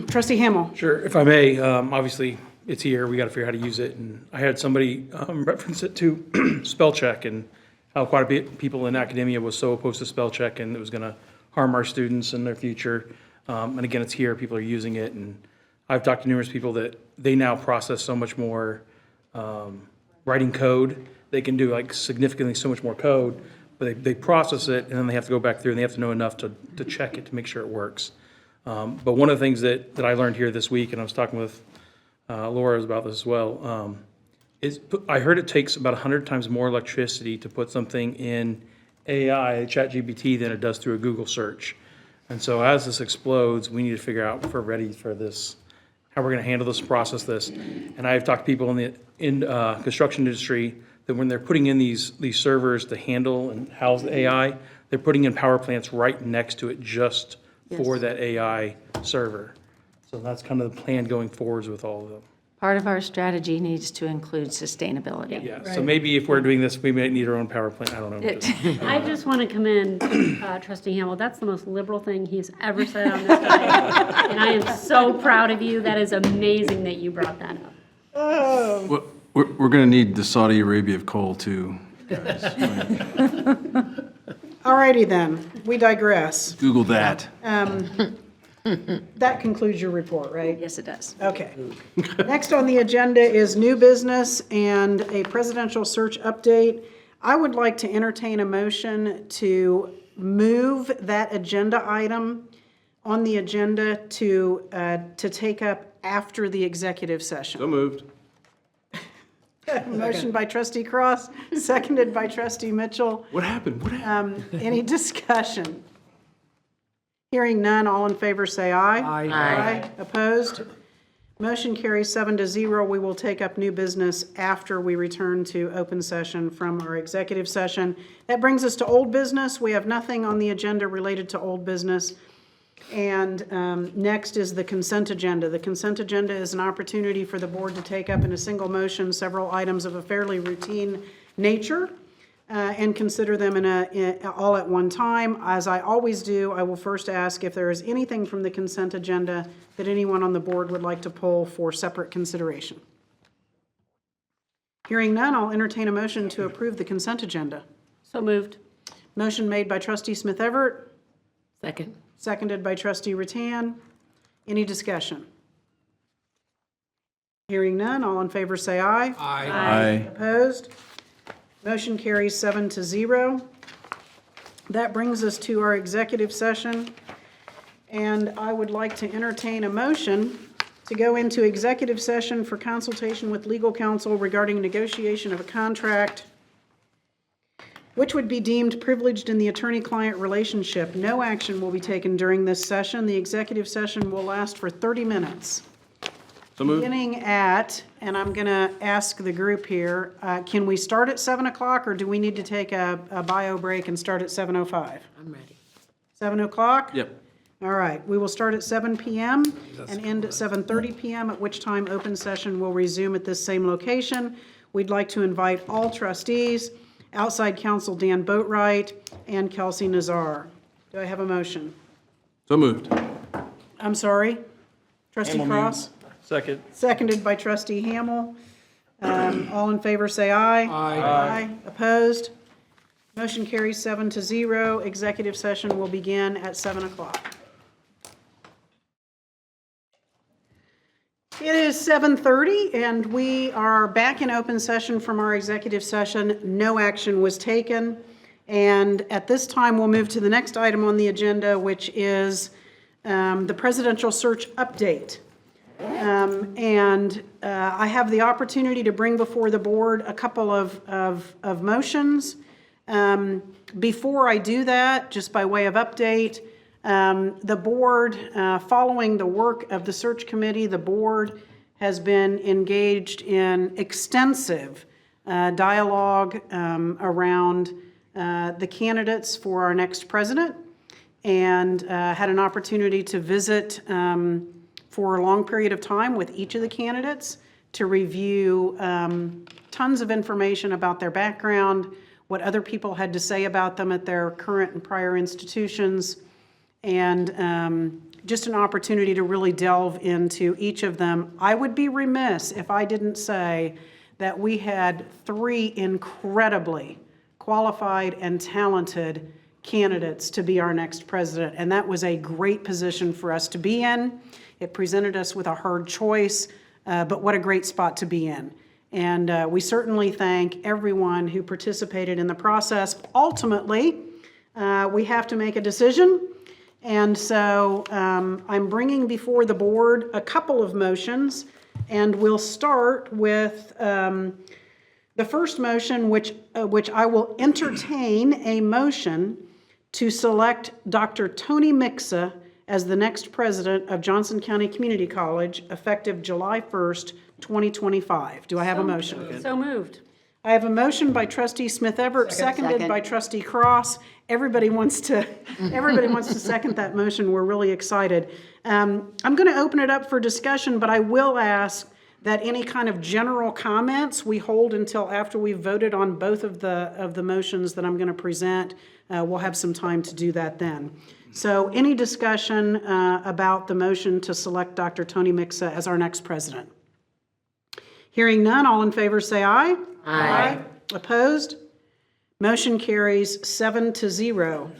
A: Trustee Hamel.
N: Sure, if I may, obviously, it's here, we got to figure out how to use it. And I had somebody reference it to spell check and how quite a bit people in academia was so opposed to spell check and it was going to harm our students and their future. And again, it's here, people are using it. And I've talked to numerous people that they now process so much more writing code. They can do like significantly so much more code, but they process it and then they have to go back through and they have to know enough to check it to make sure it works. But one of the things that I learned here this week, and I was talking with Laura about this as well, is I heard it takes about 100 times more electricity to put something in AI, ChatGPT, than it does through a Google search. And so as this explodes, we need to figure out if we're ready for this, how we're going to handle this, process this. And I've talked to people in the construction industry that when they're putting in these servers to handle and house the AI, they're putting in power plants right next to it just for that AI server. So that's kind of the plan going forwards with all of them.
C: Part of our strategy needs to include sustainability.
N: Yeah, so maybe if we're doing this, we might need our own power plant, I don't know.
F: I just want to commend Trustee Hamel. That's the most liberal thing he's ever said on this committee. And I am so proud of you. That is amazing that you brought that up.
K: Well, we're going to need the Saudi Arabia of coal, too.
A: All righty then, we digress.
K: Google that.
A: That concludes your report, right?
C: Yes, it does.
A: Okay. Next on the agenda is new business and a presidential search update. I would like to entertain a motion to move that agenda item on the agenda to take up after the executive session.
K: So moved.
A: Motion by Trustee Cross, seconded by Trustee Mitchell.
K: What happened? What happened?
A: Any discussion? Hearing none, all in favor say aye.
G: Aye.
A: Aye. Opposed? Motion carries 7-0. We will take up new business after we return to open session from our executive session. That brings us to old business. We have nothing on the agenda related to old business. And next is the consent agenda. The consent agenda is an opportunity for the board to take up in a single motion several items of a fairly routine nature and consider them all at one time. As I always do, I will first ask if there is anything from the consent agenda that anyone on the board would like to pull for separate consideration. Hearing none, I'll entertain a motion to approve the consent agenda.
F: So moved.
A: Motion made by Trustee Smith Everett.
E: Second.
A: Seconded by Trustee Rattan. Any discussion? Hearing none, all in favor say aye.
K: Aye.
A: Opposed? Motion carries 7-0. That brings us to our executive session, and I would like to entertain a motion to go into executive session for consultation with legal counsel regarding negotiation of a contract which would be deemed privileged in the attorney-client relationship. No action will be taken during this session. The executive session will last for 30 minutes.
K: So moved.
A: Beginning at, and I'm going to ask the group here, can we start at 7 o'clock or do we need to take a bio break and start at 7:05?
E: I'm ready.
A: 7 o'clock?
K: Yep.
A: All right, we will start at 7 p.m. and end at 7:30 p.m., at which time open session will resume at this same location. We'd like to invite all trustees, outside counsel Dan Boatwright, and Kelsey Nazar. Do I have a motion?
K: So moved.
A: I'm sorry? Trustee
N: Hamel
A: Cross?
N: Second.
A: Seconded by Trustee Hamel. All in favor say aye. Aye. Opposed? Motion carries 7-0. Executive session will begin at 7 o'clock. It is 7:30 and we are back in open session from our executive session. No action was taken. And at this time, we'll move to the next item on the agenda, which is the presidential search update. I have the opportunity to bring before the board a couple of motions. Before I do that, just by way of update, the board, following the work of the search committee, the board has been engaged in extensive dialogue around the candidates for our next president. and had an opportunity to visit for a long period of time with each of the candidates to review tons of information about their background, what other people had to say about them at their current and prior institutions, and just an opportunity to really delve into each of them. I would be remiss if I didn't say that we had 3 incredibly qualified and talented candidates to be our next president, and that was a great position for us to be in. It presented us with a hard choice, but what a great spot to be in. And we certainly thank everyone who participated in the process. Ultimately, we have to make a decision, and so I'm bringing before the board a couple of motions, and we'll start with the first motion, which I will entertain a motion to select Dr. Tony Mixa as the next president of Johnson County Community College, effective July 1st, 2025. Do I have a motion?
F: So moved.
A: I have a motion by Trustee Smith Everett, seconded by Trustee Cross. Everybody wants to second that motion. We're really excited. I'm going to open it up for discussion, but I will ask that any kind of general comments we hold until after we've voted on both of the motions that I'm going to present. We'll have some time to do that then. So any discussion about the motion to select Dr. Tony Mixa as our next president? Hearing none, all in favor say aye. Aye. Opposed? Motion carries 7-0.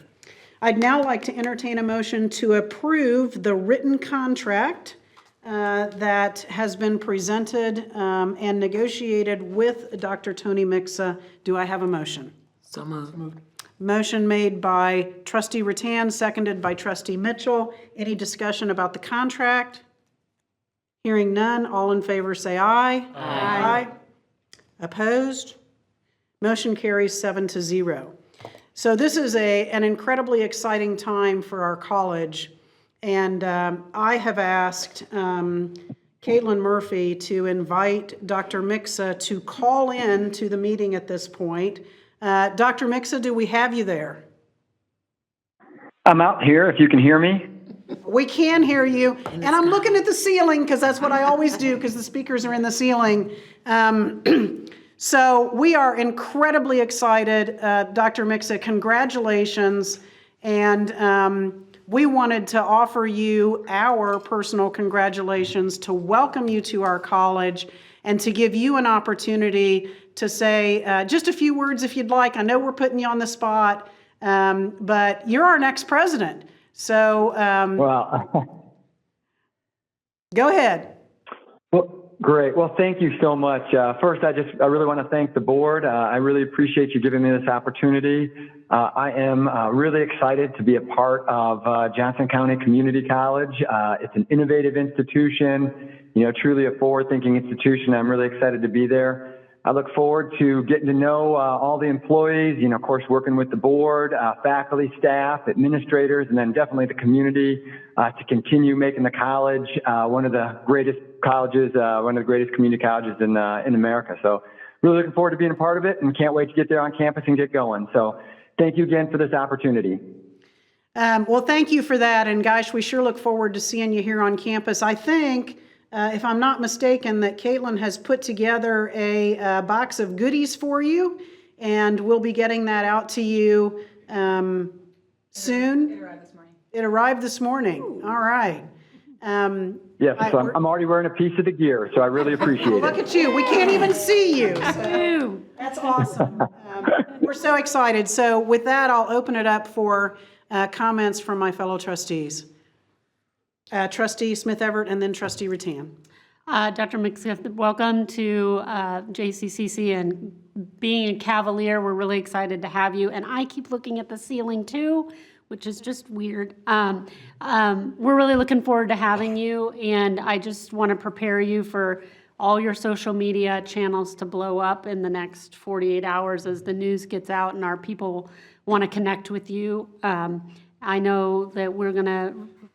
A: I'd now like to entertain a motion to approve the written contract that has been presented and negotiated with Dr. Tony Mixa. Do I have a motion?
E: So moved.
A: Motion made by Trustee Rattan, seconded by Trustee Mitchell. Any discussion about the contract? Hearing none, all in favor say aye. Aye. Opposed? Motion carries 7-0. So this is an incredibly exciting time for our college, and I have asked Caitlin Murphy to invite Dr. Mixa to call in to the meeting at this point. Dr. Mixa, do we have you there?
P: I'm out here, if you can hear me.
A: We can hear you, and I'm looking at the ceiling because that's what I always do because the speakers are in the ceiling. So we are incredibly excited, Dr. Mixa, congratulations, and we wanted to offer you our personal congratulations, to welcome you to our college, and to give you an opportunity to say just a few words if you'd like. I know we're putting you on the spot, but you're our next president. So
P: Well,
A: go ahead.
P: well, great. Well, thank you so much. First, I really want to thank the board. I really appreciate you giving me this opportunity. I am really excited to be a part of Johnson County Community College. It's an innovative institution, truly a forward-thinking institution. I'm really excited to be there. I look forward to getting to know all the employees, of course, working with the board, faculty, staff, administrators, and then definitely the community to continue making the college one of the greatest colleges, one of the greatest community colleges in America. So really looking forward to being a part of it and can't wait to get there on campus and get going. So thank you again for this opportunity.
A: Well, thank you for that. And gosh, we sure look forward to seeing you here on campus. I think, if I'm not mistaken, that Caitlin has put together a box of goodies for you, and we'll be getting that out to you soon. It arrived this morning. It arrived this morning. Ooh. All right.
P: Yes, so I'm already wearing a piece of the gear, so I really appreciate it.
A: Look at you. We can't even see you. So that's awesome. We're so excited. So with that, I'll open it up for comments from my fellow trustees. Trustee Smith Everett and then Trustee Rattan.
F: Dr. Mixa, welcome to JCCC, and being a Cavalier, we're really excited to have you. And I keep looking at the ceiling too, which is just weird. We're really looking forward to having you, and I just want to prepare you for all your social media channels to blow up in the next 48 hours as the news gets out and our people want to connect with you. I know that we're going to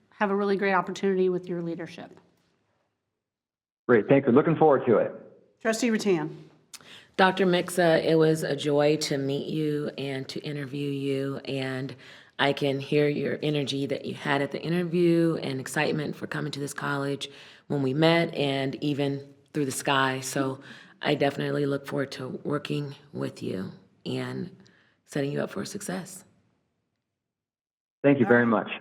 F: have a really great opportunity with your leadership.
P: Great, thank you. Looking forward to it.
A: Trustee Rattan.
E: Dr. Mixa, it was a joy to meet you and to interview you, and I can hear your energy that you had at the interview and excitement for coming to this college when we met and even through the sky. So I definitely look forward to working with you and setting you up for success.
P: Thank you very much.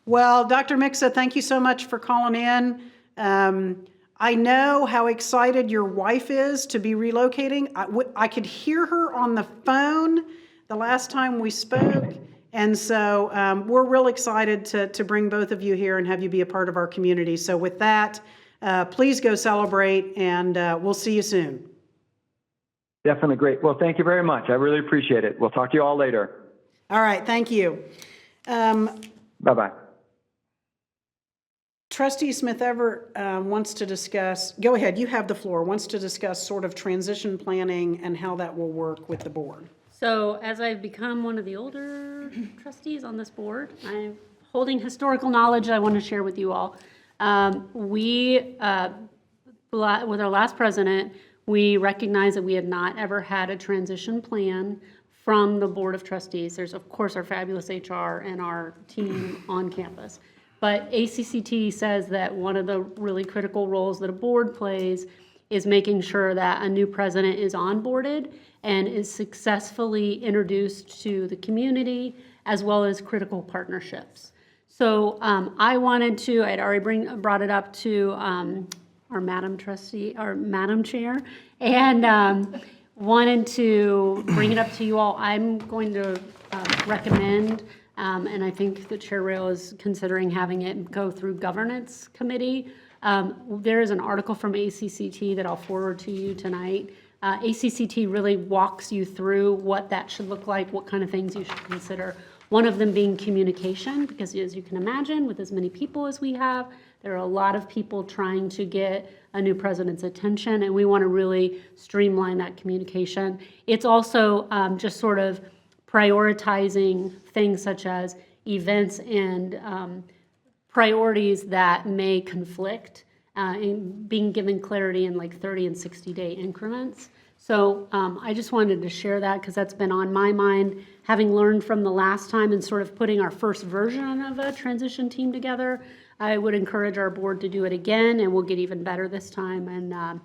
A: Well, Dr. Mixa, thank you so much for calling in. I know how excited your wife is to be relocating. I could hear her on the phone the last time we spoke. And so we're real excited to bring both of you here and have you be a part of our community. So with that, please go celebrate, and we'll see you soon.
P: Definitely great. Well, thank you very much. I really appreciate it. We'll talk to you all later.
A: All right, thank you.
P: Bye-bye.
A: Trustee Smith Everett wants to discuss, go ahead, you have the floor, wants to discuss sort of transition planning and how that will work with the board.
F: So as I've become one of the older trustees on this board, I'm holding historical knowledge I want to share with you all. With our last president, we recognized that we had not ever had a transition plan from the Board of Trustees. There's, of course, our fabulous HR and our team on campus. But ACCT says that one of the really critical roles that a board plays is making sure that a new president is onboarded and is successfully introduced to the community as well as critical partnerships. So I wanted to, I'd already brought it up to our Madam Trustee, our Madam Chair, and wanted to bring it up to you all. I'm going to recommend, and I think the Chair Rail is considering having it go through Governance Committee. There is an article from ACCT that I'll forward to you tonight. ACCT really walks you through what that should look like, what kind of things you should consider. One of them being communication, because as you can imagine, with as many people as we have, there are a lot of people trying to get a new president's attention, and we want to really streamline that communication. It's also just sort of prioritizing things such as events and priorities that may conflict, and being given clarity in like 30 and 60-day increments. So I just wanted to share that because that's been on my mind, having learned from the last time and sort of putting our first version of a transition team together. I would encourage our board to do it again, and we'll get even better this time and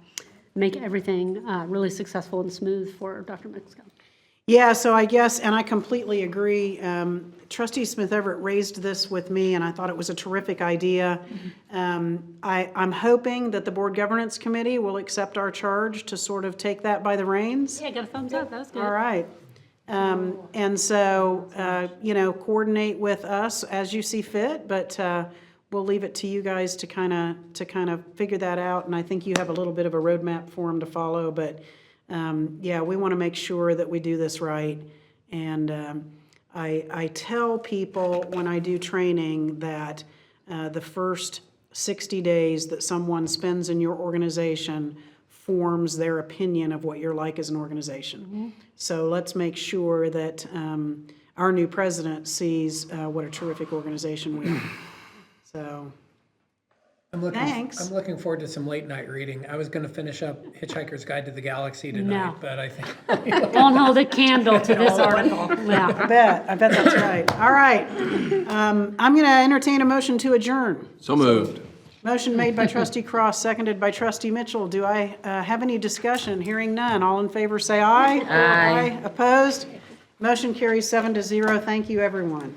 F: make everything really successful and smooth for Dr. Mixa.
A: Yeah, so I guess, and I completely agree. Trustee Smith Everett raised this with me, and I thought it was a terrific idea. I'm hoping that the Board Governance Committee will accept our charge to sort of take that by the reins.
F: Yeah, got a thumbs up. That was good.
A: All right. And so, coordinate with us as you see fit, but we'll leave it to you guys to kind of figure that out. And I think you have a little bit of a roadmap for them to follow, but we want to make sure that we do this right. And I tell people when I do training that the first 60 days that someone spends in your organization forms their opinion of what you're like as an organization. Mm-hmm. So let's make sure that our new president sees what a terrific organization we are. So. Thanks.
G: I'm looking forward to some late night reading. I was going to finish up Hitchhiker's Guide to the Galaxy tonight, but I think
F: won't hold a candle to this article. Yeah.
A: I bet that's right. All right. I'm going to entertain a motion to adjourn.
K: So moved.
A: Motion made by Trustee Cross, seconded by Trustee Mitchell. Do I have any discussion? Hearing none. All in favor say aye.
E: Aye.
A: Opposed? Motion carries 7-0. Thank you, everyone.